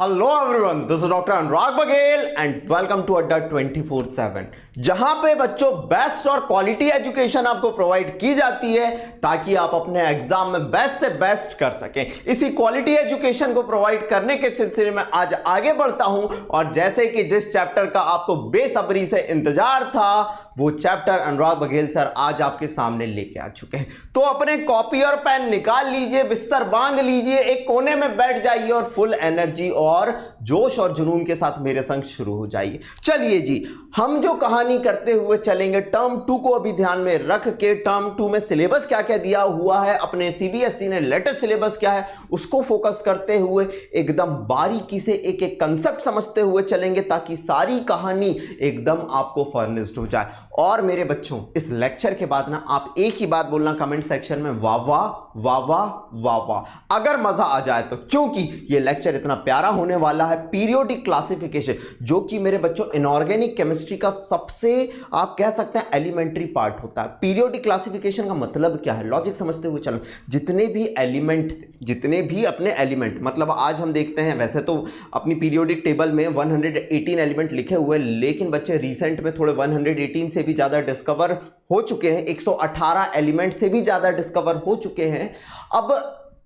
Hello everyone, this is doctor Anurag Baghel and welcome to Adda 24/7, जहां पे बच्चों बेस्ट और क्वालिटी एजुकेशन आपको प्रोवाइड की जाती है ताकि आप अपने एग्जाम में बेस्ट से बेस्ट कर सकें। इसी क्वालिटी एजुकेशन को प्रोवाइड करने के सिलसिले में आज आगे बढ़ता हूं और जैसे कि जिस चैप्टर का आपको बेसब्री से इंतजार था वो चैप्टर अनुराग बघेल सर आज आपके सामने लेके आ चुके हैं। तो अपने कॉपी और पेन निकाल लीजिए, बिस्तर बांध लीजिए, एक कोने में बैठ जाइए और फुल एनर्जी और जोश और जुनून के साथ मेरे संग शुरू हो जाइए। चलिए जी, हम जो कहानी करते हुए चलेंगे टर्म 2 को अभी ध्यान में रख के, टर्म 2 में सिलेबस क्या क्या दिया हुआ है, अपने सीबीएसई ने लेटेस्ट सिलेबस क्या है उसको फोकस करते हुए एकदम बारीकी से एक एक कंसेप्ट समझते हुए चलेंगे ताकि सारी कहानी एकदम आपको फर्निश्ड हो जाए। और मेरे बच्चों, इस लेक्चर के बाद ना आप एक ही बात बोलना कमेंट सेक्शन में, वाह वाह वाह वाह वाह वाह, अगर मजा आ जाए तो, क्योंकि ये लेक्चर इतना प्यारा होने वाला है। पीरियोडिक क्लासिफिकेशन जो कि मेरे बच्चों इनऑर्गेनिक केमिस्ट्री का सबसे आप कह सकते हैं एलिमेंट्री पार्ट होता है। पीरियोडिक क्लासिफिकेशन का मतलब क्या है, लॉजिक समझते हुए चलो। जितने भी एलिमेंट, जितने भी अपने एलिमेंट, मतलब आज हम देखते हैं वैसे तो अपनी पीरियोडिक टेबल में 118 एलिमेंट लिखे हुए, लेकिन बच्चे रिसेंट में थोड़े 118 से भी ज्यादा डिस्कवर हो चुके हैं, 118 एलिमेंट से भी ज्यादा डिस्कवर हो चुके हैं। अब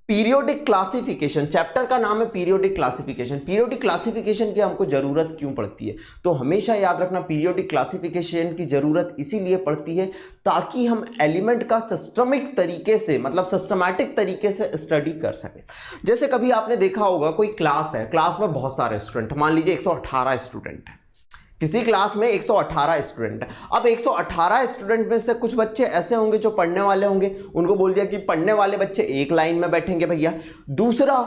पीरियोडिक क्लासिफिकेशन, चैप्टर का नाम है पीरियोडिक क्लासिफिकेशन। पीरियोडिक क्लासिफिकेशन की हमको जरूरत क्यों पड़ती है, तो हमेशा याद रखना पीरियोडिक क्लासिफिकेशन की जरूरत इसीलिए पड़ती है ताकि हम एलिमेंट का सिस्टमिक तरीके से, मतलब सिस्टमैटिक तरीके से स्टडी कर सकें। जैसे कभी आपने देखा होगा कोई क्लास है, क्लास में बहुत सारे स्टूडेंट, मान लीजिए 118 स्टूडेंट है, किसी क्लास में 118 स्टूडेंट है। अब 118 स्टूडेंट में से कुछ बच्चे ऐसे होंगे जो पढ़ने वाले होंगे, उनको बोल दिया कि पढ़ने वाले बच्चे एक लाइन में बैठेंगे भैया। दूसरा,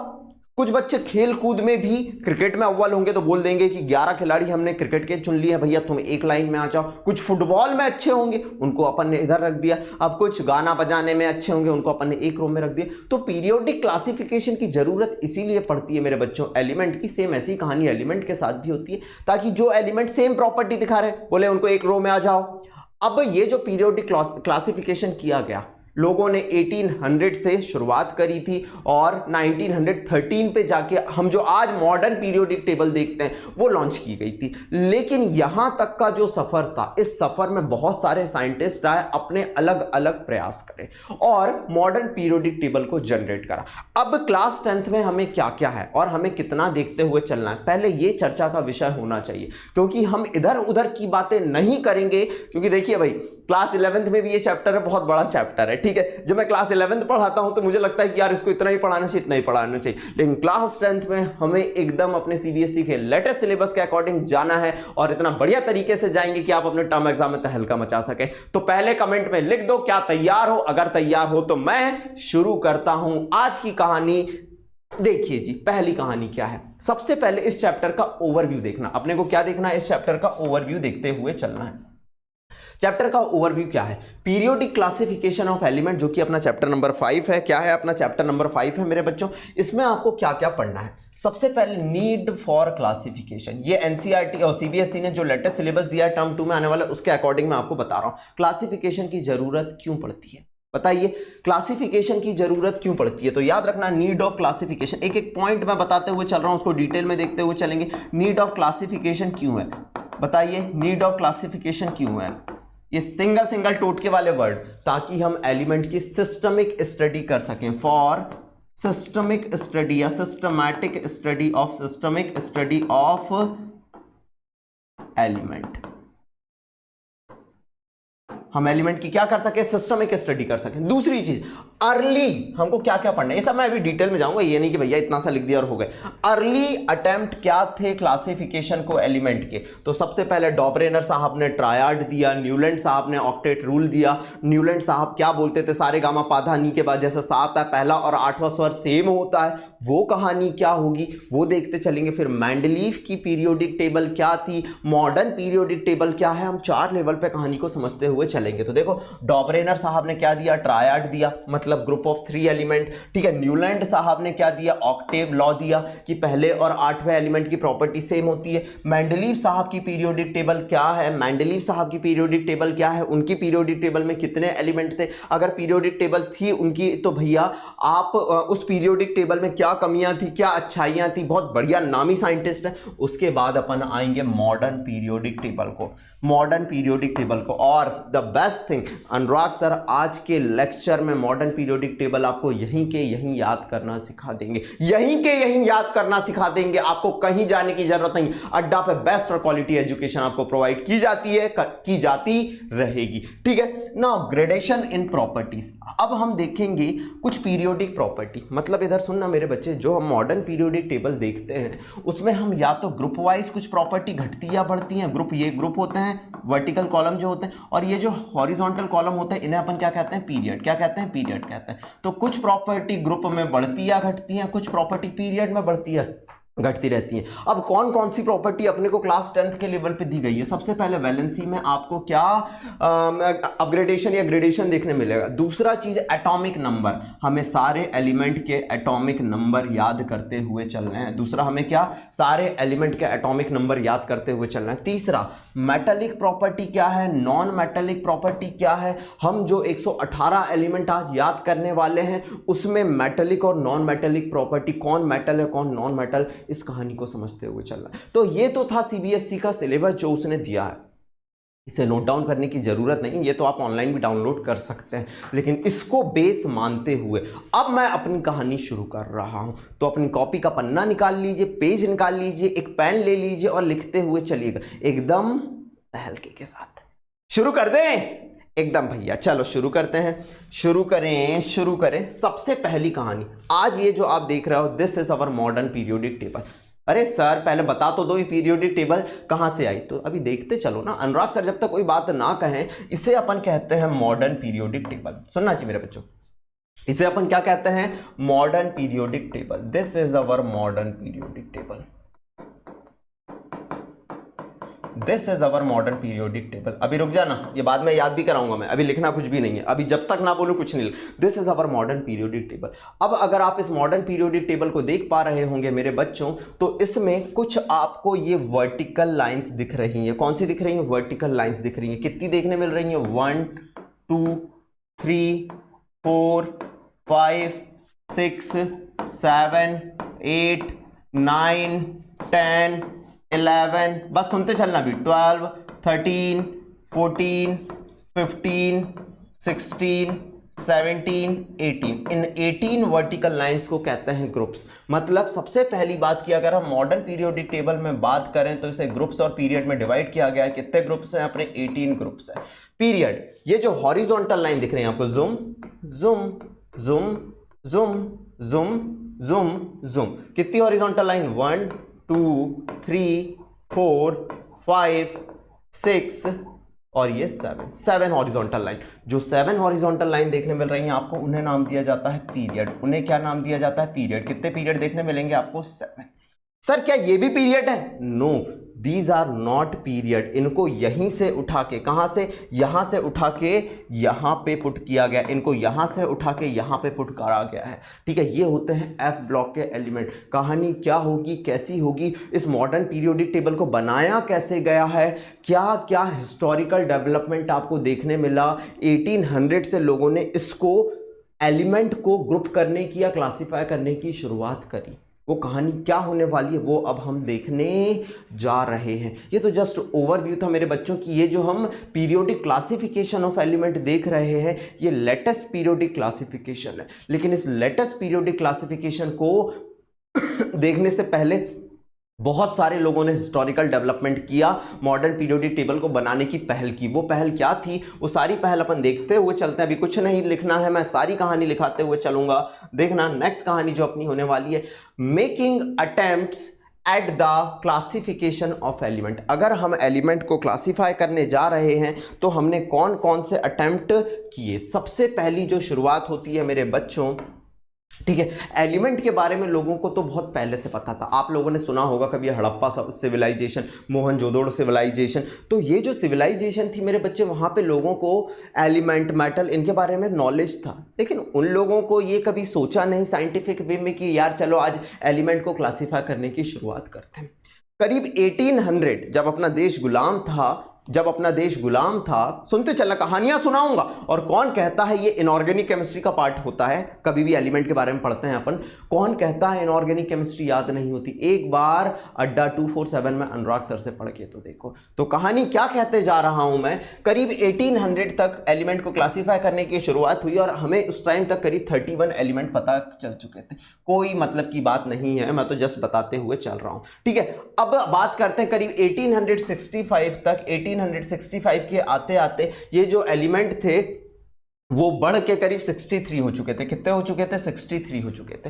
कुछ बच्चे खेल कूद में भी क्रिकेट में अव्वल होंगे तो बोल देंगे कि 11 खिलाड़ी हमने क्रिकेट के चुन लिए भैया, तुम एक लाइन में आ जाओ। कुछ फुटबॉल में अच्छे होंगे, उनको अपन ने इधर रख दिया। अब कुछ गाना बजाने में अच्छे होंगे, उनको अपन ने एक रो में रख दिया। तो पीरियोडिक क्लासिफिकेशन की जरूरत इसीलिए पड़ती है मेरे बच्चों एलिमेंट की। सेम ऐसी कहानी एलिमेंट के साथ भी होती है ताकि जो एलिमेंट सेम प्रॉपर्टी दिखा रहे बोले उनको एक रो में आ जाओ। अब ये जो पीरियोडिक क्लासिफिकेशन किया गया, लोगों ने 1800 से शुरुआत करी थी और 1913 पे जाके हम जो आज मॉडर्न पीरियोडिक टेबल देखते हैं वो लॉन्च की गई थी। लेकिन यहां तक का जो सफर था, इस सफर में बहुत सारे साइंटिस्ट आए, अपने अलग अलग प्रयास करे और मॉडर्न पीरियोडिक टेबल को जनरेट करा। अब क्लास 10th में हमें क्या क्या है और हमें कितना देखते हुए चलना है, पहले ये चर्चा का विषय होना चाहिए, क्योंकि हम इधर उधर की बातें नहीं करेंगे। क्योंकि देखिए भाई, क्लास 11th में भी ये चैप्टर है, बहुत बड़ा चैप्टर है, ठीक है। जब मैं क्लास 11th पढ़ाता हूं तो मुझे लगता है कि यार इसको इतना ही पढ़ाना चाहिए, इतना ही पढ़ाना चाहिए, लेकिन क्लास 10th में हमें एकदम अपने सीबीएसई के लेटेस्ट सिलेबस के अकॉर्डिंग जाना है और इतना बढ़िया तरीके से जाएंगे कि आप अपने टर्म एग्जाम में तहलका मचा सके। तो पहले कमेंट में लिख दो क्या तैयार हो। अगर तैयार हो तो मैं शुरू करता हूं आज की कहानी। देखिए जी, पहली कहानी क्या है। सबसे पहले इस चैप्टर का ओवरव्यू देखना, अपने को क्या देखना है, इस चैप्टर का ओवरव्यू देखते हुए चलना है। चैप्टर का ओवरव्यू क्या है, पीरियोडिक क्लासिफिकेशन ऑफ एलिमेंट, जो कि अपना चैप्टर नंबर 5 है। क्या है अपना चैप्टर नंबर 5 है मेरे बच्चों। इसमें आपको क्या क्या पढ़ना है। सबसे पहले नीड फॉर क्लासिफिकेशन, ये एनसीईआरटी और सीबीएसई ने जो लेटेस्ट सिलेबस दिया है टर्म 2 में आने वाला, उसके अकॉर्डिंग मैं आपको बता रहा हूं क्लासिफिकेशन की जरूरत क्यों पड़ती है। बताइए क्लासिफिकेशन की जरूरत क्यों पड़ती है। तो याद रखना नीड ऑफ क्लासिफिकेशन, एक एक पॉइंट मैं बताते हुए चल रहा हूं, उसको डिटेल में देखते हुए चलेंगे। नीड ऑफ क्लासिफिकेशन क्यों है, बताइए नीड ऑफ क्लासिफिकेशन क्यों है। ये सिंगल सिंगल टोटके वाले वर्ड, ताकि हम एलिमेंट की सिस्टमिक स्टडी कर सकें, फॉर सिस्टमिक स्टडी या सिस्टमैटिक स्टडी ऑफ एलिमेंट। हम एलिमेंट की क्या कर सके, सिस्टमिक स्टडी कर सकें। दूसरी चीज, अर्ली हमको क्या क्या पढ़ना है, ये सब मैं अभी डिटेल में जाऊंगा, ये नहीं कि भैया इतना सा लिख दिया और हो गए। अर्ली अटेम्प्ट क्या थे क्लासिफिकेशन को एलिमेंट के, तो सबसे पहले डॉबरेनर साहब ने ट्रायड दिया, न्यूलैंड साहब ने ऑक्टेट रूल दिया। न्यूलैंड साहब क्या बोलते थे, सारे गामा पाधा नी के बाद जैसे 7 है, पहला और 8वां स्वर सेम होता है, वो कहानी क्या होगी वो देखते चलेंगे। फिर मेंडलीफ की पीरियोडिक टेबल क्या थी, मॉडर्न पीरियोडिक टेबल क्या है, हम 4 लेवल पे कहानी को समझते हुए चलेंगे। तो देखो, डॉबरेनर साहब ने क्या दिया, ट्रायड दिया, मतलब मतलब ग्रुप ऑफ 3 एलिमेंट। ठीक है, न्यूलैंड साहब ने क्या दिया, ऑक्टेव लॉ दिया कि पहले और 8वें एलिमेंट की प्रॉपर्टी सेम होती है। मेंडलीव साहब की पीरियोडिक टेबल क्या है, मेंडलीव साहब की पीरियोडिक टेबल क्या है, उनकी पीरियोडिक टेबल में कितने एलिमेंट थे, अगर पीरियोडिक टेबल थी उनकी तो भैया आप उस पीरियोडिक टेबल में क्या कमियां थी, क्या अच्छाइयां थी, बहुत बढ़िया नामी साइंटिस्ट है। उसके बाद अपन आएंगे मॉडर्न पीरियोडिक टेबल को, मॉडर्न पीरियोडिक टेबल को। और the best thing Anurag sir आज के लेक्चर में मॉडर्न पीरियोडिक टेबल आपको यहीं के यहीं याद करना सिखा देंगे, यहीं के यहीं याद करना सिखा देंगे, आपको कहीं जाने की जरूरत नहीं। अड्डा पे बेस्ट और क्वालिटी एजुकेशन आपको प्रोवाइड की जाती है, की जाती रहेगी। ठीक है, नाउ ग्रेडेशन इन प्रॉपर्टीज। अब हम देखेंगे कुछ पीरियोडिक प्रॉपर्टी, मतलब इधर सुनना मेरे बच्चे, जो हम मॉडर्न पीरियोडिक टेबल देखते हैं उसमें हम या तो ग्रुप वाइज कुछ प्रॉपर्टी घटती या बढ़ती हैं। ग्रुप, ये ग्रुप होते हैं वर्टिकल कॉलम जो होते हैं, और ये जो हॉरिजॉन्टल कॉलम होते हैं इन्हें अपन क्या कहते हैं, पीरियड। क्या कहते हैं, पीरियड कहते हैं। तो कुछ प्रॉपर्टी ग्रुप में बढ़ती या घटती हैं, कुछ प्रॉपर्टी पीरियड में बढ़ती है घटती रहती है। अब कौन कौन सी प्रॉपर्टी अपने को क्लास 10th के लेवल पे दी गई है, सबसे पहले वैलेंसी में आपको क्या अपग्रेडेशन या ग्रेडेशन देखने मिलेगा। दूसरा चीज एटॉमिक नंबर, हमें सारे एलिमेंट के एटॉमिक नंबर याद करते हुए चलना है। दूसरा हमें क्या, सारे एलिमेंट के एटॉमिक नंबर याद करते हुए चलना है। तीसरा मेटेलिक प्रॉपर्टी क्या है, नॉन मेटेलिक प्रॉपर्टी क्या है। हम जो 118 एलिमेंट आज याद करने वाले हैं उसमें मेटेलिक और नॉन मेटेलिक प्रॉपर्टी, कौन मेटल है कौन नॉन मेटल, इस कहानी को समझते हुए चलना। तो ये तो था सीबीएसई का सिलेबस जो उसने दिया है, इसे नोट डाउन करने की जरूरत नहीं, ये तो आप ऑनलाइन भी डाउनलोड कर सकते हैं। लेकिन इसको बेस मानते हुए अब मैं अपनी कहानी शुरू कर रहा हूं। तो अपनी कॉपी का पन्ना निकाल लीजिए, पेज निकाल लीजिए, एक पेन ले लीजिए और लिखते हुए चलिएगा एकदम तहलके के साथ। शुरू कर दें एकदम भैया, चलो शुरू करते हैं, शुरू करें। सबसे पहली कहानी, आज ये जो आप देख रहे हो this is our modern periodic table. अरे सर पहले बता तो दो ये पीरियोडिक टेबल कहां से आई, तो अभी देखते चलो ना। अनुराग सर जब तक कोई बात ना कहें, इसे अपन कहते हैं मॉडर्न पीरियोडिक टेबल। सुनना चाहिए मेरे बच्चों, इसे अपन क्या कहते हैं, modern periodic table. This is our modern periodic table, this is our modern periodic table. अभी रुक जाना, ये बाद में याद भी कराऊंगा मैं, अभी लिखना कुछ भी नहीं है, अभी जब तक ना बोलूं कुछ नहीं। This is our modern periodic table. अब अगर आप इस मॉडर्न पीरियोडिक टेबल को देख पा रहे होंगे मेरे बच्चों, तो इसमें कुछ आपको ये वर्टिकल लाइंस दिख रही हैं। कौन सी दिख रही हैं, वर्टिकल लाइंस दिख रही हैं। कितनी देखने मिल रही हैं, 1 2 3 4 5 6 7 8 9 10 11, बस सुनते चलना भी, 12 13 14 15 16 17 18। इन 18 वर्टिकल लाइंस को कहते हैं ग्रुप्स। मतलब सबसे पहली बात की अगर हम मॉडर्न पीरियोडिक टेबल में बात करें तो इसे ग्रुप्स और पीरियड में डिवाइड किया गया है। कितने ग्रुप्स हैं अपने, 18 ग्रुप्स हैं। पीरियड, ये जो हॉरिजॉन्टल लाइन दिख रही है आपको, zoom zoom zoom zoom zoom zoom zoom, कितनी हॉरिजॉन्टल लाइन, 1 2 3 4 5 6 और ये 7 हॉरिजॉन्टल लाइन। जो 7 हॉरिजॉन्टल लाइन देखने मिल रही हैं आपको, उन्हें नाम दिया जाता है पीरियड। उन्हें क्या नाम दिया जाता है, पीरियड। कितने पीरियड देखने मिलेंगे आपको, 7। सर क्या ये भी पीरियड है, no, these are not period. इनको यहीं से उठा के, कहां से, यहां से उठा के यहां पे पुट किया गया, इनको यहां से उठा के यहां पे पुट करा गया है। ठीक है, ये होते हैं एफ ब्लॉक के एलिमेंट। कहानी क्या होगी, कैसी होगी, इस मॉडर्न पीरियोडिक टेबल को बनाया कैसे गया है, क्या क्या हिस्टोरिकल डेवलपमेंट आपको देखने मिला, 1800 से लोगों ने इसको एलिमेंट को ग्रुप करने की या क्लासीफाई करने की शुरुआत करी। वो कहानी क्या होने वाली है वो अब हम देखने जा रहे हैं। ये तो जस्ट ओवरव्यू था मेरे बच्चों की। ये जो हम पीरियोडिक क्लासिफिकेशन ऑफ एलिमेंट देख रहे हैं, ये लेटेस्ट पीरियोडिक क्लासिफिकेशन है। लेकिन इस लेटेस्ट पीरियोडिक क्लासिफिकेशन को देखने से पहले बहुत सारे लोगों ने हिस्टोरिकल डेवलपमेंट किया, मॉडर्न पीरियोडिक टेबल को बनाने की पहल की। वो पहल क्या थी, वो सारी पहल अपन देखते हुए चलते हैं। अभी कुछ नहीं लिखना है, मैं सारी कहानी लिखाते हुए चलूंगा। देखना नेक्स्ट कहानी जो अपनी होने वाली है, making attempts at the classification of element. अगर हम एलिमेंट को क्लासीफाई करने जा रहे हैं तो हमने कौन कौन से अटेम्प्ट किए। सबसे पहली जो शुरुआत होती है मेरे बच्चों, ठीक है। एलिमेंट के बारे में लोगों को तो बहुत पहले से पता था। आप लोगों ने सुना होगा कभी हड़प्पा सिविलाइजेशन, मोहनजोदड़ो सिविलाइजेशन। तो ये जो सिविलाइजेशन थी मेरे बच्चे, वहाँ पे लोगों को एलिमेंट, मेटल, इनके बारे में नॉलेज था, लेकिन उन लोगों को ये कभी सोचा नहीं साइंटिफिक वे में कि यार चलो आज एलिमेंट को क्लासीफाई करने की शुरुआत करते हैं। करीब 1800 जब अपना देश गुलाम था, सुनते चलना, कहानियां सुनाऊंगा। और कौन कहता है ये इनऑर्गेनिक केमिस्ट्री का पार्ट होता है, कभी भी एलिमेंट के बारे में पढ़ते हैं अपन, कौन कहता है इनऑर्गेनिक केमिस्ट्री याद नहीं होती? एक बार अड्डा 247 में अनुराग सर से पढ़ के तो देखो। तो कहानी क्या कहते जा रहा हूं मैं, करीब 1800 तक एलिमेंट को क्लासीफाई करने की शुरुआत हुई और हमें उस टाइम तक करीब 31 एलिमेंट पता चल चुके थे। कोई मतलब की बात नहीं है, मैं तो जस्ट बताते हुए चल रहा हूं, ठीक है। अब बात करते हैं करीब 1865 तक। 1865 के आते आते ये जो एलिमेंट थे वो बढ़ के करीब 63 हो चुके थे। कितने हो चुके थे? 63 हो चुके थे।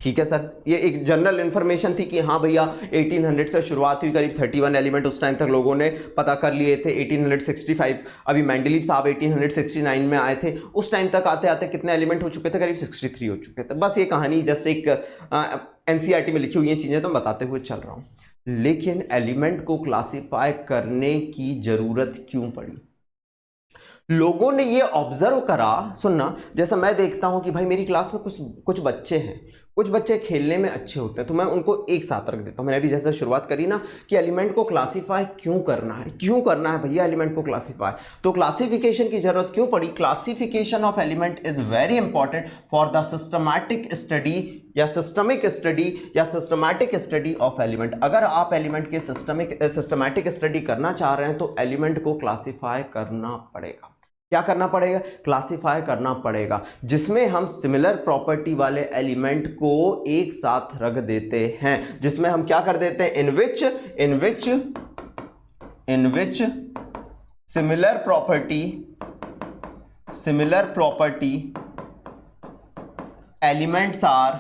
ठीक है सर, ये एक जनरल इंफॉर्मेशन थी कि हाँ भैया 1800 से शुरुआत हुई, करीब 31 एलिमेंट उस टाइम तक लोगों ने पता कर लिए थे। 1865 अभी मेंडलीव साहब 1869 में आए थे, उस टाइम तक आते आते कितने एलिमेंट हो चुके थे? करीब 63 हो चुके थे। बस ये कहानी जस्ट एक एनसीईआरटी में लिखी हुई ये चीज़ें तो मैं बताते हुए चल रहा हूँ। लेकिन एलिमेंट को क्लासिफाई करने की जरूरत क्यों पड़ी? लोगों ने ये ऑब्जर्व करा, सुनना, जैसा मैं देखता हूं कि भाई मेरी क्लास में कुछ बच्चे हैं, कुछ बच्चे खेलने में अच्छे होते हैं तो मैं उनको एक साथ रख देता हूं। मैंने अभी जैसे शुरुआत करी ना कि एलिमेंट को क्लासिफाई क्यों करना है भैया एलिमेंट को क्लासिफाई, तो क्लासिफिकेशन की जरूरत क्यों पड़ी? Classification of element is very important for the systematic study of element. अगर आप एलिमेंट के सिस्टमैटिक स्टडी करना चाह रहे हैं तो एलिमेंट को क्लासिफाई करना पड़ेगा। क्या करना पड़ेगा? क्लासिफाई करना पड़ेगा, जिसमें हम सिमिलर प्रॉपर्टी वाले एलिमेंट को एक साथ रख देते हैं, जिसमें हम क्या कर देते हैं? In which similar property elements are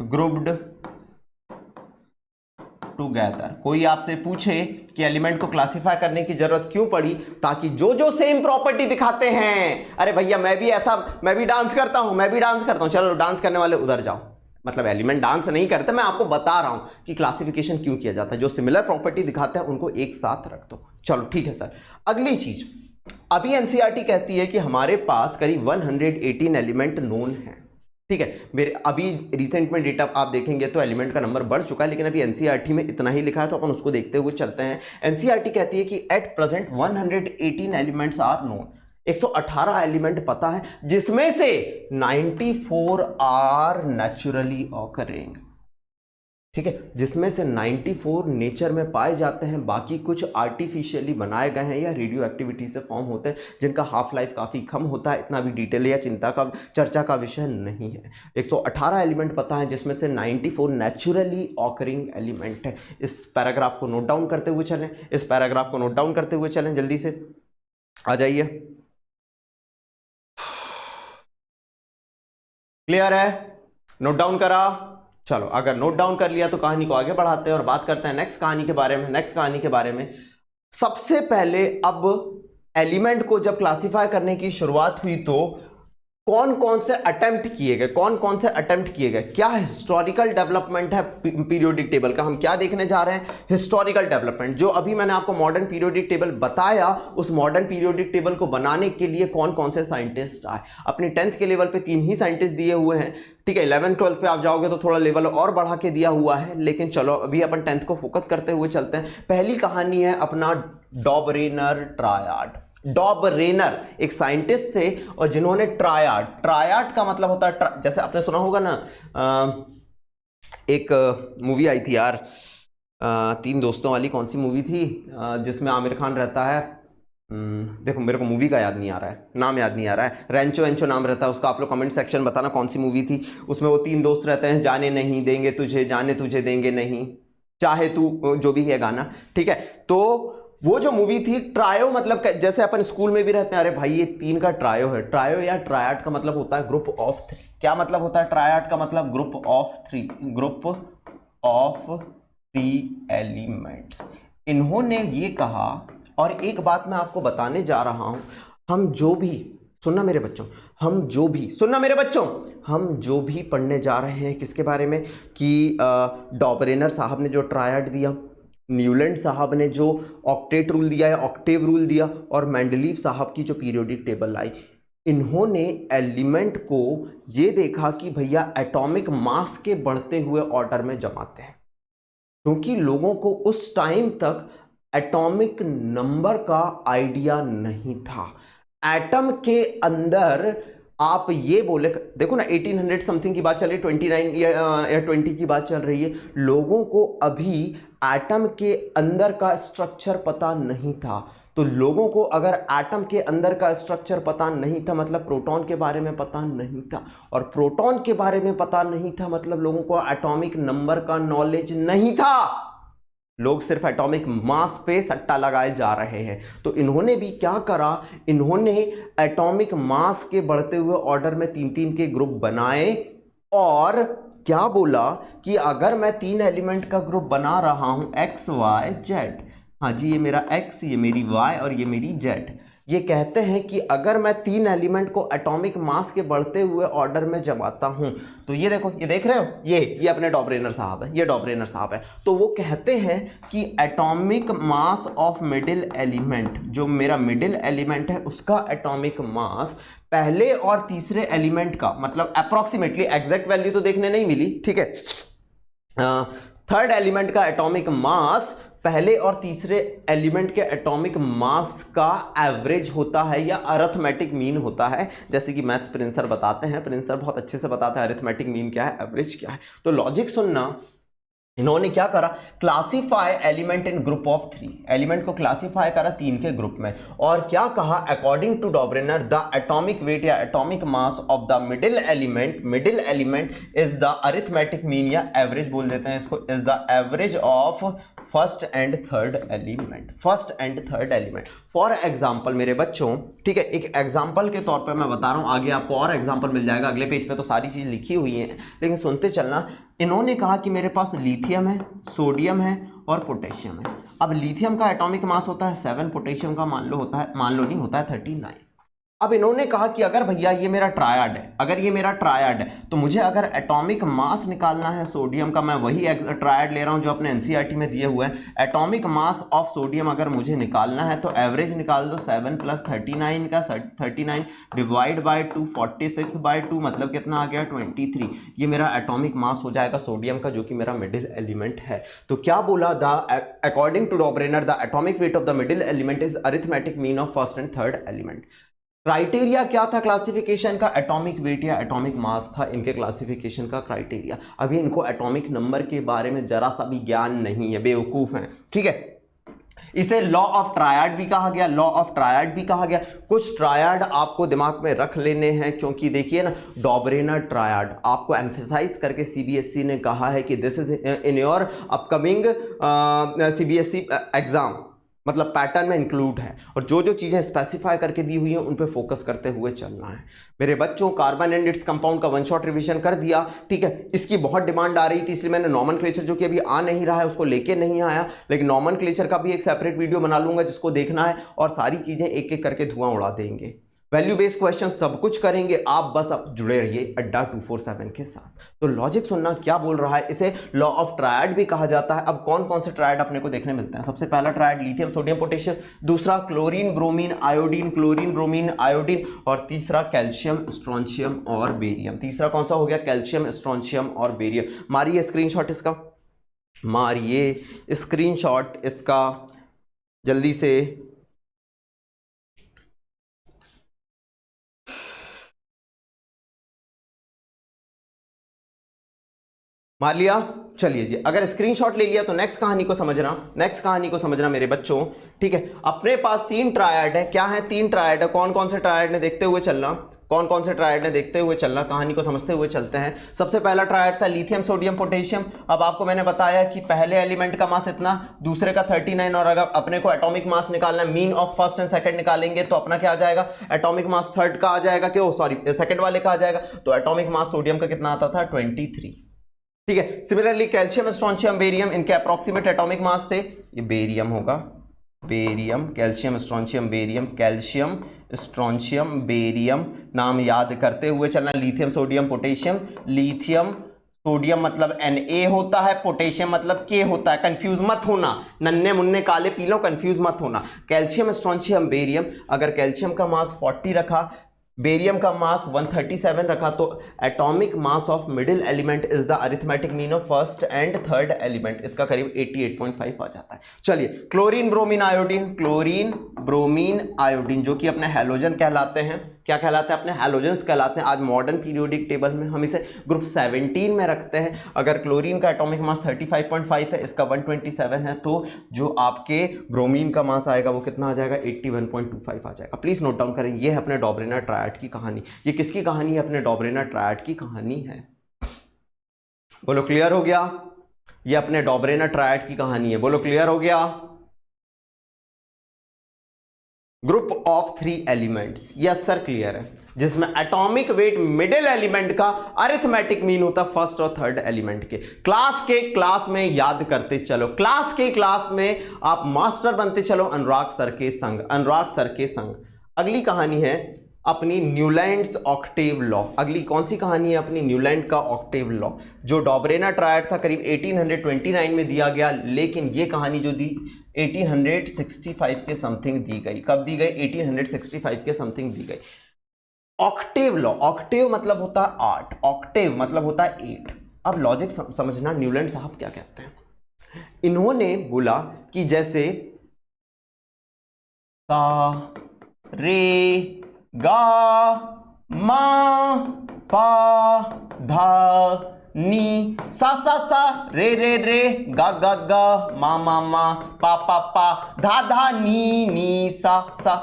grouped together. कोई आपसे पूछे कि एलिमेंट को क्लासिफाई करने की जरूरत क्यों पड़ी? ताकि जो सेम प्रॉपर्टी दिखाते हैं, अरे भैया मैं भी डांस करता हूं, चलो डांस करने वाले उधर जाओ। मतलब एलिमेंट डांस नहीं करते, मैं आपको बता रहा हूं कि क्लासिफिकेशन क्यों किया जाता है। जो सिमिलर प्रॉपर्टी दिखाते हैं उनको एक साथ रख दो। चलो ठीक है सर। अगली चीज, अभी एनसीईआरटी कहती है कि हमारे पास करीब 118 एलिमेंट नोन है। ठीक है, मेरे अभी रिसेंट में डेटा आप देखेंगे तो एलिमेंट का नंबर बढ़ चुका है, लेकिन अभी एनसीईआरटी में इतना ही लिखा है तो अपन उसको देखते हुए चलते हैं। एनसीईआरटी कहती है कि at present 118 elements are known. 118 element पता है, जिसमें से 94 आर नेचुरली ऑकरिंग। ठीक है, जिसमें से 94 नेचर में पाए जाते हैं, बाकी कुछ आर्टिफिशियली बनाए गए हैं या रेडियो एक्टिविटी से फॉर्म होते हैं, जिनका हाफ लाइफ काफ़ी कम होता है। इतना भी डिटेल या चर्चा का विषय नहीं है। 118 एलिमेंट पता है, जिसमें से 94 नेचुरली ऑकरिंग एलिमेंट है। इस पैराग्राफ को नोट डाउन करते हुए चलें, जल्दी से आ जाइए। क्लियर है? नोट डाउन करा? चलो, अगर नोट डाउन कर लिया तो कहानी को आगे बढ़ाते हैं और बात करते हैं नेक्स्ट कहानी के बारे में। सबसे पहले अब एलिमेंट को जब क्लासिफाई करने की शुरुआत हुई तो कौन कौन से अटेम्प्ट किए गए, क्या हिस्टोरिकल डेवलपमेंट है पीरियोडिक टेबल का। हम क्या देखने जा रहे हैं? Historical development. जो अभी मैंने आपको मॉडर्न पीरियोडिक टेबल बताया, उस मॉडर्न पीरियोडिक टेबल को बनाने के लिए कौन कौन से साइंटिस्ट आए। अपनी 10th के लेवल पे 3 ही साइंटिस्ट दिए हुए हैं। ठीक है, 11th 12th पे आप जाओगे तो थोड़ा लेवल और बढ़ा के दिया हुआ है, लेकिन चलो अभी अपन 10th को फोकस करते हुए चलते हैं। पहली कहानी है अपना डॉबरेनर ट्रायड। डॉबरेनर एक साइंटिस्ट थे और जिन्होंने ट्रायड का मतलब होता है, जैसे आपने सुना होगा ना, एक मूवी आई थी यार, 3 दोस्तों वाली, कौन सी मूवी थी जिसमें आमिर खान रहता है? देखो मेरे को मूवी का नाम याद नहीं आ रहा है। रेंचो नाम रहता है उसका। आप लोग कमेंट सेक्शन में बताना कौन सी मूवी थी। उसमें वो 3 दोस्त रहते हैं, जाने नहीं देंगे तुझे, जाने तुझे देंगे नहीं, चाहे तू, जो भी है गाना। ठीक है, तो वो जो मूवी थी, ट्रायो मतलब जैसे अपन स्कूल में भी रहते हैं, अरे भाई ये 3 का ट्रायो है। ट्रायो या ट्रायड का मतलब होता है ग्रुप ऑफ 3। क्या मतलब होता है ट्रायड का? मतलब ग्रुप ऑफ 3 एलिमेंट्स। इन्होंने ये कहा, और एक बात मैं आपको बताने जा रहा हूं, हम जो भी सुनना मेरे बच्चों, सुनना मेरे बच्चों, हम जो भी पढ़ने जा रहे हैं किसके बारे में कि डॉबरेनर साहब ने जो ट्रायड दिया, न्यूलैंड साहब ने जो ऑक्टेट रूल दिया है, ऑक्टेव रूल दिया, और मेंडलीव साहब की जो पीरियोडिक टेबल लाई, इन्होंने एलिमेंट को ये देखा कि भैया एटॉमिक मास के बढ़ते हुए ऑर्डर में जमाते हैं, क्योंकि लोगों को उस टाइम तक एटॉमिक नंबर का आइडिया नहीं था। एटम के अंदर आप ये बोले, देखो ना 1800 समथिंग की बात चल रही है, 29 या 20 की बात चल रही है, लोगों को अभी एटम के अंदर का स्ट्रक्चर पता नहीं था। तो लोगों को अगर एटम के अंदर का स्ट्रक्चर पता नहीं था मतलब प्रोटॉन के बारे में पता नहीं था, और प्रोटॉन के बारे में पता नहीं था मतलब लोगों को एटॉमिक नंबर का नॉलेज नहीं था। लोग सिर्फ एटॉमिक मास पे सट्टा लगाए जा रहे हैं। तो इन्होंने भी क्या करा, इन्होंने एटॉमिक मास के बढ़ते हुए ऑर्डर में 3-3 के ग्रुप बनाए, और क्या बोला कि अगर मैं 3 एलिमेंट का ग्रुप बना रहा हूं x y z, हाँ जी ये मेरा x, ये मेरी y और ये मेरी z, ये कहते हैं कि अगर मैं 3 एलिमेंट को एटॉमिक मास के बढ़ते हुए ऑर्डर में जमाता हूं, तो ये देखो, ये देख रहे हो, ये अपने डॉबरेनर साहब है, ये डॉबरेनर साहब है। तो वो कहते हैं कि atomic mass of middle element, जो मेरा मिडिल एलिमेंट है उसका एटॉमिक मास पहले और तीसरे एलिमेंट का, मतलब अप्रॉक्सीमेटली, एग्जैक्ट वैल्यू तो देखने नहीं मिली, ठीक है, थर्ड एलिमेंट का एटॉमिक मास पहले और तीसरे एलिमेंट के एटॉमिक मास का एवरेज होता है या अरिथमेटिक मीन होता है। जैसे कि मैथ्स प्रिंसर बताते हैं, प्रिंसर बहुत अच्छे से बताता है अरिथमेटिक मीन क्या है, एवरेज क्या है। तो लॉजिक सुनना, इन्होंने क्या करा, classify element in group of 3, element को क्लासीफाई करा 3 के ग्रुप में, और क्या कहा, according to Dobereiner the atomic weight या atomic mass of the middle element is the arithmetic mean, या एवरेज बोल देते हैं इसको, is the average of first and third element. For example मेरे बच्चों, ठीक है, एक एग्जाम्पल के तौर पर मैं बता रहा हूं, आगे आपको और एग्जाम्पल मिल जाएगा, अगले पेज पे तो सारी चीज लिखी हुई है, लेकिन सुनते चलना। इन्होंने कहा कि मेरे पास लिथियम है, सोडियम है और पोटेशियम है। अब लिथियम का एटॉमिक मास होता है 7, पोटेशियम का मान लो नहीं होता है 39। अब इन्होंने कहा कि अगर भैया ये मेरा ट्रायड है, अगर ये मेरा ट्रायड है, तो मुझे अगर एटॉमिक मास निकालना है सोडियम का, मैं वही ट्रायड ले रहा हूं जो अपने एनसीईआरटी में दिए हुए हैं, एटॉमिक मास ऑफ सोडियम अगर मुझे निकालना है तो एवरेज निकाल दो 7 + 39 का, 39 डिवाइड बाय 2, 46/2, मतलब कितना आ गया 23। ये मेरा एटॉमिक मास हो जाएगा सोडियम का, जो कि मेरा मिडिल एलिमेंट है। तो क्या बोला, according to Dobereiner the atomic weight of the middle element is arithmetic mean of first and third element. Criteria क्या था क्लासिफिकेशन का, एटॉमिक वेट या एटॉमिक मास था इनके क्लासिफिकेशन का क्राइटेरिया। अभी इनको एटॉमिक नंबर के बारे में जरा सा भी ज्ञान नहीं है, बेवकूफ हैं, ठीक है। इसे लॉ ऑफ ट्रायड भी कहा गया, कुछ ट्रायड आपको दिमाग में रख लेने हैं, क्योंकि देखिए ना, डॉबरेनर ट्रायड आपको एम्फेसाइज करके सीबीएसई ने कहा है कि this is in your upcoming CBSE exam, मतलब पैटर्न में इंक्लूड है, और जो जो चीज़ें स्पेसिफाई करके दी हुई हैं उन पे फोकस करते हुए चलना है मेरे बच्चों। कार्बन एंड इट्स कंपाउंड का 1 शॉट रिवीजन कर दिया, ठीक है। इसकी बहुत डिमांड आ रही थी, इसलिए मैंने नॉमेनक्लेचर जो कि अभी आ नहीं रहा है उसको लेके नहीं आया, लेकिन नॉमेनक्लेचर का भी एक सेपरेट वीडियो बना लूंगा जिसको देखना है, और सारी चीज़ें एक एक करके धुआं उड़ा देंगे। वैल्यू बेस्ड क्वेश्चन सब कुछ करेंगे, आप बस अब जुड़े रहिए अड्डा 247 के साथ। तो लॉजिक सुनना क्या बोल रहा है, इसे लॉ ऑफ ट्रायड भी कहा जाता है। अब कौन कौन से ट्रायड अपने को देखने मिलते हैं, सबसे पहला ट्रायड लिथियम सोडियम पोटेशियम, दूसरा क्लोरीन ब्रोमीन आयोडीन, और तीसरा कैल्शियम स्ट्रोंशियम और बेरियम। तीसरा कौन सा हो गया, कैल्शियम स्ट्रोंशियम और बेरियम। मारिए स्क्रीनशॉट इसका, जल्दी से। मार लिया, चलिए जी। अगर स्क्रीनशॉट ले लिया तो नेक्स्ट कहानी को समझना मेरे बच्चों, ठीक है। अपने पास 3 ट्रायड है, क्या है 3 ट्रायड है, कौन कौन से ट्रायड ने देखते हुए चलना, कहानी को समझते हुए चलते हैं। सबसे पहला ट्रायड था लिथियम सोडियम पोटेशियम। अब आपको मैंने बताया कि पहले एलिमेंट का मास इतना, दूसरे का 39, और अगर अपने को एटॉमिक मास निकालना है, mean of first and second निकालेंगे तो अपना क्या आ जाएगा, एटॉमिक मास थर्ड का आ जाएगा, सेकंड वाले का आ जाएगा। तो एटॉमिक मास सोडियम का कितना आता था, 23, ठीक है। सिमिलरली कैल्शियम स्ट्रोंशियम बेरियम, इनके अप्रोक्सीमेट एटॉमिक मास थे, ये बेरियम होगा barium, calcium strontium barium, calcium strontium barium, नाम याद करते हुए चलना। Lithium sodium potassium, lithium sodium मतलब Na होता है, पोटेशियम मतलब K होता है, कंफ्यूज मत होना, नन्हे मुन्ने काले पीलो कंफ्यूज मत होना। कैल्शियम स्ट्रोंशियम बेरियम, अगर कैल्शियम का मास 40 रखा, बेरियम का मास 137 रखा, तो atomic mass of middle element is the arithmetic mean of first and third element, इसका करीब 88.5 आ जाता है। चलिए chlorine bromine iodine, chlorine bromine iodine जो कि अपने हैलोजन कहलाते हैं, क्या कहलाते हैं? अपने हैलोजेंस कहलाते हैं। आज मॉडर्न पीरियोडिक टेबल में हम इसे ग्रुप 17 में रखते हैं। अगर क्लोरीन का एटॉमिक मास 35.5 है, इसका 127 है, तो जो आपके ब्रोमीन का मास आएगा वो कितना आ जाएगा? 81.25 आ जाएगा। प्लीज नोट डाउन करें, ये है अपने डॉबरेना ट्रायड की कहानी। ये किसकी कहानी है? अपने डॉबरेना ट्रायड की कहानी है। बोलो क्लियर हो गया? ये अपने डॉबरेना ट्रायड की कहानी है। बोलो क्लियर हो गया? Group of 3 elements, yes sir clear है, जिसमें एटॉमिक वेट मिडिल एलिमेंट का अरिथमेटिक मीन होता है फर्स्ट और थर्ड एलिमेंट के। क्लास में याद करते चलो, क्लास में आप मास्टर बनते चलो अनुराग सर के संग, अनुराग सर के संग। अगली कहानी है अपनी न्यूलैंड्स ऑक्टेव लॉ। अगली कौन सी कहानी है? अपनी न्यूलैंड का ऑक्टेव लॉ, जो डॉबरेना ट्रायड था करीब 1829 में दिया गया, लेकिन ये कहानी जो दी 1865 के समथिंग दी गई। कब दी गई? 1865 के समथिंग दी गई। ऑक्टेव लॉ, ऑक्टेव मतलब होता है 8, ऑक्टेव मतलब होता है 8। अब लॉजिक समझना, न्यूलैंड साहब क्या कहते हैं। इन्होंने बोला कि जैसे सा रे गा मा पा धा नी सा रे गा मा पा धा नी सा।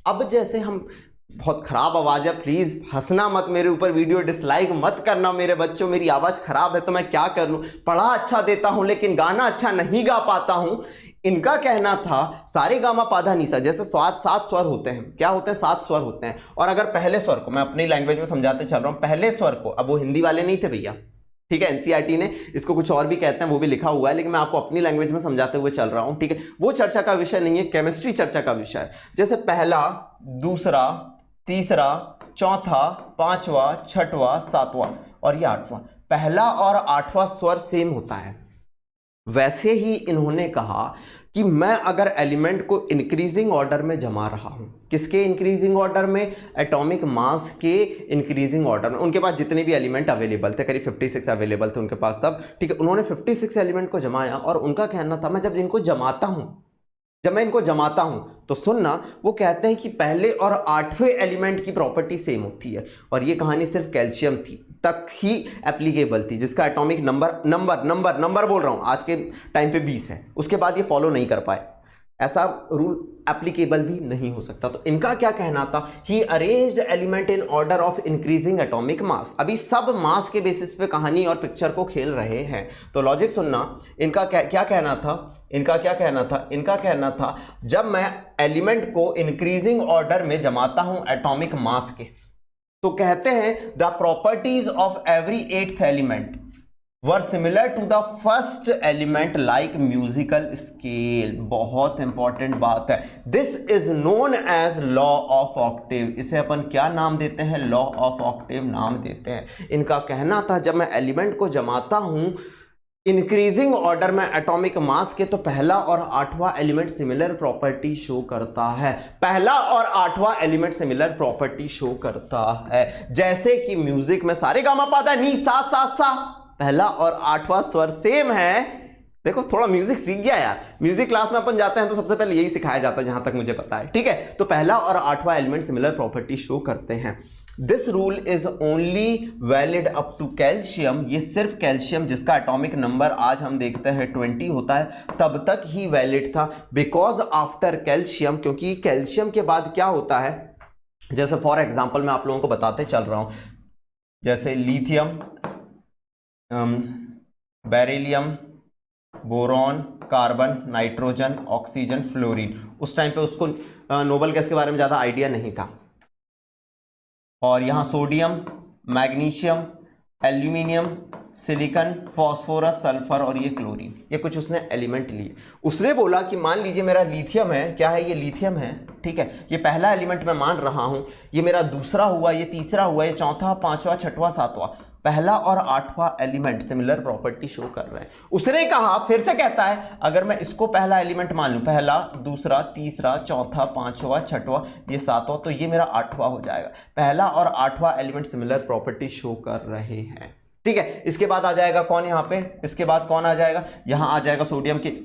अब जैसे हम, बहुत खराब आवाज है, प्लीज हंसना मत मेरे ऊपर, वीडियो डिसलाइक मत करना मेरे बच्चों, मेरी आवाज खराब है तो मैं क्या कर लूं। पढ़ा अच्छा देता हूं लेकिन गाना अच्छा नहीं गा पाता हूं। इनका कहना था सारे गामा पाधा निसा, जैसे 7 स्वर होते हैं, क्या होते हैं? 7 स्वर होते हैं। और अगर पहले स्वर को, मैं अपनी लैंग्वेज में समझाते चल रहा हूं, पहले स्वर को, अब वो हिंदी वाले नहीं थे भैया, ठीक है, एनसीईआरटी ने इसको कुछ और भी कहते हैं, वो भी लिखा हुआ है, लेकिन मैं आपको अपनी लैंग्वेज में समझाते हुए चल रहा हूं, ठीक है। वो चर्चा का विषय नहीं है, केमिस्ट्री चर्चा का विषय है। जैसे पहला, दूसरा, तीसरा, चौथा, पांचवा, छठवां, सातवां और ये 8वां, पहला और 8वां स्वर सेम होता है। वैसे ही इन्होंने कहा कि मैं अगर एलिमेंट को इंक्रीजिंग ऑर्डर में जमा रहा हूं, किसके इंक्रीजिंग ऑर्डर में? एटॉमिक मास के इंक्रीजिंग ऑर्डर में। उनके पास जितने भी एलिमेंट अवेलेबल थे, करीब 56 अवेलेबल थे उनके पास तब, ठीक है। उन्होंने 56 एलिमेंट को जमाया और उनका कहना था मैं जब इनको जमाता हूं, जब मैं इनको जमाता हूं तो सुनना, वो कहते हैं कि पहले और 8वें एलिमेंट की प्रॉपर्टी सेम होती है। और ये कहानी सिर्फ कैल्शियम थी तक ही एप्लीकेबल थी, जिसका एटॉमिक नंबर बोल रहा हूं आज के टाइम पे 20 है। उसके बाद ये फॉलो नहीं कर पाए, ऐसा रूल एप्लीकेबल भी नहीं हो सकता। तो इनका क्या कहना था? He arranged element in order of increasing atomic mass. अभी सब मास के बेसिस पे कहानी और पिक्चर को खेल रहे हैं। तो लॉजिक सुनना, इनका क्या कहना था? इनका क्या कहना था? इनका कहना था जब मैं एलिमेंट को इंक्रीजिंग ऑर्डर में जमाता हूं एटॉमिक मास के, तो कहते हैं the properties of every 8th element were similar to the first element like musical scale. बहुत इंपॉर्टेंट बात है। This is known as law of octave. इसे अपन क्या नाम देते हैं? लॉ ऑफ ऑक्टेव नाम देते हैं। इनका कहना था जब मैं एलिमेंट को जमाता हूं इंक्रीजिंग ऑर्डर में एटॉमिक मास के, तो पहला और 8वां एलिमेंट सिमिलर प्रॉपर्टी शो करता है। पहला और 8वां एलिमेंट सिमिलर प्रॉपर्टी शो करता है। जैसे कि म्यूजिक में सारे गामा पाधा नी सा, पहला और 8वां स्वर सेम है। देखो थोड़ा म्यूजिक सीख गया यार, म्यूजिक क्लास में अपन जाते हैं तो सबसे पहले यही सिखाया जाता है जहां तक मुझे पता है, ठीक है। तो पहला और 8वां एलिमेंट सिमिलर प्रॉपर्टी शो करते हैं। This rule is only valid up to calcium. ये सिर्फ कैल्शियम, जिसका एटॉमिक नंबर आज हम देखते हैं 20 होता है, तब तक ही वैलिड था। बिकॉज आफ्टर कैल्शियम, क्योंकि कैल्शियम के बाद क्या होता है, जैसे फॉर एग्जाम्पल मैं आप लोगों को बताते चल रहा हूं, जैसे lithium, beryllium, boron, carbon, nitrogen, oxygen, fluorine. उस टाइम पे उसको नोबल गैस के बारे में ज़्यादा आइडिया नहीं था। और यहाँ sodium, magnesium, aluminium, silicon, phosphorus, sulphur और ये क्लोरीन, ये कुछ उसने एलिमेंट लिए। उसने बोला कि मान लीजिए मेरा लिथियम है, क्या है ये लिथियम है, ठीक है, ये पहला एलिमेंट मैं मान रहा हूं, ये मेरा दूसरा हुआ, ये तीसरा हुआ, ये चौथा, पांचवा, छठवां, सातवां, पहला और आठवां एलिमेंट सिमिलर प्रॉपर्टी शो कर रहे हैं। उसने कहा, फिर से कहता है, अगर मैं इसको पहला एलिमेंट मान लूं, पहला, दूसरा, तीसरा, चौथा, पांचवा, छठवां, ये सातवां, तो ये मेरा आठवां हो जाएगा। पहला और आठवां एलिमेंट सिमिलर प्रॉपर्टी शो कर रहे हैं, ठीक है। इसके बाद आ जाएगा कौन यहां पे, इसके बाद कौन आ जाएगा, यहां आ जाएगा सोडियम के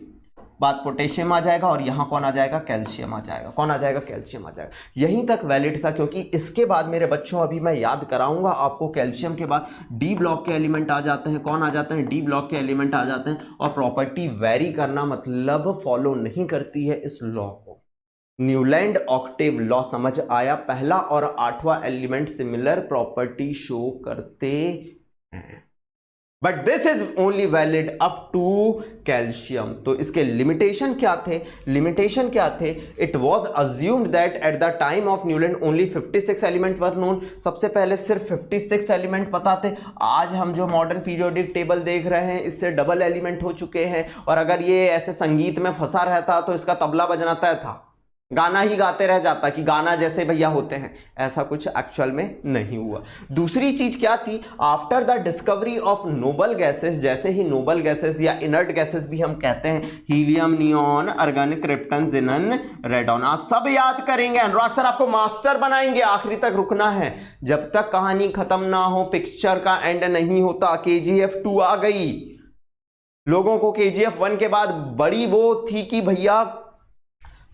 बाद पोटेशियम आ जाएगा, और यहां कौन आ जाएगा, कैल्शियम आ जाएगा। कौन आ जाएगा, कैल्शियम आ जाएगा। यहीं तक वैलिड था, क्योंकि इसके बाद मेरे बच्चों, अभी मैं याद कराऊंगा आपको, कैल्शियम के बाद डी ब्लॉक के एलिमेंट आ जाते हैं। कौन आ जाते हैं, डी ब्लॉक के एलिमेंट आ जाते हैं, और प्रॉपर्टी वेरी करना मतलब फॉलो नहीं करती है इस लॉ को। न्यूलैंड ऑक्टेव लॉ समझ आया, पहला और आठवां एलिमेंट सिमिलर प्रॉपर्टी शो करते हैं, but this is only valid up to calcium. तो इसके लिमिटेशन क्या थे, लिमिटेशन क्या थे, it was assumed that at the time of Newland only 56 element were known. सबसे पहले सिर्फ 56 एलिमेंट पता थे। आज हम जो मॉडर्न पीरियोडिक टेबल देख रहे हैं, इससे डबल एलिमेंट हो चुके हैं। और अगर ये ऐसे संगीत में फंसा रहता तो इसका तबला बजना तय था, गाना ही गाते रह जाता कि गाना जैसे भैया होते हैं। ऐसा कुछ एक्चुअल में नहीं हुआ। दूसरी चीज क्या थी, after the discovery of noble gases, जैसे ही नोबल गैसेस या इनर्ट गैसेस भी हम कहते हैं, helium, neon, argon, krypton, xenon, radon, आज सब याद करेंगे। अनुराग सर आपको मास्टर बनाएंगे, आखिरी तक रुकना है, जब तक कहानी खत्म ना हो, पिक्चर का एंड नहीं होता। KGF 2 आ गई, लोगों को KGF 1 के बाद बड़ी वो थी कि भैया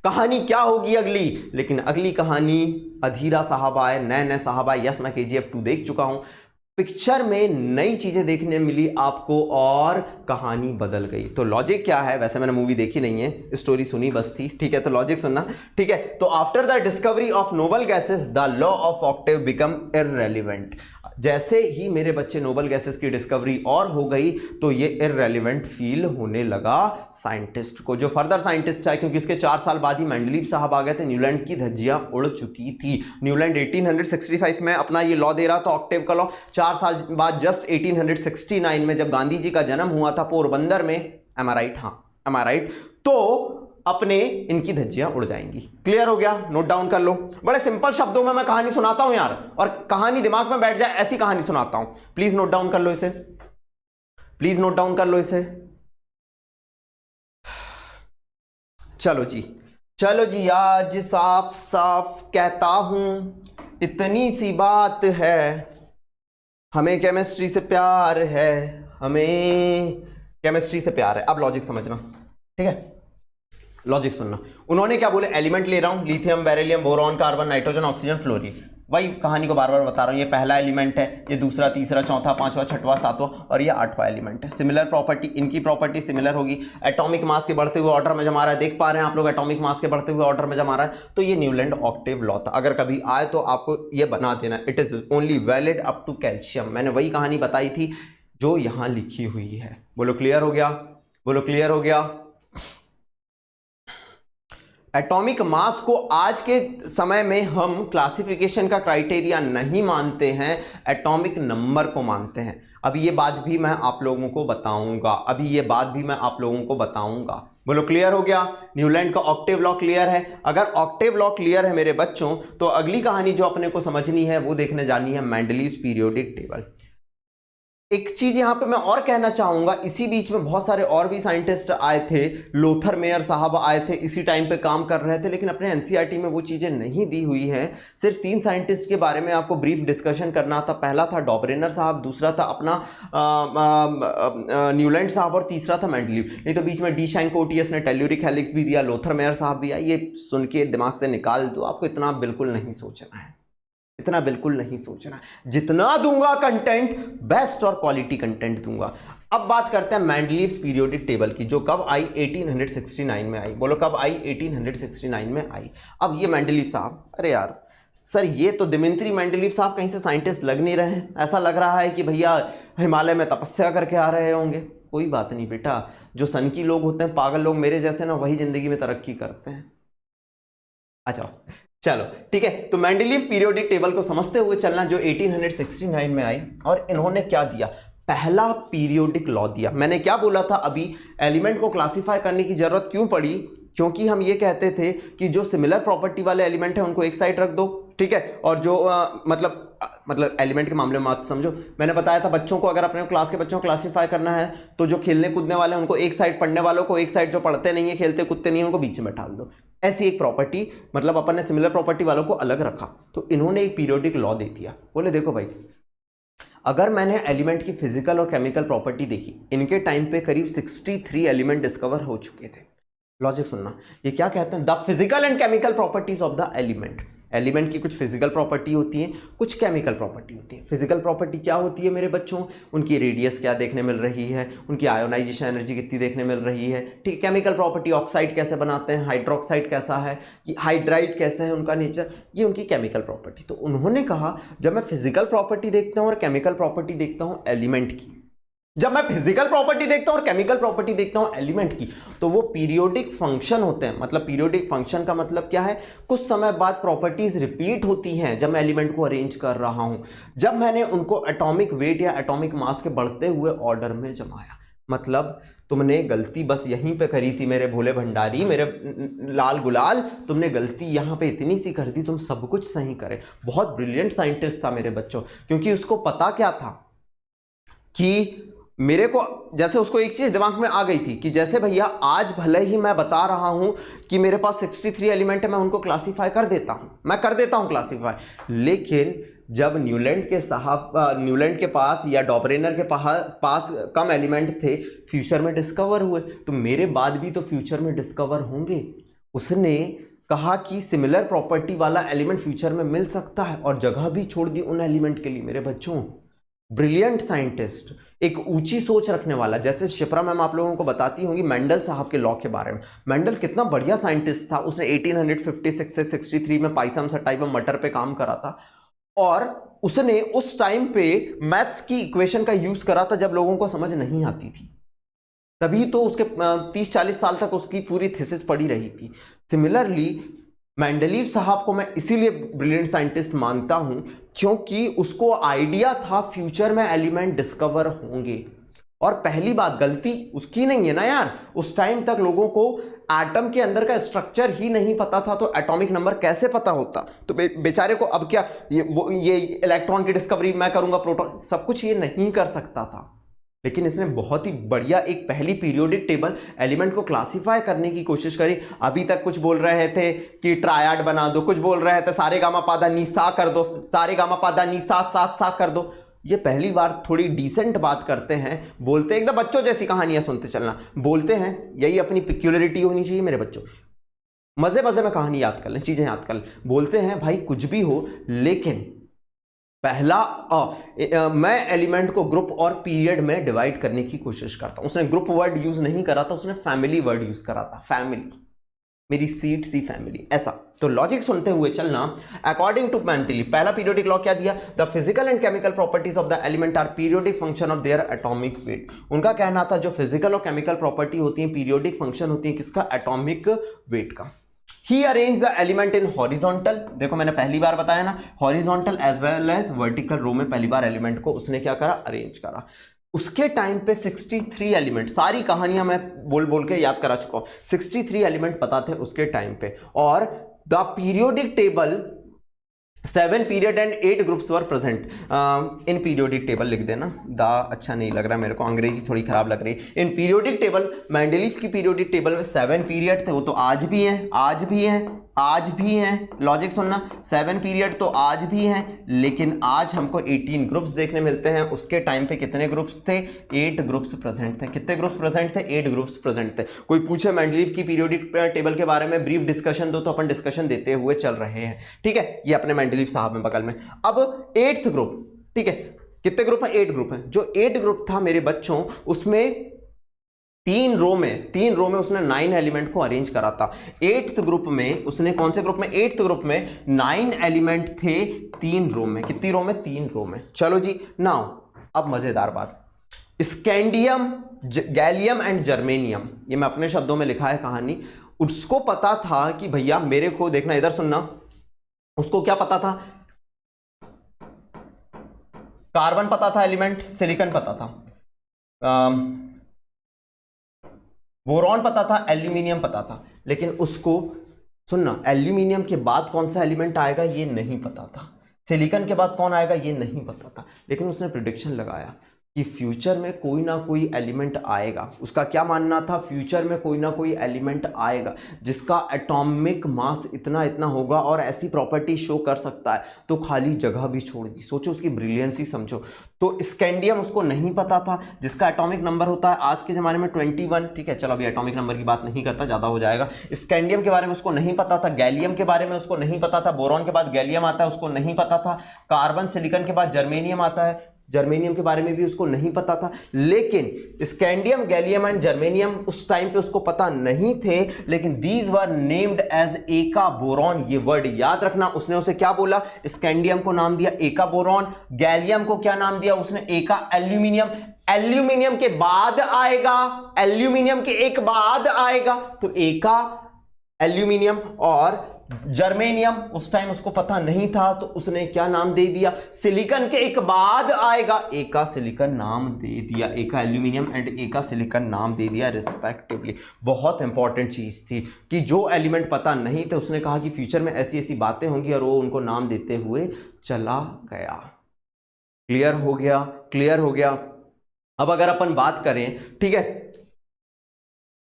कहानी क्या होगी अगली, लेकिन अगली कहानी अधीरा साहब आए, नए नए साहब आए। यस, मैं KGF 2 देख चुका हूं, पिक्चर में नई चीजें देखने मिली आपको और कहानी बदल गई। तो लॉजिक क्या है, वैसे मैंने मूवी देखी नहीं है, स्टोरी सुनी बस थी, ठीक है, तो लॉजिक सुनना, ठीक है। तो after the discovery of noble gases the law of Octave become irrelevant. जैसे ही मेरे बच्चे नोबल गैसेस की डिस्कवरी और हो गई, तो ये इररेलेवेंट फील होने लगा साइंटिस्ट को, जो फर्दर साइंटिस्ट है, क्योंकि इसके 4 साल बाद ही मेंडलीव साहब आ गए थे। न्यूलैंड की धज्जियां उड़ चुकी थी। न्यूलैंड 1865 में अपना ये लॉ दे रहा था, ऑक्टेव का लॉ। 4 साल बाद जस्ट 1869 में जब गांधी जी का जन्म हुआ था पोरबंदर में, एम आई राइट, हाँ एम आई राइट, तो अपने इनकी धज्जियां उड़ जाएंगी। क्लियर हो गया, नोट डाउन कर लो। बड़े सिंपल शब्दों में मैं कहानी सुनाता हूं यार, और कहानी दिमाग में बैठ जाए ऐसी कहानी सुनाता हूं। प्लीज नोट डाउन कर लो इसे, प्लीज नोट डाउन कर लो इसे। चलो जी, चलो जी, आज साफ साफ कहता हूं, इतनी सी बात है, हमें केमिस्ट्री से प्यार है, हमें केमिस्ट्री से प्यार है। अब लॉजिक समझना, ठीक है, लॉजिक सुनना। उन्होंने क्या बोले, एलिमेंट ले रहा हूं, lithium, beryllium, boron, carbon, nitrogen, oxygen, fluorine. वही कहानी को बार बार बता रहा हूं, ये पहला एलिमेंट है, ये दूसरा, तीसरा, चौथा, पांचवा, छठवां, सातवां, और ये आठवां एलिमेंट है। सिमिलर प्रॉपर्टी, इनकी प्रॉपर्टी सिमिलर होगी। एटॉमिक मास के बढ़ते हुए ऑर्डर में जमा रहा है, देख पा रहे हैं आप लोग, एटॉमिक मास के बढ़ते हुए ऑर्डर में जमा रहा है। तो ये न्यूलैंड ऑक्टेव लॉ था। अगर कभी आए तो आपको ये बना देना, it is only valid up to calcium. मैंने वही कहानी बताई थी जो यहां लिखी हुई है। बोलो क्लियर हो गया, बोलो क्लियर हो गया। एटॉमिक मास को आज के समय में हम क्लासिफिकेशन का क्राइटेरिया नहीं मानते हैं, एटॉमिक नंबर को मानते हैं। अभी ये बात भी मैं आप लोगों को बताऊंगा, अभी ये बात भी मैं आप लोगों को बताऊंगा। बोलो क्लियर हो गया, न्यूलैंड का ऑक्टेव लॉ क्लियर है। अगर ऑक्टेव लॉ क्लियर है मेरे बच्चों, तो अगली कहानी जो अपने को समझनी है वो देखने जानी है मेंडलीव पीरियोडिक टेबल। एक चीज यहां पे मैं और कहना चाहूंगा, इसी बीच में बहुत सारे और भी साइंटिस्ट आए थे, लोथर मेयर साहब आए थे, इसी टाइम पे काम कर रहे थे, लेकिन अपने एनसीईआरटी में वो चीजें नहीं दी हुई हैं। सिर्फ 3 साइंटिस्ट के बारे में आपको ब्रीफ डिस्कशन करना था। पहला था डॉबरेनर साहब, दूसरा था अपना न्यूलैंड साहब, और तीसरा था मेंडलीव। नहीं तो बीच में डी शैंकोटियस ने टेल्यूरिक हेलिक्स भी दिया, लोथर मेयर साहब भी आए। ये सुन के दिमाग से निकाल दो, आपको इतना बिल्कुल नहीं सोचना है, इतना बिल्कुल नहीं सोचना। जितना दूंगा कंटेंट, बेस्ट और क्वालिटी कंटेंट दूंगा। अब बात करते हैं मेंडलीव पीरियोडिक टेबल की, जो कब आई, 1869 में आई। बोलो कब आई, 1869 में आई। अब ये मेंडलीव साहब, अरे यार सर, ये तो दिमित्री मेंडलीव साहब कहीं से साइंटिस्ट लग नहीं रहे हैं। ऐसा लग रहा है कि भैया हिमालय में तपस्या करके आ रहे होंगे। कोई बात नहीं बेटा, जो सन की लोग होते हैं, पागल लोग मेरे जैसे ना, वही जिंदगी में तरक्की करते हैं। आ जाओ, चलो ठीक है। तो मेंडलीव पीरियोडिक टेबल को समझते हुए चलना, जो 1869 में आई। और इन्होंने क्या दिया, पहला पीरियोडिक लॉ दिया। मैंने क्या बोला था अभी, एलिमेंट को क्लासिफाई करने की जरूरत क्यों पड़ी, क्योंकि हम ये कहते थे कि जो सिमिलर प्रॉपर्टी वाले एलिमेंट है उनको एक साइड रख दो, ठीक है, और जो मतलब एलिमेंट के मामले में मत समझो, मैंने बताया था बच्चों को, अगर अपने क्लास के बच्चों को क्लासिफाई करना है तो जो खेलने कूदने वाले हैं उनको एक साइड, पढ़ने वालों को एक साइड, जो पढ़ते नहीं है खेलते कूदते नहीं है उनको बीच में डाल दो। ऐसी एक प्रॉपर्टी, मतलब अपन ने सिमिलर प्रॉपर्टी वालों को अलग रखा, तो इन्होंने एक पीरियोडिक लॉ दे दिया। बोले देखो भाई, अगर मैंने एलिमेंट की फिजिकल और केमिकल प्रॉपर्टी देखी, इनके टाइम पे करीब 63 एलिमेंट डिस्कवर हो चुके थे। लॉजिक सुनना, ये क्या कहते हैं, the physical and chemical properties of the element. Element की कुछ फिजिकल प्रॉपर्टी होती है, कुछ केमिकल प्रॉपर्टी होती है। फिजिकल प्रॉपर्टी क्या होती है मेरे बच्चों, उनकी रेडियस क्या देखने मिल रही है, उनकी आयोनाइजेशन एनर्जी कितनी देखने मिल रही है, ठीक। केमिकल प्रॉपर्टी, ऑक्साइड कैसे बनाते हैं, हाइड्रोक्साइड कैसा है, हाइड्राइड कैसा है उनका नेचर, ये उनकी केमिकल प्रॉपर्टी। तो उन्होंने कहा जब मैं फिजिकल प्रॉपर्टी देखता हूँ और केमिकल प्रॉपर्टी देखता हूँ एलिमेंट की, जब मैं फिजिकल प्रॉपर्टी देखता हूं और केमिकल प्रॉपर्टी देखता हूं एलिमेंट की, तो वो पीरियोडिक फंक्शन होते हैं। मतलब पीरियोडिक फंक्शन का मतलब क्या है, कुछ समय बाद प्रॉपर्टीज रिपीट होती हैं। जब मैं एलिमेंट को अरेंज कर रहा हूं, जब मैंने उनको एटॉमिक वेट या एटॉमिक मास के बढ़ते हुए ऑर्डर में जमाया, मतलब तुमने गलती बस यहीं पे करी थी मेरे भोले भंडारी, मेरे लाल गुलाल, तुमने गलती यहाँ पे इतनी सी कर दी, तुम सब कुछ सही करे। बहुत ब्रिलियंट साइंटिस्ट था मेरे बच्चों, क्योंकि उसको पता क्या था कि मेरे को, जैसे उसको एक चीज दिमाग में आ गई थी कि जैसे भैया आज भले ही मैं बता रहा हूं कि मेरे पास 63 एलिमेंट है, मैं उनको क्लासीफाई कर देता हूं, मैं कर देता हूं क्लासीफाई, लेकिन जब न्यूलैंड के पास या डॉपरेनर के पास कम एलिमेंट थे, फ्यूचर में डिस्कवर हुए, तो मेरे बाद भी तो फ्यूचर में डिस्कवर होंगे। उसने कहा कि सिमिलर प्रॉपर्टी वाला एलिमेंट फ्यूचर में मिल सकता है और जगह भी छोड़ दी उन एलिमेंट के लिए। मेरे बच्चों, ब्रिलियंट साइंटिस्ट, एक ऊंची सोच रखने वाला, जैसे शिप्रा मैम आप लोगों को बताती होंगी मेंडल साहब के लॉ के बारे में। मेंडल कितना बढ़िया साइंटिस्ट था, उसने 1856 से 63 में पाइसम सटाई में मटर पे काम करा था, और उसने उस टाइम पे मैथ्स की इक्वेशन का यूज करा था जब लोगों को समझ नहीं आती थी, तभी तो उसके 30-40 साल तक उसकी पूरी थीसिस पड़ी रही थी। सिमिलरली मेंडलीव साहब को मैं इसीलिए ब्रिलियंट साइंटिस्ट मानता हूं क्योंकि उसको आइडिया था फ्यूचर में एलिमेंट डिस्कवर होंगे। और पहली बात, गलती उसकी नहीं है ना यार, उस टाइम तक लोगों को एटम के अंदर का स्ट्रक्चर ही नहीं पता था, तो एटॉमिक नंबर कैसे पता होता। तो बेचारे को अब क्या, ये इलेक्ट्रॉन की डिस्कवरी मैं करूंगा, प्रोटॉन, सब कुछ ये नहीं कर सकता था, लेकिन इसने बहुत ही बढ़िया एक पहली पीरियोडिक टेबल एलिमेंट को क्लासिफाई करने की कोशिश करी। अभी तक कुछ बोल रहे थे कि ट्रायड बना दो, कुछ बोल रहे थे सारे गामा पादा नी सा कर दो, सारे गामा पादा नी सा सात सा कर दो। ये पहली बार थोड़ी डिसेंट बात करते हैं, बोलते हैं एकदम बच्चों जैसी कहानियां सुनते चलना, बोलते हैं, यही अपनी पिक्यूलरिटी होनी चाहिए मेरे बच्चों। मजे मजे में कहानी याद कर लें, चीजें याद कर लें, बोलते हैं भाई कुछ भी हो, लेकिन पहला मैं एलिमेंट को ग्रुप और पीरियड में डिवाइड करने की कोशिश करता हूं। उसने ग्रुप वर्ड यूज नहीं करा था, उसने फैमिली वर्ड यूज करा था, फैमिली, मेरी स्वीट सी फैमिली, ऐसा। तो लॉजिक सुनते हुए चलना। अकॉर्डिंग टू मेंडलीव, पहला पीरियोडिक लॉ क्या दिया, the physical and chemical properties of the element are periodic function of their atomic weight. उनका कहना था जो फिजिकल और केमिकल प्रॉपर्टी होती है पीरियोडिक फंक्शन होती है किसका, एटॉमिक वेट का। He arranged the element in horizontal, देखो मैंने पहली बार बताया ना, horizontal as well as vertical रो में पहली बार एलिमेंट को उसने क्या करा, अरेंज करा। उसके टाइम पे 63 एलिमेंट, सारी कहानियां मैं बोल बोल के याद करा चुका हूं, 63 एलिमेंट पता थे उसके टाइम पे, और the periodic table 7 period and 8 groups were present in periodic table लिख देना, द अच्छा नहीं लग रहा मेरे को, अंग्रेजी थोड़ी खराब लग रही। इन पीरियोडिक टेबल, मेंडलीव की पीरियोडिक टेबल में 7 पीरियड थे, वो तो आज भी हैं, आज भी हैं, आज भी हैं। लॉजिक सुनना, 7 पीरियड तो आज भी हैं, लेकिन आज हमको 18 ग्रुप्स देखने मिलते हैं। उसके टाइम पे कितने ग्रुप्स थे, 8 ग्रुप्स प्रेजेंट थे। कितने ग्रुप्स प्रेजेंट थे, 8 ग्रुप्स प्रेजेंट थे। कोई पूछे मेंडलीव की पीरियोडिक टेबल के बारे में ब्रीफ डिस्कशन दो, तो अपन डिस्कशन देते हुए चल रहे हैं, ठीक है। ये अपने मेंडलीव साहब में बगल में। अब 8th ग्रुप, ठीक है, कितने ग्रुप है, 8 ग्रुप है। जो 8 ग्रुप था मेरे बच्चों, उसमें 3 रो में उसने 9 एलिमेंट को अरेंज करा था। 8th ग्रुप में उसने, कौन से ग्रुप में, 8th ग्रुप में 9 एलिमेंट थे 3 रो में। कितनी रो में, 3 रो में। चलो जी, नाउ अब मजेदार बात, स्कैंडियम, गैलियम एंड जर्मेनियम, ये मैं अपने शब्दों में लिखा है कहानी। उसको पता था कि भैया मेरे को देखना, इधर सुनना, उसको क्या पता था, कार्बन पता था एलिमेंट, सिलिकॉन पता था, बोरॉन पता था, एल्यूमिनियम पता था, लेकिन उसको सुनना, एल्यूमिनियम के बाद कौन सा एलिमेंट आएगा ये नहीं पता था, सिलिकॉन के बाद कौन आएगा ये नहीं पता था, लेकिन उसने प्रिडिक्शन लगाया कि फ्यूचर में कोई ना कोई एलिमेंट आएगा। उसका क्या मानना था, फ्यूचर में कोई ना कोई एलिमेंट आएगा जिसका एटॉमिक मास इतना इतना होगा और ऐसी प्रॉपर्टी शो कर सकता है, तो खाली जगह भी छोड़ दी। सोचो उसकी ब्रिलियंसी समझो। तो स्कैंडियम उसको नहीं पता था, जिसका एटॉमिक नंबर होता है आज के ज़माने में 21। ठीक है, चलो अभी एटॉमिक नंबर की बात नहीं करता, ज़्यादा हो जाएगा। स्कैंडियम के बारे में उसको नहीं पता था, गैलियम के बारे में उसको नहीं पता था, बोरॉन के बाद गैलियम आता है उसको नहीं पता था, कार्बन सिलिकॉन के बाद जर्मेनियम आता है, जर्मेनियम के बारे में भी उसको नहीं पता था। लेकिन स्कैंडियम, गैलियम एंड जर्मेनियम उस टाइम पे उसको पता नहीं थे, लेकिन दीज वर नेम्ड एज एका बोरॉन। ये वर्ड याद रखना, उसने उसे क्या बोला, स्कैंडियम को नाम दिया एका बोरॉन, गैलियम को क्या नाम दिया उसने, एका एल्यूमिनियम। एल्यूमिनियम के बाद आएगा, एल्यूमिनियम के एक बाद आएगा तो एका एल्यूमिनियम, और जर्मेनियम उस टाइम उसको पता नहीं था तो उसने क्या नाम दे दिया, सिलिकॉन के एक बाद आएगा, एका सिलिकॉन नाम दे दिया, एका एल्यूमिनियम एंड एका सिलिकॉन नाम दे दिया रिस्पेक्टिवली। बहुत इंपॉर्टेंट चीज थी कि जो एलिमेंट पता नहीं थे उसने कहा कि फ्यूचर में ऐसी ऐसी बातें होंगी और वो उनको नाम देते हुए चला गया। क्लियर हो गया, क्लियर हो गया। अब अगर अपन बात करें, ठीक है,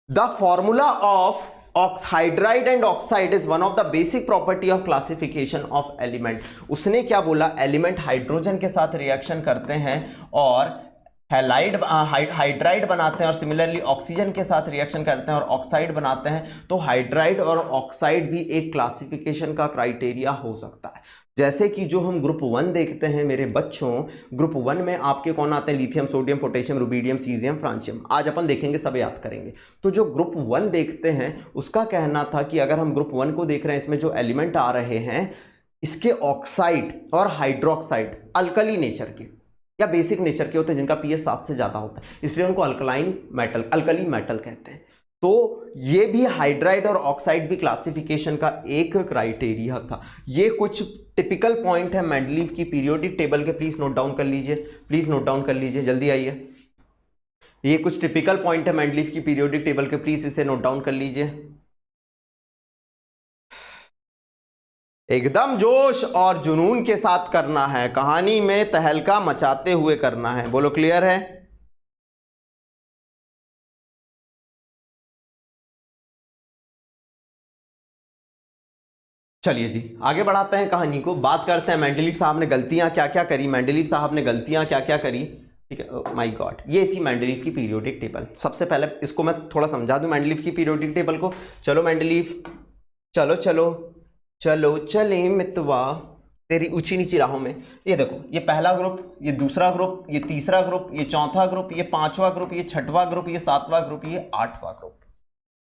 the formula of oxide hydride and oxide is one of the basic property of classification of element. उसने क्या बोला, एलिमेंट हाइड्रोजन के साथ रिएक्शन करते हैं और हाइड्राइड बनाते हैं, और सिमिलरली ऑक्सीजन के साथ रिएक्शन करते हैं और ऑक्साइड बनाते हैं, तो हाइड्राइड और ऑक्साइड भी एक क्लासिफिकेशन का क्राइटेरिया हो सकता है। जैसे कि जो हम ग्रुप 1 देखते हैं मेरे बच्चों, ग्रुप 1 में आपके कौन आते हैं, lithium, sodium, potassium, rubidium, caesium, francium. आज अपन देखेंगे, सब याद करेंगे। तो जो ग्रुप 1 देखते हैं उसका कहना था कि अगर हम ग्रुप 1 को देख रहे हैं, इसमें जो एलिमेंट आ रहे हैं इसके ऑक्साइड और हाइड्रोक्साइड अल्कली नेचर के या बेसिक नेचर के होते हैं, जिनका पीएच 7 से ज्यादा होता है, इसलिए उनको अल्कलाइन मेटल, अल्कली मेटल कहते हैं। तो ये भी हाइड्राइड और ऑक्साइड भी क्लासिफिकेशन का एक क्राइटेरिया था। ये कुछ टिपिकल पॉइंट है मेंडलीव की पीरियोडिक टेबल के, प्लीज नोट डाउन कर लीजिए, प्लीज नोट डाउन कर लीजिए, जल्दी आइए। ये कुछ टिपिकल पॉइंट है मेंडलीव की पीरियोडिक टेबल के, प्लीज इसे नोट डाउन कर लीजिए। एकदम जोश और जुनून के साथ करना है, कहानी में तहलका मचाते हुए करना है। बोलो क्लियर है? चलिए जी आगे बढ़ाते हैं कहानी को, बात करते हैं मेंडलीव साहब ने गलतियां क्या क्या करी, मेंडलीव साहब ने गलतियां क्या क्या करी। ठीक है, माय गॉड, ये थी मेंडलीव की पीरियोडिक टेबल। सबसे पहले इसको मैं थोड़ा समझा दूं मेंडलीव की पीरियोडिक टेबल को। चलो मेंडलीव, चलो चलो चलो चले मितवा तेरी ऊंची नीची राहों में। ये देखो, ये पहला ग्रुप, ये दूसरा ग्रुप, ये तीसरा ग्रुप, ये चौथा ग्रुप, ये पांचवा ग्रुप, ये छठवां ग्रुप, ये सातवां ग्रुप, ये आठवां ग्रुप।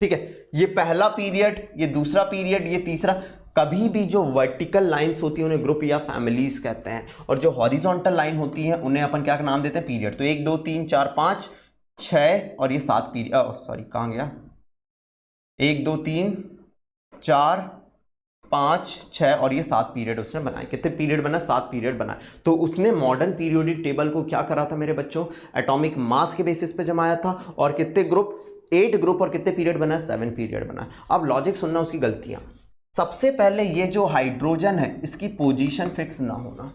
ठीक है, ये पहला पीरियड, ये दूसरा पीरियड, ये तीसरा। कभी भी जो वर्टिकल लाइंस होती हैं उन्हें ग्रुप या फैमिलीज कहते हैं, और जो हॉरिजॉन्टल लाइन होती है उन्हें अपन क्या नाम देते हैं, पीरियड। तो 1 2 3 4 5 6 और ये 7 पीरियड, सॉरी कहाँ गया, 1 2 3 4 5 6 और ये 7 पीरियड उसने बनाए। कितने पीरियड बना, 7 पीरियड बनाए। तो उसने मॉडर्न पीरियोडिक टेबल को क्या करा था मेरे बच्चों, एटॉमिक मास के बेसिस पे जमाया था, और कितने ग्रुप, 8 ग्रुप, और कितने पीरियड बना, 7 पीरियड बना। अब लॉजिक सुनना उसकी गलतियां। सबसे पहले ये जो हाइड्रोजन है इसकी पोजीशन फिक्स ना होना।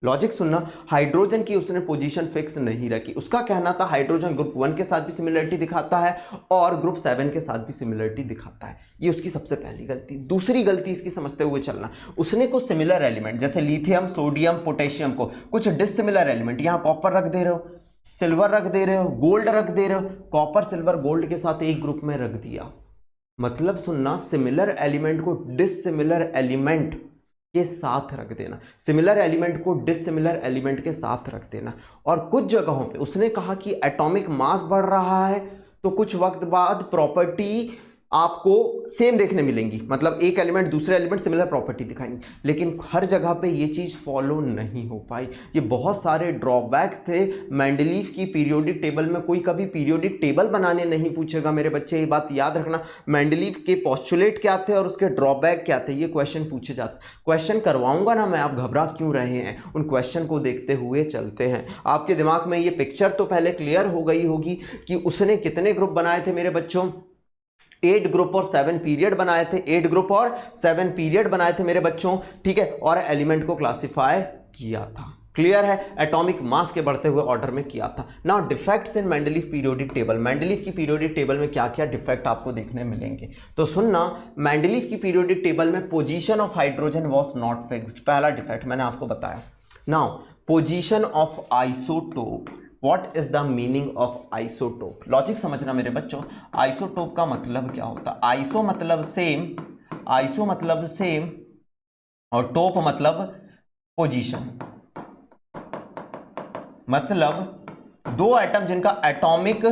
लॉजिक सुनना, हाइड्रोजन की उसने पोजीशन फिक्स नहीं रखी। उसका कहना था हाइड्रोजन ग्रुप 1 के साथ भी सिमिलरिटी दिखाता है और ग्रुप 7 के साथ भी सिमिलरिटी दिखाता है। ये उसकी सबसे पहली गलती। दूसरी गलती इसकी समझते हुए चलना, उसने कुछ सिमिलर एलिमेंट जैसे लिथियम, सोडियम, पोटेशियम को कुछ डिसिमिलर एलिमेंट, यहां कॉपर रख दे रहे हो, सिल्वर रख दे रहे हो, गोल्ड रख दे रहे हो, कॉपर सिल्वर गोल्ड के साथ एक ग्रुप में रख दिया। मतलब सुनना, सिमिलर एलिमेंट को डिसिमिलर एलिमेंट के साथ रख देना, सिमिलर एलिमेंट को डिसिमिलर एलिमेंट के साथ रख देना। और कुछ जगहों पे उसने कहा कि एटॉमिक मास बढ़ रहा है तो कुछ वक्त बाद प्रॉपर्टी आपको सेम देखने मिलेंगी, मतलब एक एलिमेंट दूसरे एलिमेंट सिमिलर प्रॉपर्टी दिखाएंगे, लेकिन हर जगह पे ये चीज़ फॉलो नहीं हो पाई। ये बहुत सारे ड्रॉबैक थे मेंडलीव की पीरियोडिक टेबल में। कोई कभी पीरियोडिक टेबल बनाने नहीं पूछेगा मेरे बच्चे, ये बात याद रखना। मेंडलीव के पोस्टुलेट क्या थे और उसके ड्रॉबैक क्या थे, ये क्वेश्चन पूछे जाते। क्वेश्चन करवाऊंगा ना मैं, आप घबरा क्यों रहे हैं? उन क्वेश्चन को देखते हुए चलते हैं। आपके दिमाग में ये पिक्चर तो पहले क्लियर हो गई होगी कि उसने कितने ग्रुप बनाए थे मेरे बच्चों, 8 ग्रुप और 7 पीरियड बनाए थे, 8 ग्रुप और 7 पीरियड बनाए थे मेरे बच्चों, ठीक है, और एलिमेंट को क्लासिफाई किया था। क्लियर है? एटॉमिक मास के बढ़ते हुए ऑर्डर में किया था। Now defects in Mendeleev periodic table. Mendeleev की पीरियोडिक टेबल में क्या क्या डिफेक्ट आपको देखने मिलेंगे, तो सुनना। मेंडलीव की पीरियोडिक टेबल में position of hydrogen was not fixed, पहला डिफेक्ट मैंने आपको बताया। Now position of isotope, what is the meaning of isotope? Logic समझना मेरे बच्चों। आइसोटोप का मतलब क्या होता है? आइसो मतलब सेम, आइसो मतलब सेम, और टोप मतलब पोजीशन, मतलब दो एटम जिनका एटॉमिक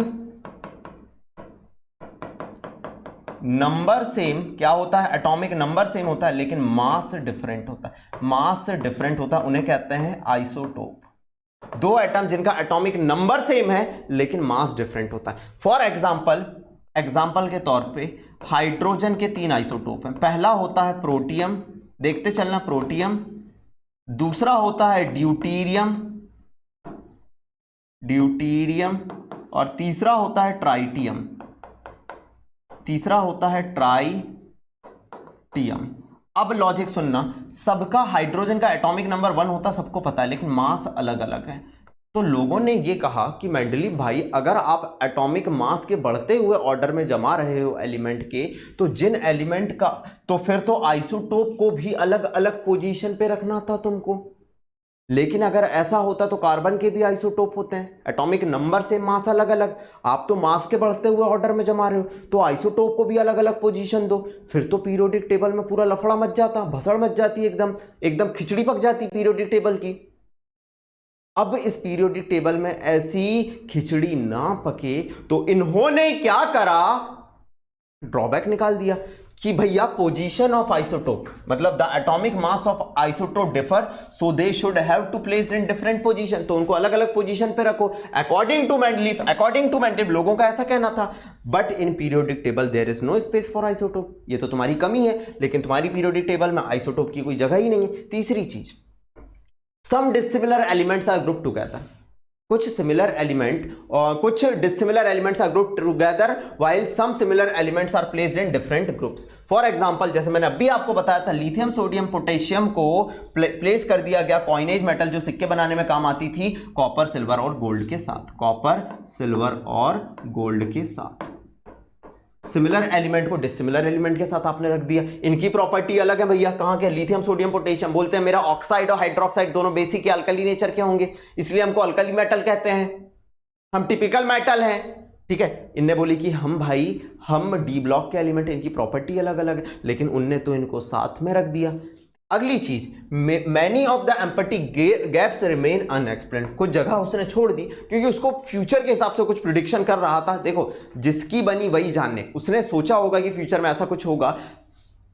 नंबर सेम, क्या होता है? एटॉमिक नंबर सेम होता है लेकिन मास डिफरेंट होता है, मास डिफरेंट होता है, उन्हें कहते हैं आइसोटोप। दो एटम जिनका एटॉमिक नंबर सेम है लेकिन मास डिफरेंट होता है। फॉर एग्जांपल के तौर पे हाइड्रोजन के 3 आइसोटोप हैं। पहला होता है प्रोटियम, देखते चलना, प्रोटियम। दूसरा होता है ड्यूटीरियम, ड्यूटीरियम, और तीसरा होता है ट्राइटियम, तीसरा होता है ट्राइटियम। अब लॉजिक सुनना, सबका हाइड्रोजन का एटॉमिक नंबर 1 होता, सबको पता है, लेकिन मास अलग अलग है। तो लोगों ने ये कहा कि मेंडलीव भाई, अगर आप एटॉमिक मास के बढ़ते हुए ऑर्डर में जमा रहे हो एलिमेंट के, तो जिन एलिमेंट का, तो फिर तो आइसोटोप को भी अलग अलग पोजीशन पे रखना था तुमको। लेकिन अगर ऐसा होता तो कार्बन के भी आइसोटोप होते हैं, एटॉमिक नंबर से मास अलग अलग, आप तो मास के बढ़ते हुए ऑर्डर में जमा रहे हो, तो आइसोटोप को भी अलग अलग पोजीशन दो। फिर तो पीरियोडिक टेबल में पूरा लफड़ा मच जाता, भसड़ मच जाती, एकदम एकदम खिचड़ी पक जाती पीरियोडिक टेबल की। अब इस पीरियोडिक टेबल में ऐसी खिचड़ी ना पके तो इन्होंने क्या करा, ड्रॉबैक निकाल दिया कि भैया पोजीशन ऑफ आइसोटोप, मतलब the atomic mass of isotope differ, so they should have to place in different position, तो उनको अलग अलग पोजीशन पे रखो अकॉर्डिंग टू मेंडलीव, लोगों का ऐसा कहना था। But in periodic table there is no space for isotope, ये तो तुम्हारी कमी है, लेकिन तुम्हारी पीरियोडिक टेबल में आइसोटोप की कोई जगह ही नहीं है। तीसरी चीज, some dissimilar elements are group together, कुछ सिमिलर एलिमेंट और कुछ dissimilar elements are group together while some similar elements are placed in different groups. For example, जैसे मैंने अभी आपको बताया था, लिथियम सोडियम पोटेशियम को प्लेस कर दिया गया कॉइनेज मेटल जो सिक्के बनाने में काम आती थी, कॉपर सिल्वर और गोल्ड के साथ, कॉपर सिल्वर और गोल्ड के साथ। सिमिलर एलिमेंट को डिसिमिलर एलिमेंट के साथ आपने रख दिया, इनकी प्रॉपर्टी अलग है भैया। कहां के? Lithium sodium potassium. बोलते हैं मेरा ऑक्साइड और हाइड्रोक्साइड दोनों बेसिक या अल्कली नेचर के होंगे, इसलिए हमको अल्कली मेटल कहते हैं, हम टिपिकल मेटल हैं, ठीक है। इनने बोली कि हम भाई, हम डी ब्लॉक के एलिमेंट, इनकी प्रॉपर्टी अलग अलग है, लेकिन उनने तो इनको साथ में रख दिया। अगली चीज, many of the empty gaps remain unexplained, कुछ जगह उसने छोड़ दी क्योंकि उसको फ्यूचर के हिसाब से कुछ प्रिडिक्शन कर रहा था। देखो, जिसकी बनी वही जाने, उसने सोचा होगा कि फ्यूचर में ऐसा कुछ होगा,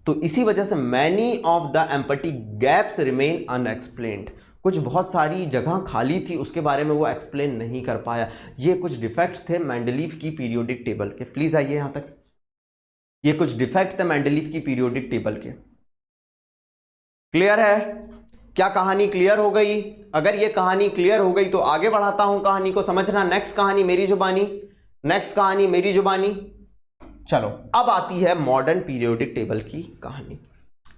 तो इसी वजह से many of the empty gaps remain unexplained, कुछ बहुत सारी जगह खाली थी, उसके बारे में वो एक्सप्लेन नहीं कर पाया। ये कुछ डिफेक्ट थे मेंडलीव की पीरियोडिक टेबल के। प्लीज आइए यहां तक, ये कुछ डिफेक्ट थे मेंडलीव की पीरियोडिक टेबल के। क्लियर है? क्या कहानी क्लियर हो गई? अगर ये कहानी क्लियर हो गई तो आगे बढ़ाता हूं कहानी को, समझना। नेक्स्ट कहानी मेरी जुबानी, नेक्स्ट कहानी मेरी जुबानी। चलो, अब आती है मॉडर्न पीरियोडिक टेबल की कहानी।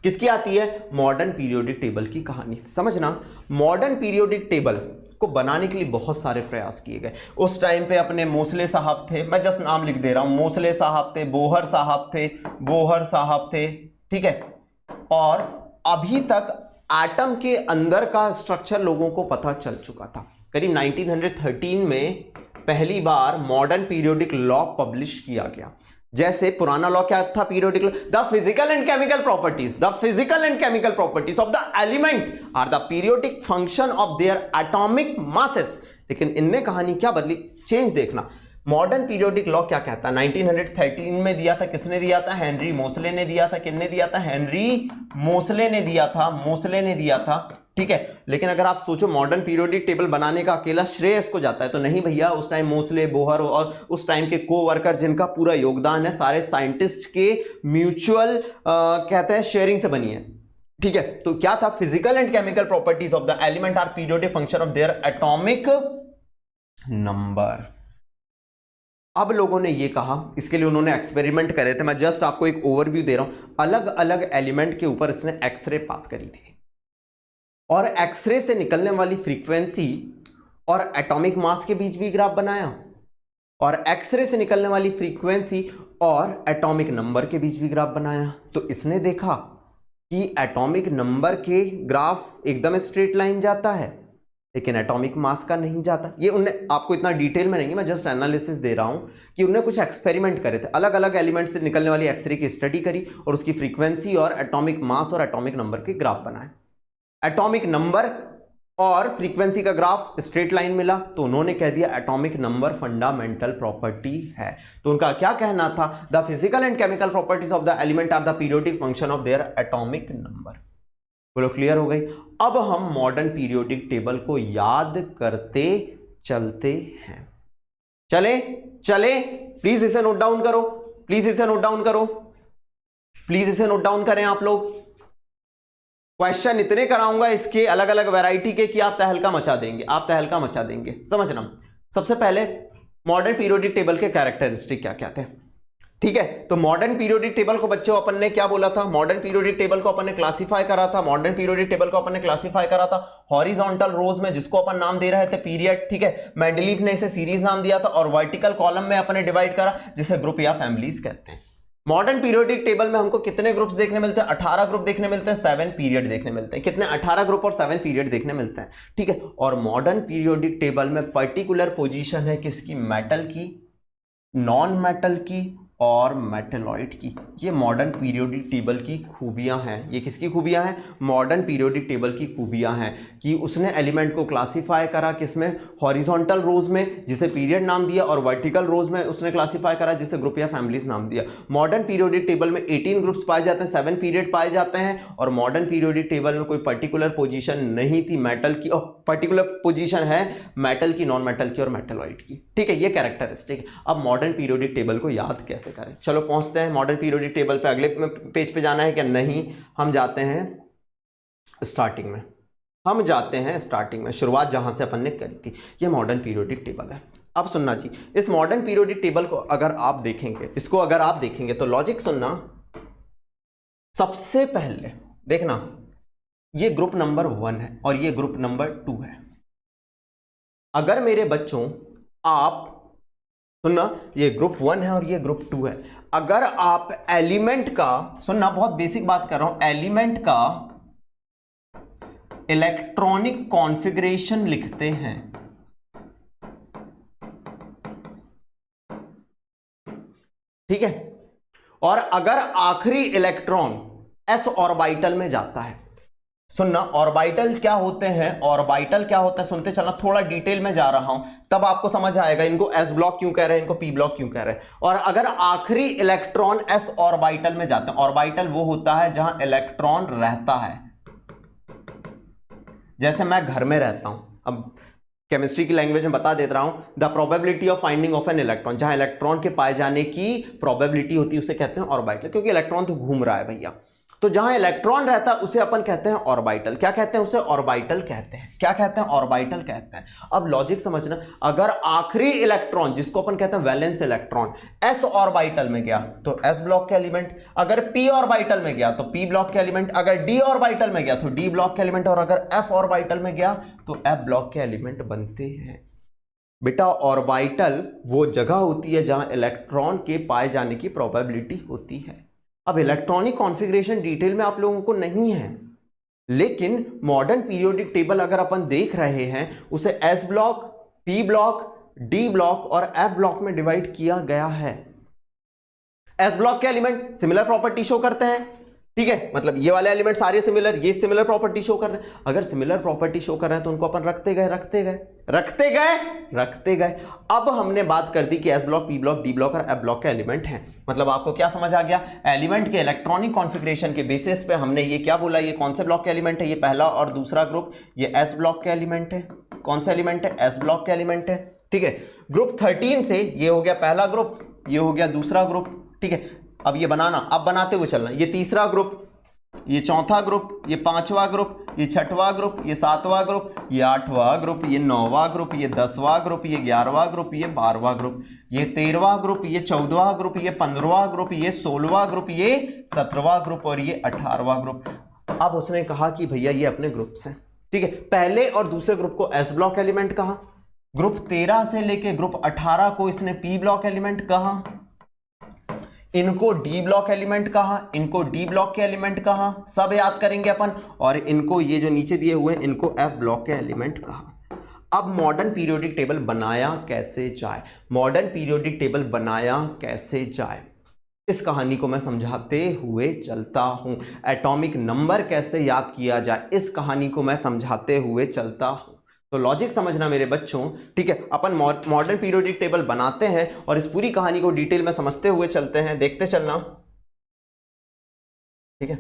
किसकी आती है? मॉडर्न पीरियोडिक टेबल की कहानी। समझना, मॉडर्न पीरियोडिक टेबल को बनाने के लिए बहुत सारे प्रयास किए गए। उस टाइम पे अपने मोसले साहब थे, मैं जस्ट नाम लिख दे रहा हूं, मोसले साहब थे, बोहर साहब थे, ठीक है। और अभी तक एटम के अंदर का स्ट्रक्चर लोगों को पता चल चुका था। करीब 1913 में पहली बार मॉडर्न पीरियोडिक लॉ पब्लिश किया गया। जैसे पुराना लॉ क्या था periodic law? The physical and chemical properties of the element are the periodic function of their atomic masses. लेकिन इनने कहानी क्या बदली, चेंज देखना। मॉडर्न पीरियोडिक लॉ क्या कहता है? 1913 में दिया था, किसने दिया था? हेनरी मोसले ने दिया था। किसने दिया था? हेनरी मोसले ने दिया था, मोसले ने दिया था, ठीक है। लेकिन अगर आप सोचो मॉडर्न पीरियोडिक टेबल बनाने का अकेला श्रेय इसको जाता है, तो नहीं भैया, उस टाइम मोसले, बोहर और उस टाइम के को वर्कर जिनका पूरा योगदान है, सारे साइंटिस्ट के म्यूचुअल कहते हैं शेयरिंग से बनी है, ठीक है। तो क्या था? Physical and chemical properties of the element are periodic function of their atomic number. अब लोगों ने ये कहा, इसके लिए उन्होंने एक्सपेरिमेंट करे थे, मैं जस्ट आपको एक ओवरव्यू दे रहा हूं। अलग अलग एलिमेंट के ऊपर इसने एक्सरे पास करी थी और एक्सरे से निकलने वाली फ्रीक्वेंसी और एटॉमिक मास के बीच भी ग्राफ बनाया और एक्सरे से निकलने वाली फ्रीक्वेंसी और एटॉमिक नंबर के बीच भी ग्राफ बनाया। तो इसने देखा कि एटॉमिक नंबर के ग्राफ एकदम स्ट्रेट लाइन जाता है लेकिन एटॉमिक मास का नहीं जाता। ये उन्होंने आपको इतना डिटेल में नहीं, मैं जस्ट एनालिसिस दे रहा हूं कि उन्होंने कुछ एक्सपेरिमेंट करे थे, अलग अलग एलिमेंट से निकलने वाली एक्सरे की स्टडी करी और उसकी फ्रीक्वेंसी और एटॉमिक मास और एटॉमिक नंबर के ग्राफ बनाए। एटॉमिक नंबर और फ्रीक्वेंसी का ग्राफ स्ट्रेट लाइन मिला तो उन्होंने कह दिया एटॉमिक नंबर फंडामेंटल प्रॉपर्टी है। तो उनका क्या कहना था? The physical and chemical properties of the element are the periodic function of their atomic number. बोलो क्लियर हो गई? अब हम मॉडर्न पीरियोडिक टेबल को याद करते चलते हैं। चले चले, प्लीज इसे नोट डाउन करो, प्लीज इसे नोट डाउन करो, प्लीज इसे नोट डाउन करें आप लोग। क्वेश्चन इतने कराऊंगा इसके अलग अलग वैरायटी के कि आप तहलका मचा देंगे, आप तहलका मचा देंगे, समझना। सबसे पहले मॉडर्न पीरियोडिक टेबल के कैरेक्टरिस्टिक क्या क्या थे, ठीक है। तो मॉडर्न पीरियोडिक टेबल को बच्चों अपन ने क्या बोला था? मॉडर्न पीरियोडिक टेबल को अपन ने क्लासिफाई करा था, मॉडर्न पीरियोडिक टेबल को अपन ने क्लासिफाई करा था हॉरिजॉन्टल रोज में, जिसको अपन नाम दे रहे थे पीरियड, ठीक है। मेंडलीफ ने इसे सीरीज नाम दिया था और वर्टिकल कॉलम में अपन ने डिवाइड करा, जिसे ग्रुप या फैमिलीज कहते हैं। मॉडर्न पीरियोडिक टेबल में हमको कितने ग्रुप्स देखने मिलते हैं? 18 ग्रुप देखने मिलते हैं, 7 पीरियड देखने मिलते हैं। कितने? 18 ग्रुप और 7 पीरियड देखने मिलते हैं, ठीक है। और मॉडर्न पीरियोडिक टेबल में पर्टिकुलर पोजीशन है किसकी? मेटल की, नॉन मेटल की और मेटलॉइड की। ये मॉडर्न पीरियोडिक टेबल की खूबियां हैं। ये किसकी खूबियां हैं? मॉडर्न पीरियोडिक टेबल की खूबियां हैं कि उसने एलिमेंट को क्लासिफाई करा किसमें? हॉरिजॉन्टल रोज में, जिसे पीरियड नाम दिया, और वर्टिकल रोज में उसने क्लासिफाई करा, जिसे ग्रुप या फैमिलीज नाम दिया। मॉडर्न पीरियोडिक टेबल में 18 ग्रुप्स पाए जाते हैं, 7 पीरियड पाए जाते हैं, और मॉडर्न पीरियोडिक टेबल में कोई पर्टिकुलर पोजीशन नहीं थी मेटल की, और पर्टिकुलर पोजीशन है मेटल की, नॉन मेटल की और मेटलॉइड की, ठीक है। ये कैरेक्टरिस्टिक। अब मॉडर्न पीरियोडिक टेबल को याद कैसे करें? चलो पहुंचते हैं मॉडर्न पीरियोडिक टेबल पे। अगले पेज पे जाना है क्या? नहीं, हम जाते हैं स्टार्टिंग में, हम जाते हैं स्टार्टिंग में, शुरुआत जहां से अपन ने करी थी। ये मॉडर्न पीरियोडिक टेबल है। अब सुनना जी, इस मॉडर्न पीरियोडिक टेबल को अगर आप देखेंगे, इसको अगर आप देखेंगे तो लॉजिक सुनना। सबसे पहले देखना, ये ग्रुप नंबर 1 है और ये ग्रुप नंबर 2 है। अगर मेरे बच्चों आप सुनना, ये ग्रुप 1 है और ये ग्रुप 2 है। अगर आप एलिमेंट का, सुनना बहुत बेसिक बात कर रहा हूं, एलिमेंट का इलेक्ट्रॉनिक कॉन्फ़िगरेशन लिखते हैं, ठीक है, और अगर आखिरी इलेक्ट्रॉन s ऑर्बिटल में जाता है, सुनना, ऑर्बिटल क्या होते हैं, ऑर्बिटल क्या होता है, सुनते चलना, थोड़ा डिटेल में जा रहा हूं तब आपको समझ आएगा इनको s ब्लॉक क्यों कह रहे हैं, इनको p ब्लॉक क्यों कह रहे हैं। और अगर आखिरी इलेक्ट्रॉन s ऑर्बिटल में जाते हैं, ऑर्बिटल वो होता है जहां इलेक्ट्रॉन रहता है, जैसे मैं घर में रहता हूं, अब केमिस्ट्री की लैंग्वेज में बता देता रहा हूं, the probability of finding of an electron, जहां इलेक्ट्रॉन के पाए जाने की प्रोबेबिलिटी होती है उसे कहते हैं ऑर्बिटल, क्योंकि इलेक्ट्रॉन तो घूम रहा है भैया। तो जहां इलेक्ट्रॉन रहता है उसे अपन कहते हैं ऑर्बिटल। क्या कहते हैं उसे? ऑर्बिटल कहते हैं। क्या कहते हैं? ऑर्बिटल कहते हैं। अब लॉजिक समझना, अगर आखिरी इलेक्ट्रॉन, जिसको अपन कहते हैं वैलेंस इलेक्ट्रॉन, s ऑर्बिटल में गया तो s ब्लॉक के एलिमेंट, अगर p ऑर्बिटल में गया तो p ब्लॉक के एलिमेंट, अगर d ऑर्बिटल में गया तो d ब्लॉक के एलिमेंट, और अगर f ऑर्बिटल में गया तो f ब्लॉक के एलिमेंट बनते हैं। बेटा ऑर्बिटल वो जगह होती है जहां इलेक्ट्रॉन के पाए जाने की प्रोबेबिलिटी होती है। अब इलेक्ट्रॉनिक कॉन्फ़िगरेशन डिटेल में आप लोगों को नहीं है, लेकिन मॉडर्न पीरियोडिक टेबल अगर अपन देख रहे हैं उसे s block, p block, d block और f ब्लॉक में डिवाइड किया गया है। s ब्लॉक के एलिमेंट सिमिलर प्रॉपर्टी शो करते हैं, ठीक है, मतलब ये वाले एलिमेंट सारे सिमिलर, ये सिमिलर प्रॉपर्टी शो कर रहे हैं। अगर सिमिलर प्रॉपर्टी शो कर रहे हैं तो उनको अपन रखते गए। अब हमने बात कर दी कि S block, P block, D block और एफ ब्लॉक के एलिमेंट हैं। मतलब आपको क्या समझ आ गया, एलिमेंट के इलेक्ट्रॉनिक कॉन्फ़िगरेशन के बेसिस पे हमने ये क्या बोला, ये कौन से ब्लॉक के एलिमेंट है, ये पहला और दूसरा ग्रुप, ये एस ब्लॉक के एलिमेंट है। कौन सा एलिमेंट है, एस ब्लॉक के एलिमेंट है। ठीक है, ग्रुप 13 से ये हो गया पहला ग्रुप, ये हो गया दूसरा ग्रुप। ठीक है, अब ये बनाना, अब बनाते हुए चलना, ये तीसरा ग्रुप, ये चौथा ग्रुप, ये पांचवा ग्रुप, ये छठवां ग्रुप, ये सातवां ग्रुप, ये आठवां ग्रुप, ये नौवां ग्रुप, ये 10वां ग्रुप, ये 11वां ग्रुप, ये 12वां ग्रुप, ये 13वां ग्रुप, ये 14वां ग्रुप, ये 15वां ग्रुप, ये 16वां ग्रुप, ये 17वां ग्रुप और ये 18वां ग्रुप। अब उसने कहा कि भैया ये अपने ग्रुप्स हैं। ठीक है, पहले और दूसरे ग्रुप को एस ब्लॉक एलिमेंट कहा, ग्रुप 13 से लेके ग्रुप 18 को इसने पी ब्लॉक एलिमेंट कहा, इनको डी ब्लॉक एलिमेंट कहा, इनको डी ब्लॉक के एलिमेंट कहा, सब याद करेंगे अपन। और इनको ये जो नीचे दिए हुए हैं इनको एफ ब्लॉक के एलिमेंट कहा। अब मॉडर्न पीरियोडिक टेबल बनाया कैसे जाए, मॉडर्न पीरियोडिक टेबल बनाया कैसे जाए, इस कहानी को मैं समझाते हुए चलता हूं। एटॉमिक नंबर कैसे याद किया जाए, इस कहानी को मैं समझाते हुए चलता हूं। तो लॉजिक समझना मेरे बच्चों। ठीक है, अपन मॉडर्न पीरियोडिक टेबल बनाते हैं और इस पूरी कहानी को डिटेल में समझते हुए चलते हैं, देखते चलना। ठीक है,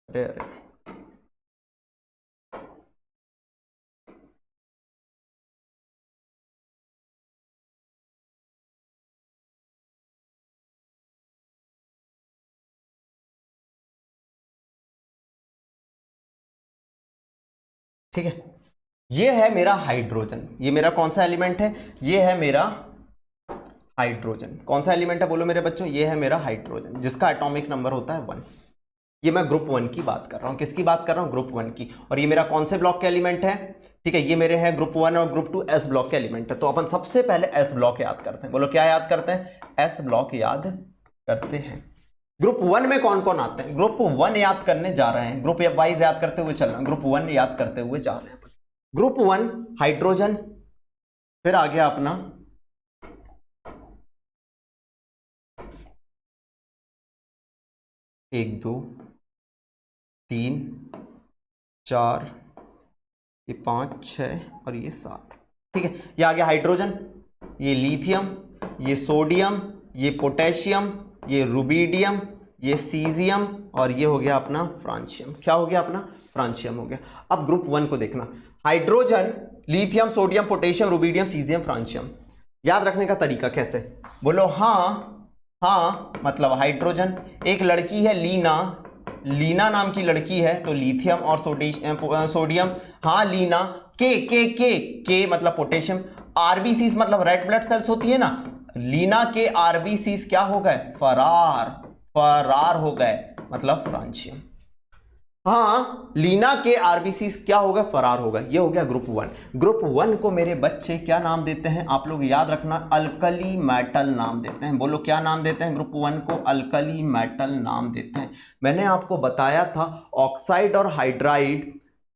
अरे अरे ठीक है, ये है मेरा हाइड्रोजन, ये मेरा कौन सा एलिमेंट है, ये है मेरा हाइड्रोजन। कौन सा एलिमेंट है बोलो मेरे बच्चों, ये है मेरा हाइड्रोजन जिसका एटॉमिक नंबर होता है 1। ये मैं ग्रुप 1 की बात कर रहा हूं, किसकी बात कर रहा हूं, ग्रुप 1 की। और ये मेरा कौन से ब्लॉक के एलिमेंट है, ठीक है, ये मेरे हैं ग्रुप 1 और ग्रुप 2 एस ब्लॉक के एलिमेंट है। तो अपन सबसे पहले एस ब्लॉक याद करते हैं, बोलो क्या याद करते हैं, एस ब्लॉक याद करते हैं। ग्रुप 1 में कौन कौन आते हैं, ग्रुप 1 याद करने जा रहे हैं, ग्रुप वाइज याद करते हुए चलना, ग्रुप 1 याद करते हुए जा रहे हैं। ग्रुप 1 हाइड्रोजन, फिर आ गया अपना एक, दो, 3, 4, ये 5, 6 और ये 7। ठीक है, ये आ गया हाइड्रोजन, ये लिथियम, ये सोडियम, ये पोटेशियम, ये रुबिडियम, ये सीजियम और ये हो गया अपना फ्रांशियम। क्या हो गया अपना, फ्रांशियम हो गया। अब ग्रुप 1 को देखना, hydrogen, lithium, sodium, potassium, rubidium, caesium, francium. याद रखने का तरीका कैसे, बोलो हाँ हाँ, मतलब हाइड्रोजन, एक लड़की है लीना, लीना नाम की लड़की है, तो लिथियम और सोडियम, हाँ लीना, के मतलब पोटेशियम, आरबीसीज मतलब रेड ब्लड सेल्स होती है ना, लीना के आरबीसीज क्या हो गए, फरार हो गए, मतलब फ्रांशियम। हाँ, लीना के आरबीसीज क्या हो गए, फरार हो गए। ये हो गया ग्रुप 1। ग्रुप 1 को मेरे बच्चे क्या नाम देते हैं, आप लोग याद रखना, अल्कली मेटल नाम देते हैं। बोलो क्या नाम देते हैं, ग्रुप 1 को अल्कली मेटल नाम देते हैं। मैंने आपको बताया था ऑक्साइड और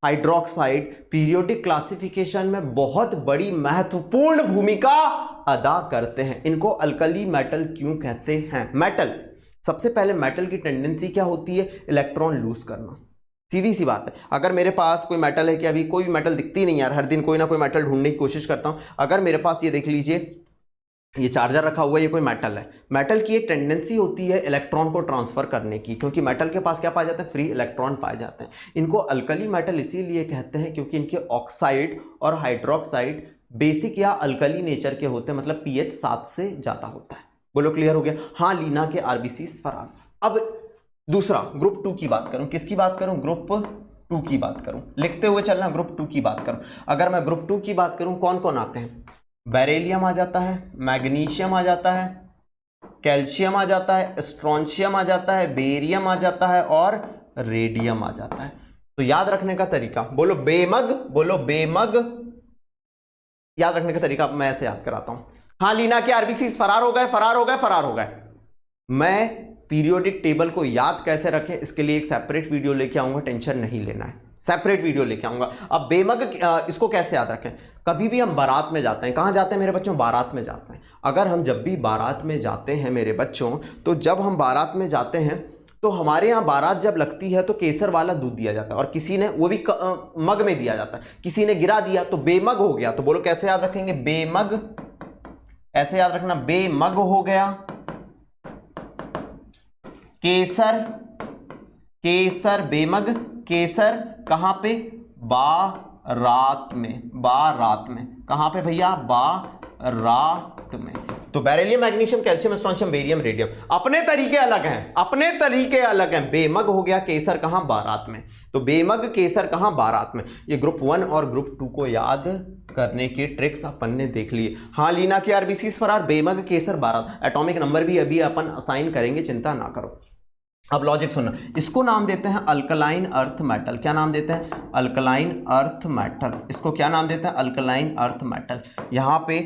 हाइड्रोक्साइड पीरियोडिक क्लासिफिकेशन में बहुत बड़ी महत्वपूर्ण भूमिका अदा करते हैं। इनको अल्कली मेटल क्यों कहते हैं, मेटल, सबसे पहले मेटल की टेंडेंसी क्या होती है, इलेक्ट्रॉन लूज करना। सीधी सी बात है, अगर मेरे पास कोई मेटल है कि अभी कोई भी मेटल दिखती नहीं यार, हर दिन कोई ना कोई मेटल ढूंढने की कोशिश करता हूं। अगर मेरे पास ये देख लीजिए, ये चार्जर रखा हुआ है, ये कोई मेटल है, मेटल की एक टेंडेंसी होती है इलेक्ट्रॉन को ट्रांसफर करने की, क्योंकि मेटल के पास क्या पाया जाता है, फ्री इलेक्ट्रॉन पाए जाते हैं। इनको अल्कली मेटल इसीलिए कहते हैं क्योंकि इनके ऑक्साइड और हाइड्रोक्साइड बेसिक या अल्कली नेचर के होते हैं, मतलब pH 7 से ज़्यादा होता है। बोलो क्लियर हो गया। हाँ, लीना के आरबीसीज फरार। अब दूसरा ग्रुप 2 की बात करूं, किसकी बात करूं, ग्रुप 2 की बात करूं, लिखते हुए चलना, ग्रुप 2 की बात करूं। अगर मैं ग्रुप 2 की बात करूं, कौन कौन आते हैं, बेरिलियम आ जाता है, मैग्नीशियम आ जाता है, कैल्शियम आ जाता है, स्ट्रोंशियम आ जाता है, बेरियम आ जाता है और रेडियम आ जाता है। तो याद रखने का तरीका, बोलो बेमग, याद रखने का तरीका मैं ऐसे याद कराता हूं। हाँ, लीना के आरबीसीज फरार हो गए। मैं पीरियोडिक टेबल को याद कैसे रखें, इसके लिए एक सेपरेट वीडियो लेके आऊंगा, टेंशन नहीं लेना है। सेपरेट वीडियो लेके आऊंगा। अब बेमग इसको कैसे याद रखें, कभी भी हम बारात में जाते हैं, कहाँ जाते हैं मेरे बच्चों, बारात में जाते हैं। अगर हम जब भी बारात में जाते हैं मेरे बच्चों, तो जब हम बारात में जाते हैं तो हमारे यहाँ बारात जब लगती है तो केसर वाला दूध दिया जाता है, और किसी ने वो भी मग में दिया जाता है, किसी ने गिरा दिया तो बेमग हो गया। तो बोलो कैसे याद रखेंगे, बेमग, ऐसे याद रखना, बेमग हो गया, केसर, केसर बेमग, केसर कहां पे, बारात में, बारात में, कहां पे भैया, बारात में। तो beryllium, magnesium, calcium, strontium, barium, radium, अपने तरीके अलग हैं, अपने तरीके अलग हैं। बेमग हो गया, केसर कहां, बारात में। तो बेमग, केसर कहां, बारात में। ये ग्रुप 1 और ग्रुप 2 को याद करने के ट्रिक्स अपन ने देख लिए। हाँ, लीना के आरबीसीज फरार, बेमग, केसर, बारात। एटॉमिक नंबर भी अभी अपन असाइन करेंगे, चिंता ना करो। अब लॉजिक सुनना, इसको नाम देते हैं अल्कलाइन अर्थ मेटल। क्या नाम देते हैं, अल्कलाइन अर्थ मेटल। इसको क्या नाम देते हैं, अल्कलाइन अर्थ मेटल। यहां पे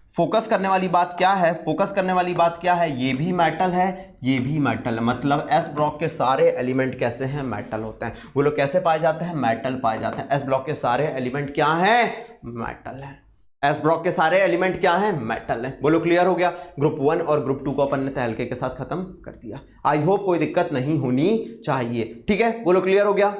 फोकस करने वाली बात क्या है, फोकस करने वाली बात क्या है, ये भी मेटल है, ये भी मेटल है। मतलब एस ब्लॉक के सारे एलिमेंट कैसे हैं, मेटल होते हैं। वो लोग कैसे पाए जाते हैं, मेटल पाए जाते हैं। एस ब्लॉक के सारे एलिमेंट क्या हैं, मेटल है। एस ब्लॉक के सारे एलिमेंट क्या हैं, मेटल है। बोलो क्लियर हो गया। ग्रुप 1 और ग्रुप 2 को अपन ने तहलके के साथ खत्म कर दिया। आई होप कोई दिक्कत नहीं होनी चाहिए, ठीक है। बोलो क्लियर हो गया।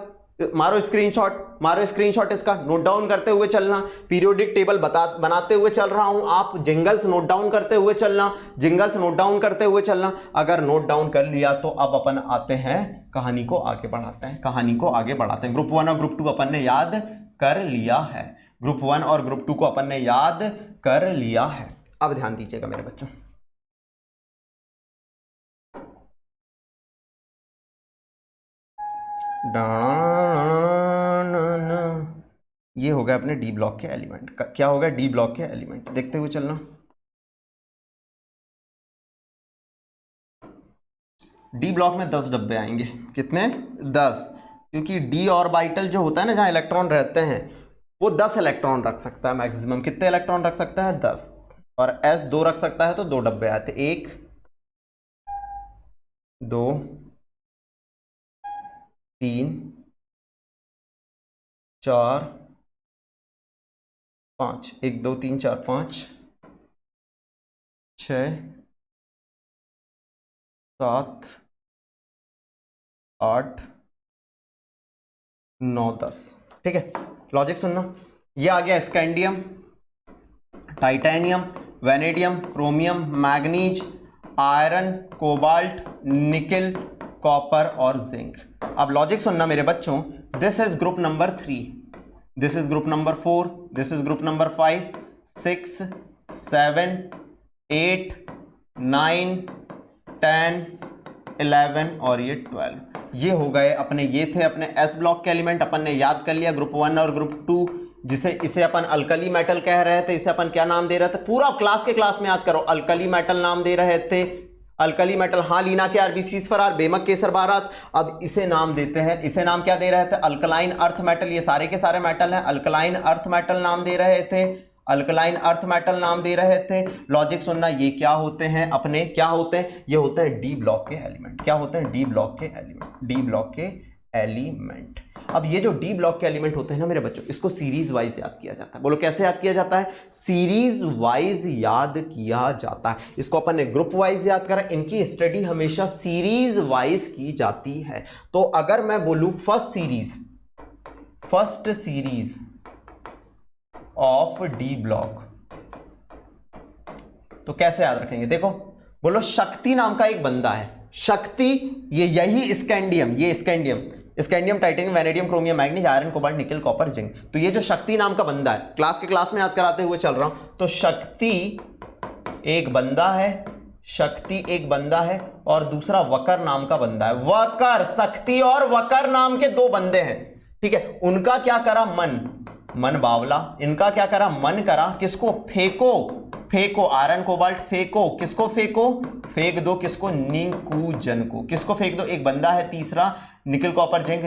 मारो स्क्रीनशॉट, मारो स्क्रीनशॉट, इसका नोट डाउन करते हुए चलना। पीरियोडिक टेबल बनाते हुए चल रहा हूं, आप जिंगल्स नोट डाउन करते हुए चलना, जिंगल्स नोट डाउन करते हुए चलना। अगर नोट डाउन कर लिया तो अब अपन आते हैं कहानी को आगे बढ़ाते हैं, कहानी को आगे बढ़ाते हैं। ग्रुप 1 और ग्रुप 2 अपन ने याद कर लिया है, ग्रुप 1 और ग्रुप 2 को अपन ने याद कर लिया है। अब ध्यान दीजिएगा मेरे बच्चों, ये हो गया अपने डी ब्लॉक के एलिमेंट। क्या हो गया, डी ब्लॉक के एलिमेंट। देखते हुए चलना। डी ब्लॉक में 10 डब्बे आएंगे। कितने, 10, क्योंकि डी ऑर्बिटल जो होता है ना, जहां इलेक्ट्रॉन रहते हैं, वो 10 इलेक्ट्रॉन रख सकता है मैक्सिमम। कितने इलेक्ट्रॉन रख सकता है, 10। और एस 2 रख सकता है, तो 2 डब्बे आते, 1 2 3 4 5, 1 2 3 4 5 6 7 8 9 10, ठीक है। लॉजिक सुनना, ये आ गया scandium, titanium, vanadium, chromium, manganese, iron, cobalt, nickel, copper और जिंक। अब लॉजिक सुनना मेरे बच्चों, this is group number 3, this is group number 4, this is group number 5 6 7 8 9 10 11 और ये 12। ये हो गए अपने, ये थे अपने एस ब्लॉक के एलिमेंट। अपन ने याद कर लिया ग्रुप 1 और ग्रुप 2, जिसे इसे अपन अल्कली मेटल कह रहे थे। इसे अपन क्या नाम दे रहे थे, पूरा क्लास के क्लास में याद करो, अल्कली मेटल नाम दे रहे थे, अल्कली मेटल। हाँ, लीना के आरबीसीज फरार, बेमक, केसर, बारात। अब इसे नाम देते हैं, इसे नाम क्या दे रहे थे, अल्कलाइन अर्थ मेटल। ये सारे के सारे मेटल हैं, अल्कलाइन अर्थ मेटल नाम दे रहे थे, अल्कलाइन अर्थ मेटल नाम दे रहे थे। लॉजिक सुनना, ये क्या होते हैं अपने, क्या होते हैं, ये होते हैं डी ब्लॉक के एलिमेंट। क्या होते हैं, डी ब्लॉक के एलिमेंट, डी ब्लॉक के एलिमेंट। अब ये जो डी ब्लॉक के एलिमेंट होते हैं ना मेरे बच्चों, इसको सीरीज वाइज याद किया जाता है। बोलो कैसे याद किया जाता है, सीरीज वाइज याद किया जाता है। इसको अपन ने ग्रुप वाइज याद करा, इनकी स्टडी हमेशा सीरीज वाइज की जाती है। तो अगर मैं बोलूं first series of D block, तो कैसे याद रखेंगे, देखो बोलो शक्ति नाम का एक बंदा है, शक्ति, ये यही स्कैंडियम, ये scandium, scandium, titanium, vanadium, chromium, manganese, iron, cobalt, निकल, कॉपर, जिंक। तो ये जो शक्ति नाम का बंदा है, क्लास के क्लास में याद कराते हुए चल रहा हूं, तो शक्ति एक बंदा है, शक्ति एक बंदा है, और दूसरा वकर नाम का बंदा है। वकर, शक्ति और वकर नाम के 2 बंदे हैं, ठीक है। उनका क्या करा, मन बावला, इनका क्या करा, मन करा, किसको, फेंको, आयरन, कोबाल्ट फेंको, किसको फेंको, फेंक दो, किसको, निकुजन को, किसको फेंक दो, एक बंदा है तीसरा, निकल, कॉपर, जिंक,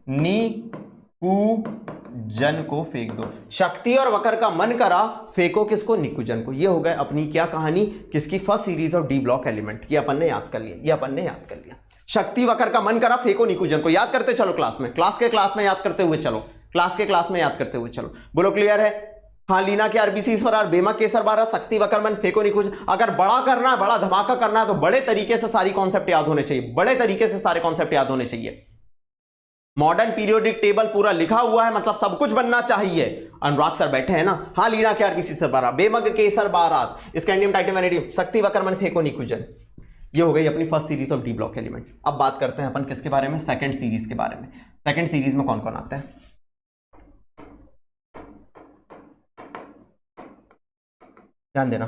निकुजन को फेंक दो। शक्ति और वकर का मन करा, फेंको किसको, निकुजन को। ये हो गए अपनी क्या कहानी, किसकी, first series of D block element. ये अपन ने याद कर लिया, ये अपन ने याद कर लिया। शक्ति वक्र का मन करा फेंको निकुंजन को। याद करते चलो क्लास में याद करते हुए चलो, क्लास में याद करते हुए चलो। बोलो क्लियर है? हाँ, लीना के आरबीसी इस पर बेमक केसर 12, शक्ति वक्रमन फेंको निकुंज। अगर बड़ा करना है, बड़ा धमाका करना है तो बड़े तरीके से सारी कॉन्सेप्ट याद होने चाहिए, बड़े तरीके से सारे कॉन्सेप्ट याद होने चाहिए। मॉडर्न पीरियोडिक टेबल पूरा लिखा हुआ है, मतलब सब कुछ बनना चाहिए। अनुराग सर बैठे हैं ना। हाँ, लीना के आरबीसी सर 12, बेमग केसर 12, स्कैंडियम टाइटेनियम वैनेडियम, शक्ति वक्रमन फेंको निकुंजन। ये हो गई अपनी first series of D block element. अब बात करते हैं अपन किसके बारे में? सेकंड सीरीज के बारे में। सेकंड सीरीज में कौन कौन आते हैं? ध्यान देना।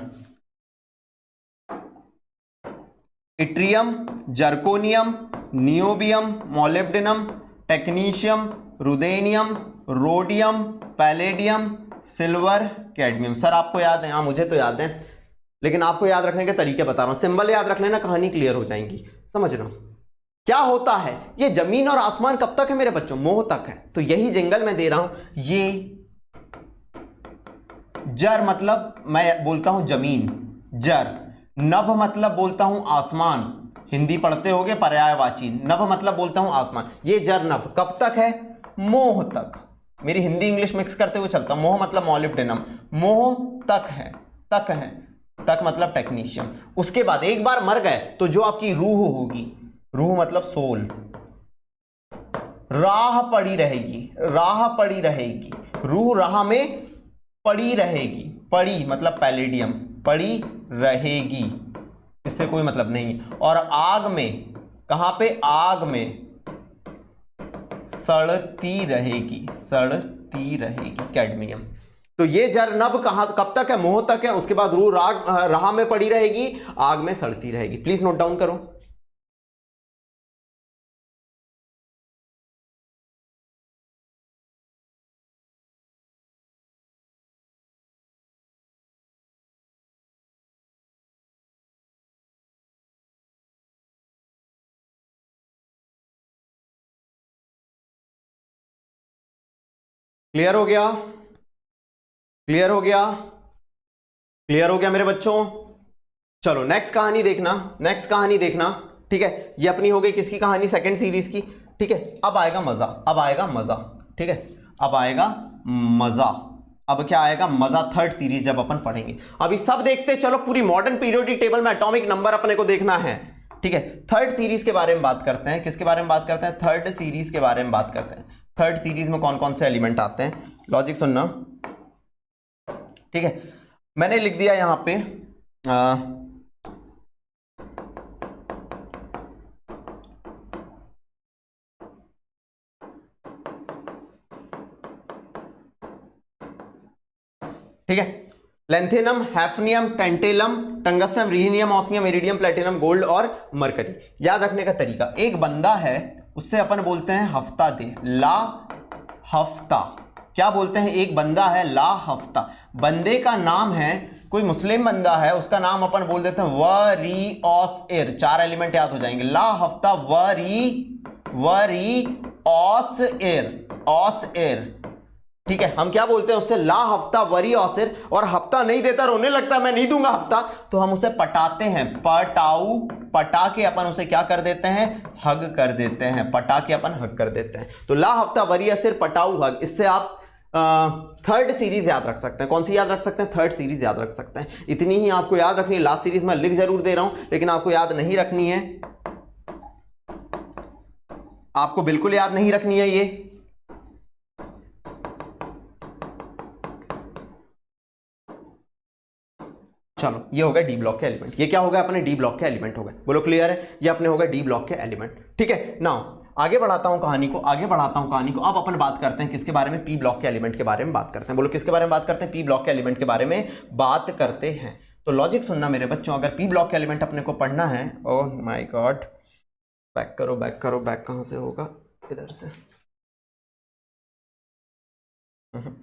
Yttrium, zirconium, niobium, molybdenum, technetium, ruthenium, rhodium, palladium, silver, cadmium. Sir आपको याद है? हाँ, मुझे तो याद है, लेकिन आपको याद रखने के तरीके बता रहा हूं। सिंबल याद रख लेना, कहानी क्लियर हो जाएगी। समझ रहा हूं क्या होता है? ये जमीन और आसमान कब तक है मेरे बच्चों? मोह तक है। तो यही जंगल में दे रहा हूं। ये जर मतलब मैं बोलता हूं जमीन, जर। नभ मतलब बोलता हूं आसमान, हिंदी पढ़ते होगे पर्यायवाची। नभ मतलब बोलता हूं आसमान। ये जर नभ कब तक है? मोह तक। मेरी हिंदी इंग्लिश मिक्स करते हुए चलता हूं। मोह मतलब मॉलिब्डेनम, मोह तक है, तक है, तक मतलब टेक्नीशियम। उसके बाद एक बार मर गए तो जो आपकी रूह होगी, रूह मतलब सोल, राह पड़ी रहेगी, राह पड़ी रहेगी, रूह राह में पड़ी रहेगी। पड़ी मतलब पैलेडियम, पड़ी रहेगी, इससे कोई मतलब नहीं। और आग में, कहां पे? आग में सड़ती रहेगी, सड़ती रहेगी, कैडमियम। तो ये जर नभ कहां कब तक है? मोह तक है। उसके बाद रूह राह में पड़ी रहेगी, आग में सड़ती रहेगी। प्लीज नोट डाउन करो। क्लियर हो गया? क्लियर हो गया? क्लियर हो गया मेरे बच्चों? चलो नेक्स्ट कहानी देखना, नेक्स्ट कहानी देखना। ठीक है, ये अपनी हो गई किसकी कहानी? सेकंड सीरीज की। ठीक है, अब आएगा मजा, अब आएगा मजा। ठीक है, अब आएगा मजा। अब क्या आएगा? मजा थर्ड सीरीज जब अपन पढ़ेंगे। अभी सब देखते चलो, पूरी मॉडर्न पीरियोडिक टेबल में एटॉमिक नंबर अपने को देखना है। ठीक है, थर्ड सीरीज के बारे में बात करते हैं। किसके बारे में बात करते हैं? थर्ड सीरीज के बारे में बात करते हैं। थर्ड सीरीज में कौन कौन से एलिमेंट आते हैं? लॉजिक सुनना। ठीक है, मैंने लिख दिया यहां पे ठीक है, lanthanum, hafnium, tantalum, tungsten, rhenium, osmium, iridium, platinum, gold और मरकरी। याद रखने का तरीका, एक बंदा है, उससे अपन बोलते हैं हफ्ता दे, ला हफ्ता। क्या बोलते हैं? एक बंदा है, ला हफ्ता। बंदे का नाम है, कोई मुस्लिम बंदा है, उसका नाम अपन बोल देते हैं वरी ऑस एर। चार एलिमेंट याद हो जाएंगे। ला हफ्ता, वरी ऑस एर, ऑस एर। ठीक है, हम क्या बोलते हैं उससे? ला हफ्ता वरी औसिर। और हफ्ता नहीं देता, रोने लगता है, मैं नहीं दूंगा हफ्ता, तो हम उसे पटाते हैं, पटाऊ। पटा के अपन उसे क्या कर देते हैं? हग कर देते हैं। पटा के अपन हग कर देते हैं। तो ला हफ्ता वरी औसिर, पटाऊ, हग। इससे आप थर्ड सीरीज याद रख सकते हैं। कौन सी याद रख सकते हैं? थर्ड सीरीज याद रख सकते हैं। इतनी ही आपको याद रखनी है। लास्ट सीरीज में लिख जरूर दे रहा हूं, लेकिन आपको याद नहीं रखनी है, आपको बिल्कुल याद नहीं रखनी है ये। चलो, ये हो गया डी ब्लॉक के एलिमेंट। ये क्या हो गया? अपने डी ब्लॉक के एलिमेंट हो गए। बोलो क्लियर है? ये अपने हो गए डी ब्लॉक के एलिमेंट। ठीक है, नाउ आगे बढ़ाता हूं कहानी को, आगे बढ़ाता हूं कहानी को। अब अपन बात करते हैं किसके बारे में? पी ब्लॉक के एलिमेंट के बारे में बात करते हैं। बोलो किसके बारे में बात करते हैं? पी ब्लॉक के एलिमेंट के बारे में बात करते हैं। तो लॉजिक सुनना मेरे बच्चों, अगर पी ब्लॉक के एलिमेंट अपने को पढ़ना है, ओह माय गॉड, बैक करो, बैक करो, बैक कहां से होगा? इधर से। हम्म,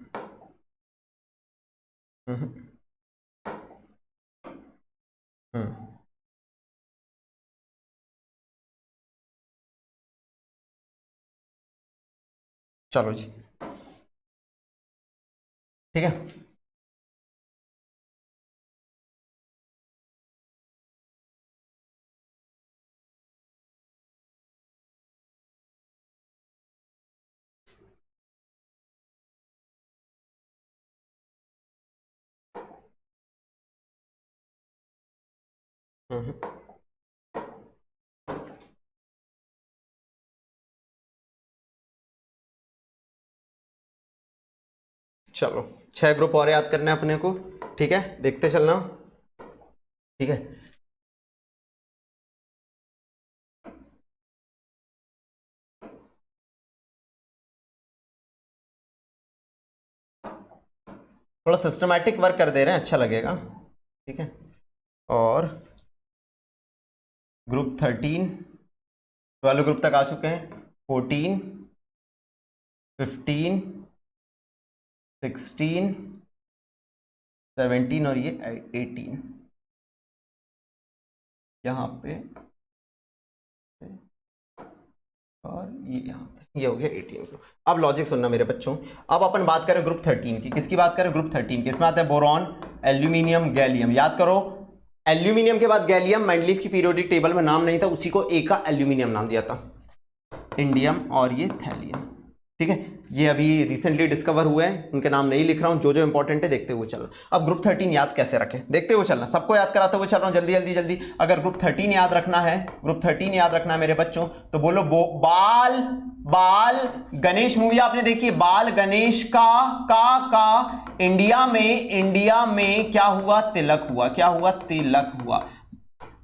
हम्म, हम्म। चलो जी, ठीक है। हम्म। चलो 6 ग्रुप और याद करने हैं अपने को, ठीक है, देखते चलना, ठीक है। थोड़ा सिस्टमैटिक वर्क कर दे रहे हैं, अच्छा लगेगा, ठीक है। और ग्रुप 13 वाले ग्रुप तक आ चुके हैं, 14, 15, 16, 17 और ये 18 यहाँ पे, और ये यहाँ पे, ये हो गया 18 ग्रुप। अब लॉजिक सुनना मेरे बच्चों, अब अपन बात करें ग्रुप 13 की। किसकी बात करें? ग्रुप 13 की। इसमें आता है बोरॉन, एल्यूमिनियम, गैलियम। याद करो, एल्यूमिनियम के बाद गैलियम, मेंडलीफ की पीरियोडिक टेबल में नाम नहीं था, उसी को ए का एल्यूमिनियम नाम दिया था, इंडियम और ये थैलियम, ठीक है। ये अभी रिसेंटली डिस्कवर हुए हैं, उनके नाम नहीं लिख रहा हूं, जो जो इंपॉर्टेंट है देखते हुए चलना। अब ग्रुप 13 याद कैसे रखें, देखते हुए चलना, सबको याद कराते हुए चल रहा हूं, जल्दी जल्दी जल्दी। अगर ग्रुप 13 याद रखना है, ग्रुप 13 याद रखना है मेरे बच्चों, तो बोलो बाल, बाल गणेश मूवी आपने देखी, बाल गणेश का इंडिया में क्या हुआ? तिलक हुआ। क्या हुआ? तिलक हुआ।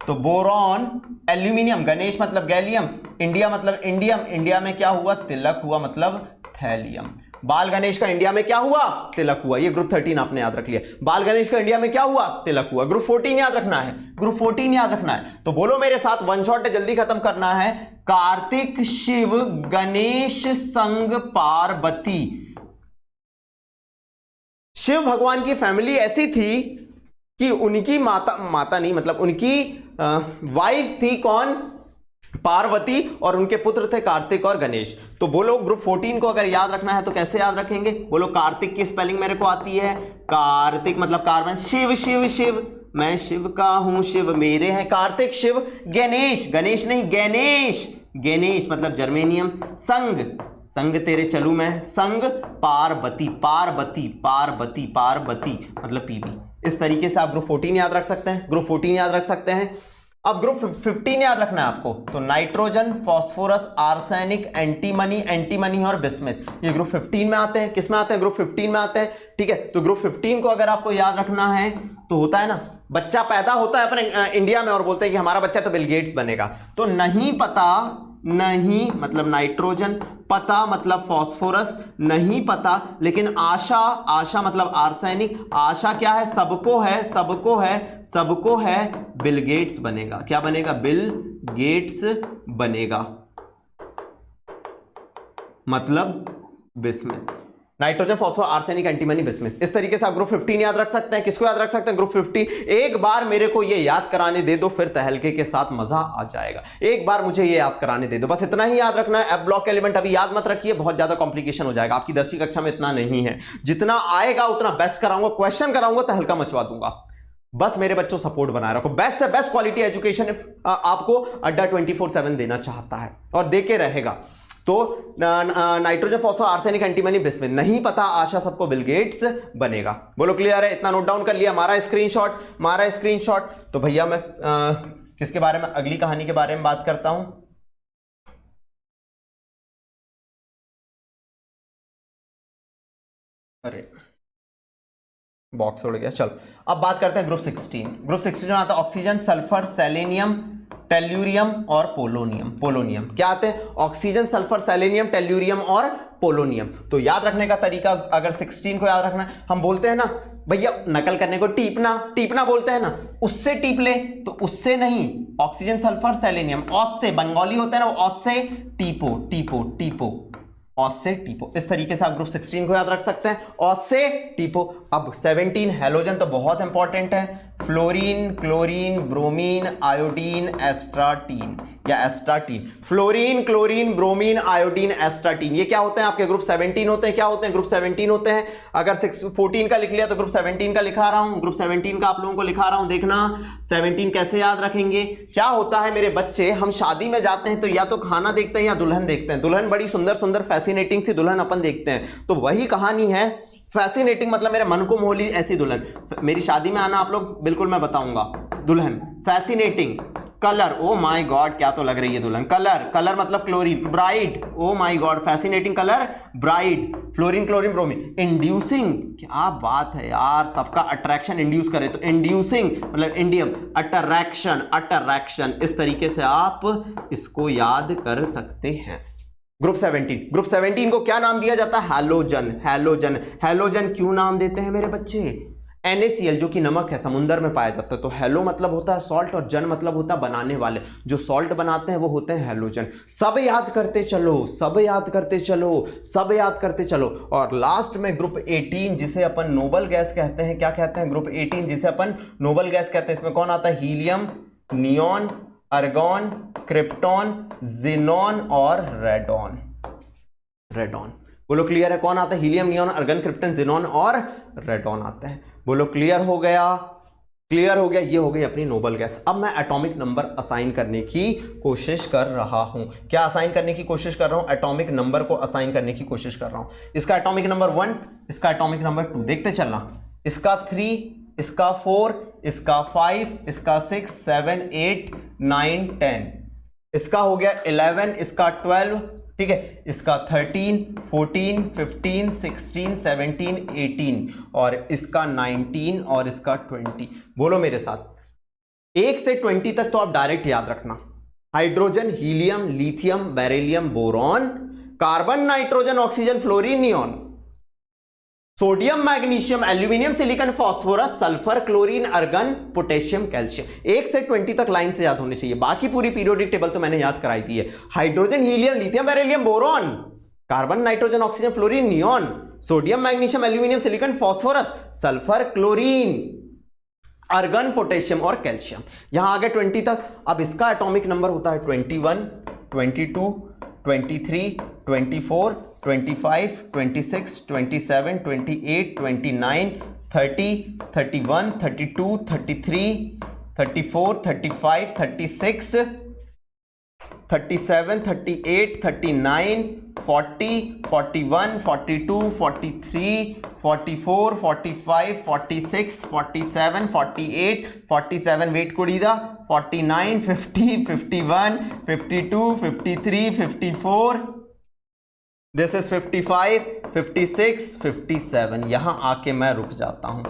तो बोरॉन, एल्यूमिनियम, गणेश मतलब गैलियम, इंडिया मतलब इंडियम, इंडिया में क्या हुआ? तिलक हुआ, मतलब थैलियम। बाल गणेश का इंडिया में क्या हुआ? तिलक हुआ। ये ग्रुप 13 आपने याद रख लिया। बाल गणेश का इंडिया में क्या हुआ? तिलक हुआ। ग्रुप 14 याद रखना है, ग्रुप 14 याद रखना है। तो बोलो मेरे साथ, वन शॉट जल्दी खत्म करना है। कार्तिक, शिव, गणेश संग पार्वती। शिव भगवान की फैमिली ऐसी थी कि उनकी माता नहीं, मतलब उनकी वाइफ थी कौन? पार्वती, और उनके पुत्र थे कार्तिक और गणेश। तो बोलो ग्रुप 14 को अगर याद रखना है तो कैसे याद रखेंगे? बोलो कार्तिक की स्पेलिंग मेरे को आती है, कार्तिक मतलब कार्बन, शिव शिव शिव, मैं शिव का हूं, शिव मेरे हैं, कार्तिक शिव। गणेश, गणेश नहीं गणेश, गणेश मतलब जर्मेनियम। संग, संग तेरे चलू मैं, संग पार्वती, पार्वती पार्वती पार्वती मतलब पीबी। इस तरीके से आप ग्रुप 14 याद रख सकते हैं, ग्रुप 14 याद रख सकते हैं। अब ग्रुप 15 याद रखना है आपको, तो nitrogen, phosphorus, arsenic, antimony, antimony और बिस्मिथ, ये ग्रुप 15 में आते हैं। किस में आते हैं? ग्रुप 15 में आते हैं, ठीक है। तो ग्रुप 15 को अगर आपको याद रखना है तो होता है ना, बच्चा पैदा होता है अपने इंडिया में और बोलते हैं कि हमारा बच्चा तो बिल गेट्स बनेगा। तो नहीं पता, नहीं मतलब नाइट्रोजन, पता मतलब फास्फोरस, नहीं पता, लेकिन आशा, आशा मतलब आर्सेनिक, आशा क्या है? सबको है, सबको है, सबको है, बिल गेट्स बनेगा। क्या बनेगा? बिल गेट्स बनेगा, मतलब bismuth. Nitrogen, phosphorus, arsenic, antimony, bismuth. इस तरीके से आप ग्रुप 15 याद रख सकते हैं। किसको याद रख सकते हैं? ग्रुप 15। एक बार मेरे को ये याद कराने दे दो, फिर तहलके के साथ मजा आ जाएगा। एक बार मुझे ये याद कराने दे दो, बस इतना ही याद रखना है। एफ ब्लॉक एलिमेंट अभी याद मत रखिए, बहुत ज्यादा कॉम्प्लिकेशन हो जाएगा। आपकी 10वीं कक्षा में इतना नहीं है, जितना आएगा उतना बेस्ट कराऊंगा, क्वेश्चन कराऊंगा, तहलका मचवा दूंगा। बस मेरे बच्चों सपोर्ट बनाए रखो। बेस्ट से बेस्ट क्वालिटी एजुकेशन आपको अड्डा 24/7 देना चाहता है और देके रहेगा। तो nitrogen, phosphorus, arsenic, antimony, bismuth. नहीं पता, आशा सबको बिल गेट्स बनेगा। बोलो क्लियर है? इतना नोट डाउन कर लिया? मारा स्क्रीनशॉट, मारा स्क्रीनशॉट। तो भैया मैं किसके बारे में, अगली कहानी के बारे में बात करता हूं। अरे बॉक्स उड़ गया। चलो अब बात करते हैं ग्रुप 16। ग्रुप 16 में आता है ऑक्सीजन, सल्फर, सेलेनियम, टेल्यूरियम और पोलोनियम। पोलोनियम क्या आते हैं? ऑक्सीजन, सल्फर, सेलेनियम, टेल्यूरियम और पोलोनियम। तो याद रखने का तरीका, अगर 16 को याद रखना है, हम बोलते हैं ना भैया नकल करने को टीपना, टीपना बोलते हैं ना, उससे टीप ले, तो उससे नहीं, ऑक्सीजन, सल्फर, सेलेनियम, ऑस से, बंगाली होते हैं ना, ऑस से टीपो, टीपो, टीपो, ऑस से टीपो। इस तरीके से आप ग्रुप 16 को याद रख सकते हैं, ऑस से टीपो। अब 17 हेलोजन तो बहुत इंपॉर्टेंट है, फ्लोरीन, क्लोरीन, ब्रोमीन, आयोडीन, एस्ट्राटीन या एस्ट्राटीन। फ्लोरीन, क्लोरीन, ब्रोमीन, आयोडीन, एस्ट्राटीन, ये क्या होते हैं? आपके ग्रुप 17 होते हैं। क्या होते हैं? ग्रुप 17 होते हैं। अगर 14 का लिख लिया तो ग्रुप 17 का लिखा रहा हूं, ग्रुप 17 का आप लोगों को लिखा रहा हूं। देखना 17 कैसे याद रखेंगे। क्या होता है मेरे बच्चे, हम शादी में जाते हैं तो या तो खाना देखते हैं या दुल्हन देखते हैं। दुल्हन बड़ी सुंदर सुंदर फैसिनेटिंग सी दुल्हन अपन देखते हैं, तो वही कहानी है। फैसिनेटिंग मतलब मेरे मन को मोह ली ऐसी दुल्हन। मेरी शादी में आना आप लोग, बिल्कुल मैं बताऊंगा। दुल्हन fascinating, colour, oh my God क्या तो लग रही है दुल्हन, कलर, कलर मतलब chlorine, bright, oh my God fascinating colour bright, fluorine chlorine bromine, inducing, क्या बात है यार, सबका अट्रैक्शन इंड्यूस करे तो इंड्यूसिंग मतलब इंडियम, अट्रैक्शन, अट्रैक्शन, इस तरीके से आप इसको याद कर सकते हैं। ग्रुप 17, ग्रुप 17 को क्या नाम दिया जाता है, हैलोजन, हैलोजन, हैलोजन क्यों नाम देते हैं मेरे बच्चे, NaCl जो कि नमक है समुद्र में पाया जाता है, तो हेलो मतलब होता है सॉल्ट और जन मतलब होता है बनाने वाले, जो सॉल्ट बनाते हैं वो होते हैं हैलोजन। सब याद करते चलो, सब याद करते चलो, सब याद करते चलो। और लास्ट में ग्रुप 18 जिसे अपन नोबल गैस कहते हैं, क्या कहते हैं, ग्रुप 18 जिसे अपन नोबल गैस कहते हैं, इसमें कौन आता है, हीलियम, नियॉन, अर्गॉन, क्रिप्टॉन, जिनॉन और रेडॉन, रेडॉन, बोलो क्लियर है, कौन आता है, helium, neon, argon, krypton, xenon और रेडॉन आते हैं, बोलो क्लियर हो गया, क्लियर हो गया, ये हो गई अपनी नोबल गैस। अब मैं एटॉमिक नंबर असाइन करने की कोशिश कर रहा हूं, क्या असाइन करने की कोशिश कर रहा हूं, एटॉमिक नंबर को असाइन करने की कोशिश कर रहा हूं। इसका एटॉमिक नंबर 1, इसका एटॉमिक नंबर 2, देखते चलना, इसका 3, इसका 4, इसका 5, इसका 6, 7, 8, 9, 10, इसका हो गया 11, इसका 12, ठीक है, इसका 13, 14, 15, 16, 17, 18 और इसका 19 और इसका 20। बोलो मेरे साथ, 1 से 20 तक तो आप डायरेक्ट याद रखना, hydrogen, helium, lithium, beryllium, boron, carbon, nitrogen, oxygen, fluorine, neon, sodium, magnesium, aluminium, silicon, phosphorus, sulphur, chlorine, organ, potassium, calcium. 1 से 20 तक लाइन से याद होनी चाहिए, बाकी पूरी पीरियोडिक टेबल तो मैंने याद कराई दी है। Hydrogen, helium, lithium, beryllium, boron, carbon, nitrogen, oxygen, fluorine, neon, sodium, magnesium, aluminium, silicon, phosphorus, sulphur, chlorine, organ, potassium और कैल्शियम। यहां आ गए 20 तक। अब इसका एटॉमिक नंबर होता है 21, 22, 23, 24, 25, 26, 27, 28, 29, 30, 31, 32, 33, 34, 35, 36, 37, 38, 39, 40, 41, 42, 43, 44, 45, 46, 47, 48, 47, वेट कुड़ीदा, 49, 50, 51, 52, 53, 54, दिस इज 55, 56, 57। यहां आके मैं रुक जाता हूं,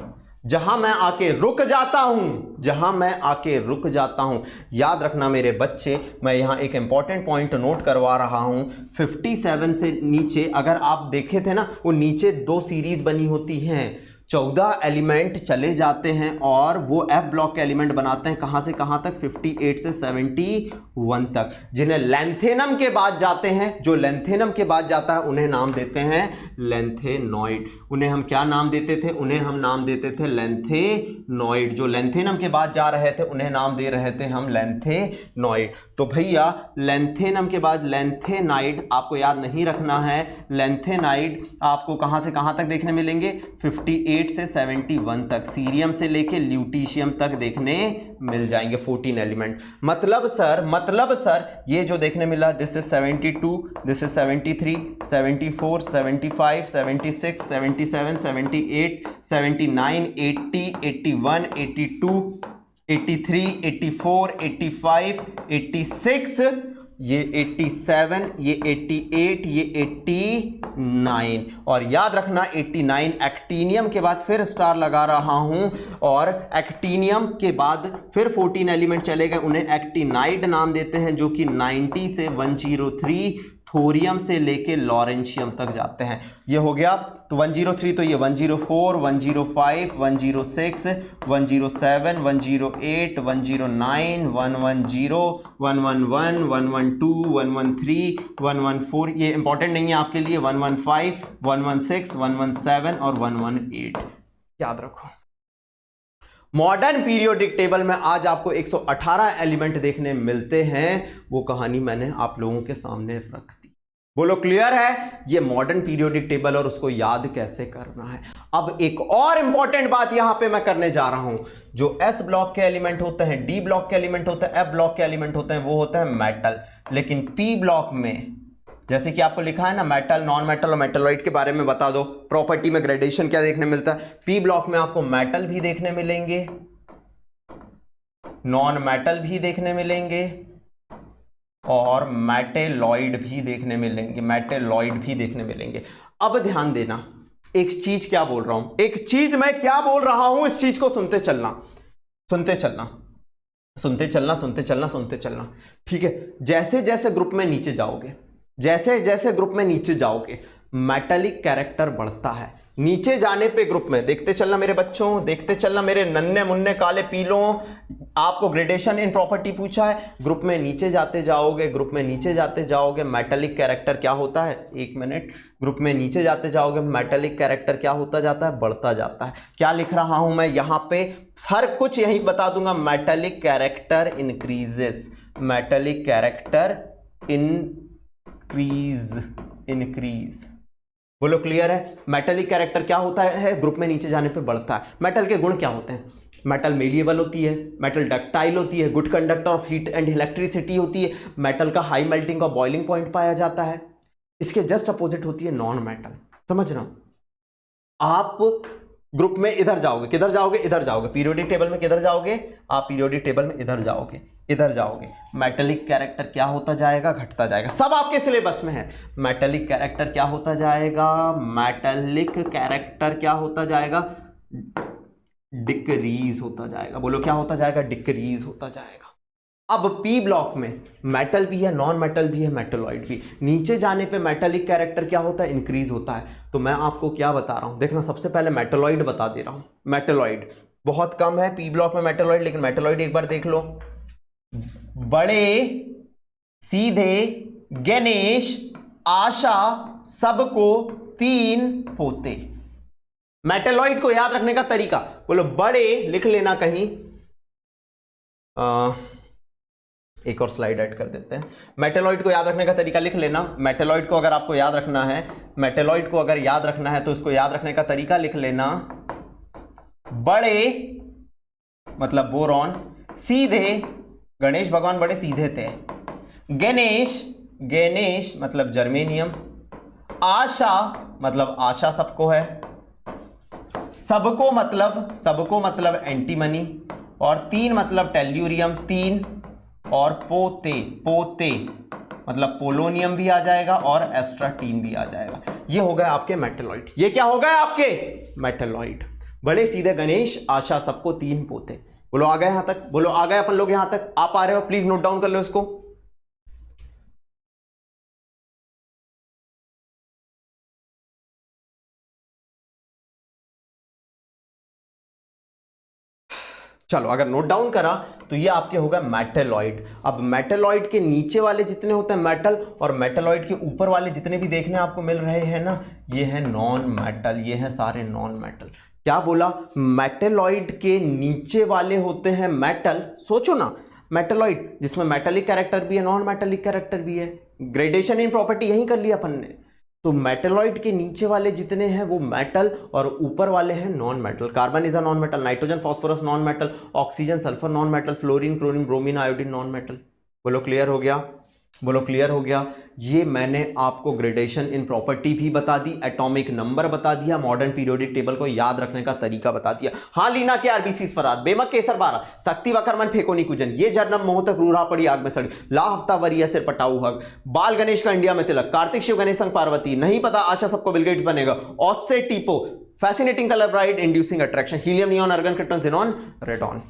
जहां मैं आके रुक जाता हूं, जहां मैं आके रुक जाता हूं। याद रखना मेरे बच्चे, मैं यहां एक इंपॉर्टेंट पॉइंट नोट करवा रहा हूं। 57 से नीचे अगर आप देखे थे ना, वो नीचे 2 सीरीज बनी होती हैं, 14 एलिमेंट चले जाते हैं और वो एफ ब्लॉक के एलिमेंट बनाते हैं, कहां से कहां तक, 58 से 71 तक, जिन्हें लेंथेनम के बाद जाते हैं, जो लेंथेनम के बाद जाता है उन्हें नाम देते हैं लेंथेनॉइड। उन्हें हम क्या नाम देते थे, उन्हें हम नाम देते थे लेंथेनॉइड। जो लेंथेनम के बाद जा रहे थे उन्हें नाम दे रहे थे हम लेंथेनॉइड। तो भैया लेंथेनम के बाद लेंथेनाइड आपको याद नहीं रखना है। लेंथेनाइड आपको कहां से कहां तक देखने मिलेंगे, 58 से 71 तक, सीरियम से लेके ल्यूटीशियम तक देखने मिल जाएंगे 14 एलिमेंट। मतलब सर ये जो देखने मिला, दिस इज 72, दिस इज 73, 74, 75, 76, 77, 78, 79, 80, 81, 82, 83, 84, 85, 86, ये 87, ये 88, ये 89 और याद रखना 89 एक्टीनियम के बाद फिर स्टार लगा रहा हूं और एक्टीनियम के बाद फिर 14 एलिमेंट चले गए, उन्हें एक्टिनाइड नाम देते हैं, जो कि 90 से 103 थोरियम से लेके लॉरेंशियम तक जाते हैं। ये हो गया, तो 103 तो ये 104, 105, 106, 107, 108, 109, 110, 111, 112, 113, 114, ये इंपॉर्टेंट नहीं है आपके लिए, 115, 116, 117 और 118 याद रखो। मॉडर्न पीरियोडिक टेबल में आज आपको 118 एलिमेंट देखने मिलते हैं, वो कहानी मैंने आप लोगों के सामने रख दी। बोलो क्लियर है, ये मॉडर्न पीरियोडिक टेबल और उसको याद कैसे करना है। अब एक और इंपॉर्टेंट बात यहां पे मैं करने जा रहा हूं, जो एस ब्लॉक के एलिमेंट होते हैं, डी ब्लॉक के एलिमेंट होते हैं, एफ ब्लॉक के एलिमेंट होते हैं, वो होते हैं मेटल। लेकिन पी ब्लॉक में जैसे कि आपको लिखा है ना, मेटल, नॉन मेटल और मेटलॉइड के बारे में बता दो, प्रॉपर्टी में ग्रेडेशन क्या देखने मिलता है। पी ब्लॉक में आपको मेटल भी देखने मिलेंगे, नॉन मेटल भी देखने मिलेंगे और मेटेलॉइड भी देखने मिलेंगे, मेटेलॉइड भी देखने मिलेंगे। अब ध्यान देना, एक चीज क्या बोल रहा हूं, एक चीज मैं क्या बोल रहा हूं, इस चीज को सुनते चलना, सुनते चलना, सुनते चलना, सुनते चलना, सुनते चलना। ठीक है, जैसे जैसे ग्रुप में नीचे जाओगे, जैसे जैसे ग्रुप में नीचे जाओगे, मेटालिक कैरेक्टर बढ़ता है। नीचे जाने पे ग्रुप में देखते चलना मेरे बच्चों, देखते चलना मेरे नन्हे मुन्ने काले पीलों। आपको ग्रेडेशन इन प्रॉपर्टी पूछा है, ग्रुप में नीचे जाते जाओगे, ग्रुप में नीचे जाते जाओगे, मेटालिक कैरेक्टर क्या होता है, एक मिनट, ग्रुप में नीचे जाते जाओगे, मेटालिक कैरेक्टर क्या होता जाता है, बढ़ता जाता है। क्या लिख रहा हूं मैं यहां पे, हर कुछ यही बता दूंगा, metallic character increases, metallic character increase. बोलो क्लियर है? मेटलिक कैरेक्टर क्या होता है, ग्रुप में नीचे जाने पे बढ़ता है। मेटल के गुण क्या होते हैं, मेटल मेलिएबल होती है, मेटल डक्टाइल होती है, good conductor of heat and electricity होती है, मेटल का हाई मेल्टिंग और बॉइलिंग पॉइंट पाया जाता है। इसके जस्ट अपोजिट होती है नॉन मेटल। समझ रहा हूं? आप ग्रुप में इधर जाओगे, किधर जाओगे, इधर जाओगे, पीरियोडिक टेबल में किधर जाओगे आप, पीरियोडिक टेबल में इधर जाओगे, इधर जाओगे, मेटालिक कैरेक्टर क्या होता जाएगा, घटता जाएगा। सब आपके सिलेबस में है। मेटालिक कैरेक्टर क्या होता जाएगा, मेटालिक कैरेक्टर क्या होता जाएगा, डिक्रीज होता जाएगा। बोलो क्या होता जाएगा, डिक्रीज होता जाएगा। अब पी ब्लॉक में मेटल भी है, नॉन मेटल भी है, मेटलॉइड भी। नीचे जाने पे मेटालिक कैरेक्टर क्या होता है, इंक्रीज होता है। तो मैं आपको क्या बता रहा हूं, देखना, सबसे पहले मेटलॉइड बता दे रहा हूं। मेटलॉइड बहुत कम है पी ब्लॉक में मेटलॉइड, लेकिन मेटलॉइड एक बार देख लो। बड़े, सीधे, गणेश, आशा, सबको, तीन पोते। मेटलॉइड को याद रखने का तरीका, बोलो बड़े, लिख लेना कहीं, एक और स्लाइड ऐड कर देते हैं। मेटलॉइड को याद रखने का तरीका लिख लेना। मेटलॉइड को अगर आपको याद रखना है, मेटलॉइड को अगर याद रखना है तो इसको याद रखने का तरीका लिख लेना, बड़े मतलब बोरॉन, सीधे, गणेश भगवान बड़े सीधे थे, गणेश मतलब जर्मेनियम, आशा मतलब आशा सबको है, सबको मतलब एंटीमनी, और तीन मतलब टेल्यूरियम, तीन, और पोते मतलब पोलोनियम भी आ जाएगा और एस्ट्राटीन भी आ जाएगा। ये हो गए आपके मेटलॉइड। ये क्या हो गए आपके मेटलॉइड। बड़े, सीधे, गणेश, आशा, सबको, तीन, पोते। बोलो आ गए यहां तक, बोलो आ गए अपन लोग यहां तक। आप आ रहे हो, प्लीज नोट डाउन कर लो इसको। चलो, अगर नोट डाउन करा तो ये आपके होगा मेटलॉइड। अब मेटलॉइड के नीचे वाले जितने होते हैं मेटल, और मेटलॉइड के ऊपर वाले जितने भी देखने आपको मिल रहे हैं ना, ये है नॉन मेटल, ये है सारे नॉन मेटल। क्या बोला, मेटलॉइड के नीचे वाले होते हैं मेटल। सोचो ना, मेटलॉइड जिसमें मेटालिक कैरेक्टर भी है, नॉन मेटालिक कैरेक्टर भी है, ग्रेडेशन इन प्रॉपर्टी यही कर लिया अपन ने। तो मेटलॉइड के नीचे वाले जितने हैं वो मेटल, और ऊपर वाले हैं non metal. Carbon is a non metal, nitrogen phosphorus non metal, oxygen sulphur non metal, fluorine chlorine bromine iodine non metal. बोलो क्लियर हो गया, बोलो क्लियर हो गया। ये मैंने आपको ग्रेडेशन इन प्रॉपर्टी भी बता दी, एटॉमिक नंबर बता दिया, मॉडर्न पीरियोडिक टेबल को याद रखने का तरीका बता दिया। हाँ, लीना के आरबीसी फरार, बेमक केसर 12, शक्ति वकरमन फेकोनी कुजन, ये जन्म मोह तक रूढ़ा पड़ी आग में सड़ी, ला हफ्ता वरिया सिर पटाऊ हक, बाल गणेश का इंडिया में तिलक, कार्तिक शिव गणेश संग पार्वती, नहीं पता आशा सबको बिल गेट्स बनेगा, ऑस्से टीपो, fascinating colour bright inducing attraction, helium neon argon krypton xenon radon.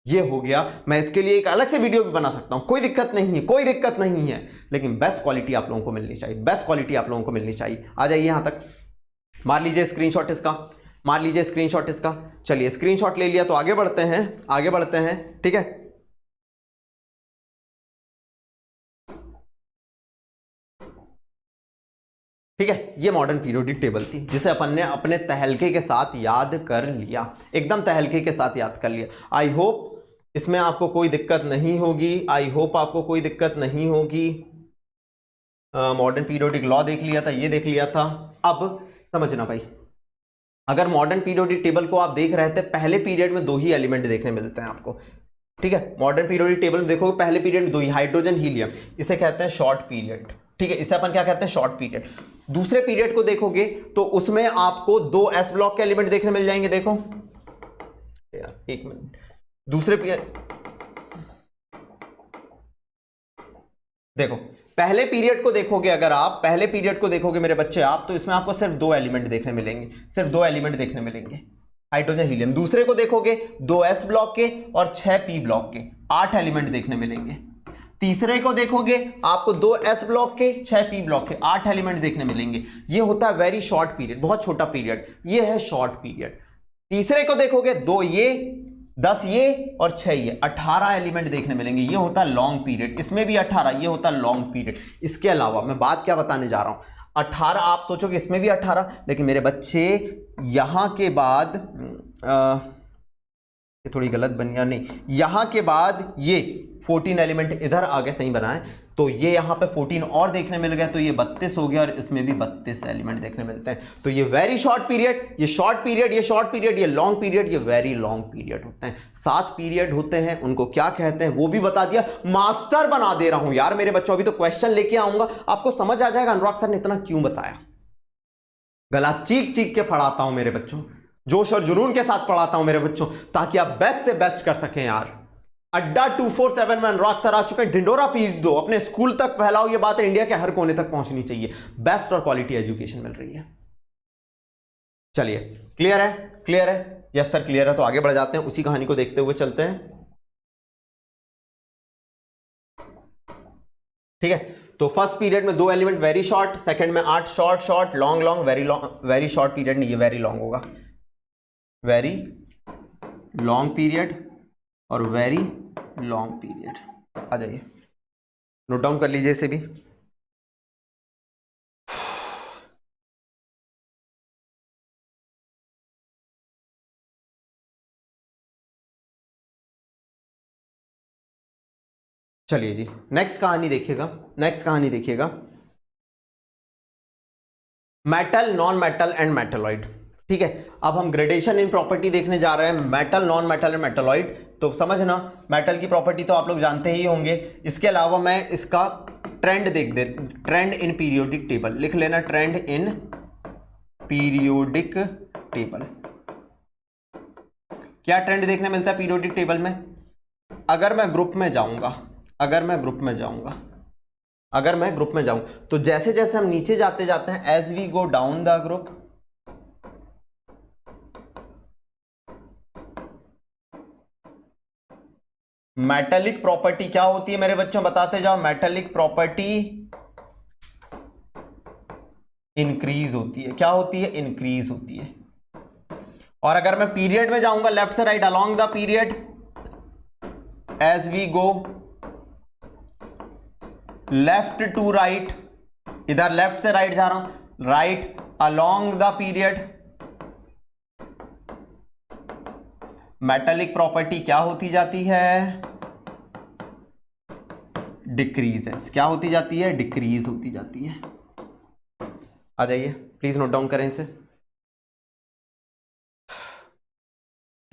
ये हो गया। मैं इसके लिए एक अलग से वीडियो भी बना सकता हूं, कोई दिक्कत नहीं है, कोई दिक्कत नहीं है, लेकिन बेस्ट क्वालिटी आप लोगों को मिलनी चाहिए, बेस्ट क्वालिटी आप लोगों को मिलनी चाहिए। आ जाइए यहां तक, मार लीजिए स्क्रीनशॉट इसका, मार लीजिए स्क्रीनशॉट इसका। चलिए स्क्रीनशॉट ले लिया तो आगे बढ़ते हैं, आगे बढ़ते हैं। ठीक है, ठीक है, ये मॉडर्न पीरियोडिक टेबल थी जिसे अपन ने अपने तहलके के साथ याद कर लिया, एकदम तहलके के साथ याद कर लिया। आई होप इसमें आपको कोई दिक्कत नहीं होगी, आई होप आपको कोई दिक्कत नहीं होगी। मॉडर्न पीरियोडिक लॉ देख लिया था, ये देख लिया था। अब समझना भाई, अगर मॉडर्न पीरियोडिक टेबल को आप देख रहे थे, पहले पीरियड में दो ही एलिमेंट देखने मिलते हैं आपको। ठीक है, मॉडर्न पीरियोडिक टेबल में देखोगे पहले पीरियड में दो ही, हाइड्रोजन हीलियम, इसे कहते हैं शॉर्ट पीरियड। ठीक है, इसे अपन क्या कहते हैं, शॉर्ट पीरियड। दूसरे पीरियड को देखोगे तो उसमें आपको दो एस ब्लॉक के एलिमेंट देखने मिल जाएंगे। देखो यार, एक मिनट, दूसरे पीरियड देखो पहले पीरियड को देखोगे, अगर आप पहले पीरियड को देखोगे मेरे बच्चे आप, तो इसमें आपको सिर्फ 2 एलिमेंट देखने मिलेंगे, सिर्फ 2 एलिमेंट देखने मिलेंगे, हाइड्रोजन हीलियम। दूसरे को देखोगे 2 s ब्लॉक के और 6 p ब्लॉक के, 8 एलिमेंट देखने मिलेंगे। तीसरे को देखोगे आपको 2 s ब्लॉक के 6 p ब्लॉक के, 8 एलिमेंट देखने मिलेंगे। ये होता है वेरी शॉर्ट पीरियड, बहुत छोटा पीरियड, ये है शॉर्ट पीरियड। तीसरे को देखोगे 2 ये 10 ये और 6 ये, 18 एलिमेंट देखने मिलेंगे, ये होता है लॉन्ग पीरियड। इसमें भी 18, ये होता है लॉन्ग पीरियड। इसके अलावा मैं बात क्या बताने जा रहा हूं, 18 आप सोचोगे इसमें भी 18, लेकिन मेरे बच्चे यहां के बाद ये थोड़ी गलत बनी, या नहीं, यहां के बाद ये 14 एलिमेंट इधर आगे सही बनाए, तो ये यहां पे 14 और देखने मिल गया, तो ये 32 हो गया, और इसमें भी 32 एलिमेंट देखने मिलते हैं। तो ये वेरी शॉर्ट पीरियड, ये शॉर्ट पीरियड, ये शॉर्ट पीरियड, ये लॉन्ग पीरियड, ये वेरी लॉन्ग पीरियड होते हैं। 7 पीरियड होते हैं, उनको क्या कहते हैं वो भी बता दिया, मास्टर बना दे रहा हूं यार मेरे बच्चों। अभी तो क्वेश्चन लेके आऊंगा, आपको समझ आ जाएगा अनुराग सर ने इतना क्यों बताया। गला चीख चीख के पढ़ाता हूं मेरे बच्चों, जोश और जुनून के साथ पढ़ाता हूं मेरे बच्चों, ताकि आप बेस्ट से बेस्ट कर सकें यार। अड्डा 247 में अनुराग सर आ चुके हैं, ढिंडोरा पीट दो, अपने स्कूल तक फैलाओ, ये बात इंडिया के हर कोने तक पहुंचनी चाहिए। बेस्ट और क्वालिटी एजुकेशन मिल रही है। चलिए क्लियर है, क्लियर है, यस सर क्लियर है। तो आगे बढ़ जाते हैं, उसी कहानी को देखते हुए चलते हैं, ठीक है। तो फर्स्ट पीरियड में 2 एलिमेंट वेरी शॉर्ट, सेकंड में 8 short short, long long, very short period नहीं, ये वेरी लॉन्ग होगा, वेरी लॉन्ग पीरियड और वेरी लॉन्ग पीरियड। आ जाइए नोट डाउन कर लीजिए इसे भी। चलिए जी नेक्स्ट कहानी देखिएगा, नेक्स्ट कहानी देखिएगा, metal, non metal and metalloid, ठीक है। अब हम ग्रेडेशन इन प्रॉपर्टी देखने जा रहे हैं, metal, non metal and metalloid. तो समझना, मेटल की प्रॉपर्टी तो आप लोग जानते ही होंगे। इसके अलावा मैं इसका ट्रेंड देख दे, ट्रेंड इन पीरियोडिक टेबल लिख लेना, ट्रेंड इन पीरियोडिक टेबल। क्या ट्रेंड देखने मिलता है पीरियोडिक टेबल में? अगर मैं ग्रुप में जाऊंगा, अगर मैं ग्रुप में जाऊंगा, अगर मैं ग्रुप में जाऊं, तो जैसे जैसे हम नीचे जाते जाते हैं, as we go down the group, metallic property क्या होती है मेरे बच्चों, बताते जाओ। मेटेलिक प्रॉपर्टी इंक्रीज होती है, क्या होती है? इंक्रीज होती है। और अगर मैं पीरियड में जाऊंगा, लेफ्ट से right, along the period, as we go left to right, इधर लेफ्ट से राइट जा रहा हूं, right along the period, metallic property क्या होती जाती है? डिक्रीजेस। क्या होती जाती है? डिक्रीज होती जाती है। आ जाइए प्लीज नोट डाउन करें इसे।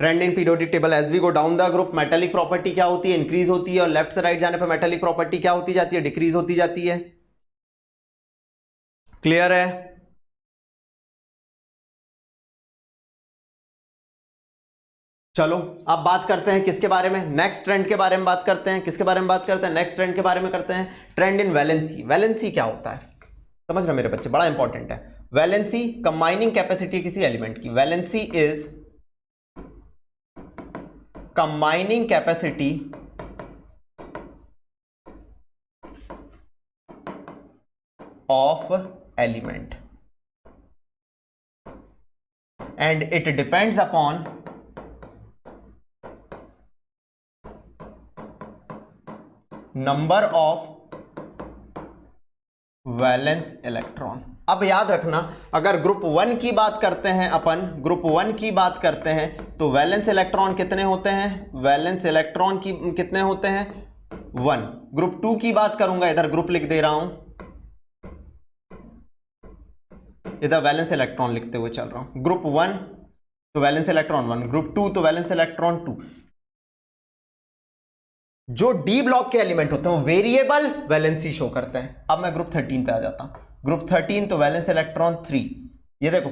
Trend in periodic table, as we go down the group, metallic property क्या होती है? इंक्रीज होती है, और लेफ्ट से राइट जाने पर मेटेलिक प्रॉपर्टी क्या होती जाती है? डिक्रीज होती जाती है। क्लियर है? चलो अब बात करते हैं किसके बारे में? नेक्स्ट ट्रेंड के बारे में बात करते हैं। किसके बारे में बात करते हैं? नेक्स्ट ट्रेंड के बारे में करते हैं। ट्रेंड इन वैलेंसी। वैलेंसी क्या होता है समझ रहे मेरे बच्चे, बड़ा इंपॉर्टेंट है। वैलेंसी कंबाइनिंग कैपेसिटी किसी एलिमेंट की। Valency is combining capacity of element and it depends upon number of valence electron. अब याद रखना, अगर ग्रुप 1 की बात करते हैं अपन, ग्रुप 1 की बात करते हैं, तो वैलेंस इलेक्ट्रॉन कितने होते हैं? वैलेंस इलेक्ट्रॉन की कितने होते हैं? 1। ग्रुप 2 की बात करूंगा, इधर ग्रुप लिख दे रहा हूं, इधर वैलेंस इलेक्ट्रॉन लिखते हुए चल रहा हूं। ग्रुप 1 तो वैलेंस इलेक्ट्रॉन 1, ग्रुप 2 तो वैलेंस इलेक्ट्रॉन 2। जो डी ब्लॉक के एलिमेंट होते हैं वो वेरिएबल वैलेंसी शो करते हैं। अब मैं ग्रुप 13 पे आ जाता हूं। ग्रुप 13 तो वैलेंस इलेक्ट्रॉन 3, ये देखो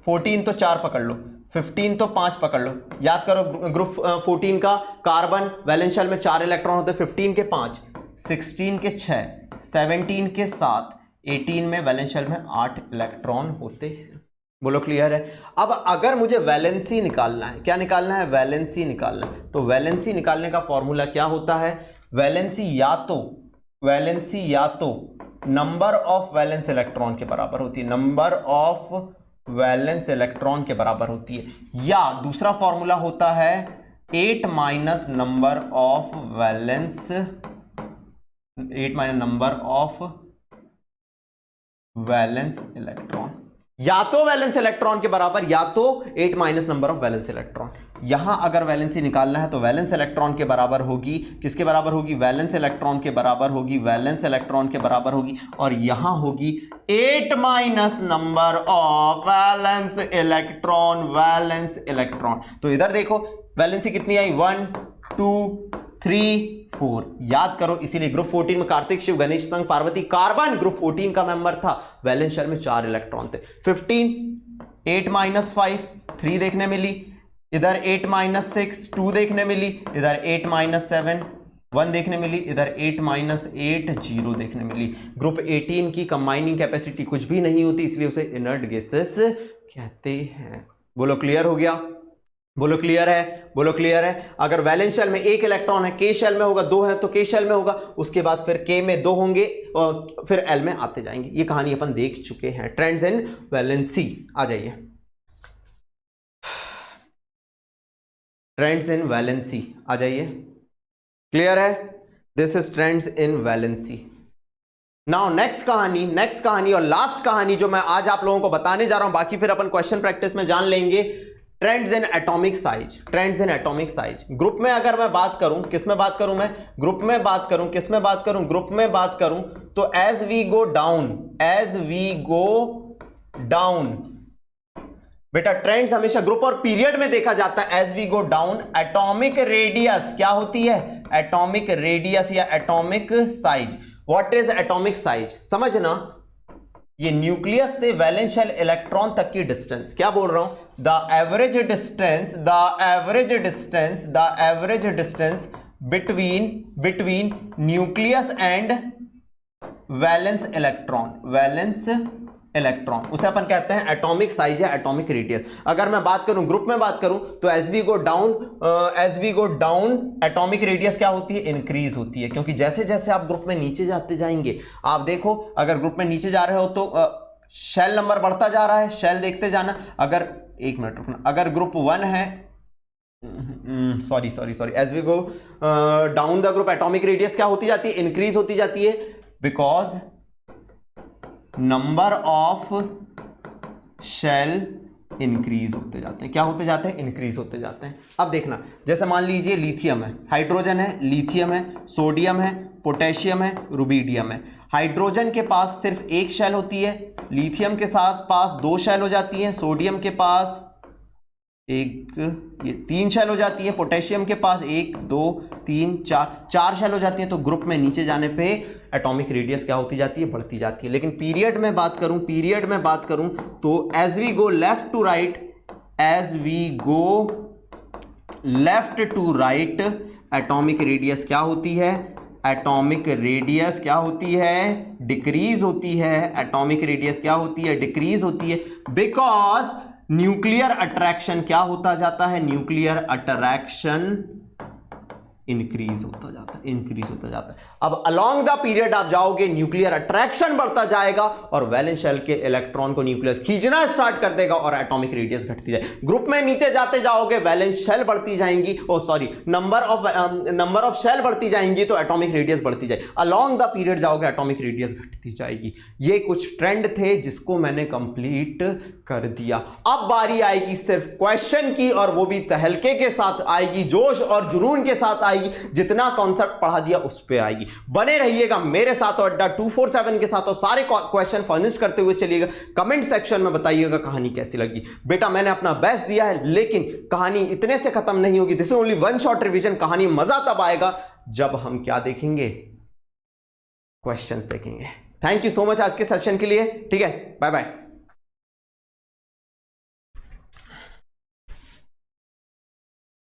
14 तो 4 पकड़ लो, 15 तो 5 पकड़ लो। याद करो ग्रुप 14 का कार्बन वैलेंस शेल में 4 इलेक्ट्रॉन होते हैं, 15 के 5, 16 के 6, 17 के साथ 18 में वैलेंस शेल में 8 इलेक्ट्रॉन होते हैं। बोलो क्लियर है। अब अगर मुझे वैलेंसी निकालना है, क्या निकालना है? वैलेंसी निकालना है। तो वैलेंसी निकालने का फॉर्मूला क्या होता है? वैलेंसी या तो नंबर ऑफ वैलेंस इलेक्ट्रॉन के बराबर होती है, नंबर ऑफ वैलेंस इलेक्ट्रॉन के बराबर होती है, या दूसरा फॉर्मूला होता है 8 minus number of valence, 8 minus number of valence electron, या तो वैलेंस इलेक्ट्रॉन के बराबर या तो 8 minus number of valence electron. यहां अगर वैलेंसी निकालना है तो वैलेंस इलेक्ट्रॉन के बराबर होगी, किसके बराबर होगी? वैलेंस इलेक्ट्रॉन के बराबर होगी, वैलेंस इलेक्ट्रॉन के बराबर होगी, और यहां होगी 8 minus number of valence electron. तो इधर देखो वैलेंसी कितनी आई? 1 2 3 4। याद करो, इसीलिए ग्रुप 14 में कार्तिक, शिव, गणेश, संग, पार्वती, कार्बन ग्रुप 14 का मेंबर था। वैलेंस शेल में 4 इलेक्ट्रॉन थे। 15 8 माइनस 5 3 देखने मिली, इधर 8 माइनस 6 2 देखने मिली, इधर 8 माइनस 7 1 देखने मिली, इधर 8 माइनस 8 0 देखने मिली। ग्रुप 18 की कंबाइनिंग कैपेसिटी कुछ भी नहीं होती, इसलिए उसे इनर्ट गैसेस कहते हैं। बोलो क्लियर हो गया? बोलो क्लियर है? बोलो क्लियर है? अगर वैलेंस शेल में 1 इलेक्ट्रॉन है, के शेल में होगा, 2 है तो के शेल में होगा, उसके बाद फिर के में 2 होंगे और फिर एल में आते जाएंगे। ये कहानी अपन देख चुके हैं। ट्रेंड्स इन वैलेंसी आ जाइए, ट्रेंड्स इन वैलेंसी आ जाइए। क्लियर है? This is trends in valency. Now next कहानी और लास्ट कहानी जो मैं आज आप लोगों को बताने जा रहा हूं, बाकी फिर अपन क्वेश्चन प्रैक्टिस में जान लेंगे। Trends in atomic size, trends in atomic size. Group में अगर मैं बात करूं, किस में बात करूं? मैं ग्रुप में बात करूं, किस में बात करूं? ग्रुप में बात करूं तो एज वी गो डाउन, बेटा ट्रेंड्स हमेशा ग्रुप और पीरियड में देखा जाता है। As we go down, atomic radius क्या होती है? एटॉमिक रेडियस या atomic size. What is atomic size? समझना, ये न्यूक्लियस से वैलेंस शेल इलेक्ट्रॉन तक की डिस्टेंस। क्या बोल रहा हूं? The average distance between nucleus and valence electron, उसे अपन कहते हैं एटॉमिक साइज या एटॉमिक रेडियस। अगर मैं बात करूं, ग्रुप में बात करूं तो as we go down atomic radius क्या होती है? इंक्रीज होती है, क्योंकि जैसे जैसे आप ग्रुप में नीचे जाते जाएंगे, आप देखो अगर ग्रुप में नीचे जा रहे हो तो शेल नंबर बढ़ता जा रहा है, शेल देखते जाना। अगर एक मिनट रुकना, अगर ग्रुप 1 है, sorry as we go down the group atomic radius क्या होती जाती है? इंक्रीज होती जाती है, because number of shell increase होते जाते हैं। क्या होते जाते हैं? इंक्रीज होते जाते हैं। अब देखना, जैसे मान लीजिए लिथियम है, हाइड्रोजन है, लिथियम है, सोडियम है, पोटेशियम है, रुबिडियम है। हाइड्रोजन के पास सिर्फ एक शेल होती है, लिथियम के साथ पास 2 शेल हो जाती है, सोडियम के पास ये 3 शेल हो जाती है, पोटेशियम के पास 1 2 3 4 शेल हो जाती है। तो ग्रुप में नीचे जाने पे एटॉमिक रेडियस क्या होती जाती है? बढ़ती जाती है। लेकिन पीरियड में बात करूं तो as we go left to right atomic radius क्या होती है? एटॉमिक रेडियस क्या होती है? डिक्रीज होती है। एटॉमिक रेडियस क्या होती है? डिक्रीज होती है, बिकॉज न्यूक्लियर अट्रैक्शन क्या होता जाता है? न्यूक्लियर अट्रैक्शन इंक्रीज होता जाता है। अब अलोंग द पीरियड आप जाओगे, न्यूक्लियर अट्रैक्शन बढ़ता जाएगा और वैलेंस शेल के इलेक्ट्रॉन को न्यूक्लियस खींचना स्टार्ट कर देगा और एटॉमिक रेडियस घटती जाएगी। ग्रुप में नीचे जाते जाओगे, वैलेंस शेल बढ़ती जाएंगी, नंबर ऑफ शेल बढ़ती जाएंगी तो एटॉमिक रेडियस बढ़ती जाएगी। अलोंग द पीरियड जाओगे, एटॉमिक रेडियस घटती जाएगी। ये कुछ ट्रेंड थे जिसको मैंने कंप्लीट कर दिया। अब बारी आएगी सिर्फ क्वेश्चन की, और वो भी तहलके के साथ आएगी, जोश और जुनून के साथ आएगी। जितना कॉन्सेप्ट पढ़ा दिया उस पे आएगी। बने रहिएगा मेरे साथ और अड्डा 247 के साथ, और सारे क्वेश्चन फर्निश करते हुए चलिएगा। कमेंट सेक्शन में बताइएगा कहानी कैसी लगी। बेटा मैंने अपना बेस्ट दिया है, लेकिन कहानी इतने से खत्म नहीं होगी। This is only one shot revision. कहानी मजा तब आएगा जब हम क्या देखेंगे? क्वेश्चंस देखेंगे। थैंक यू सो मच आज के सेशन के लिए। ठीक है, बाय बाय।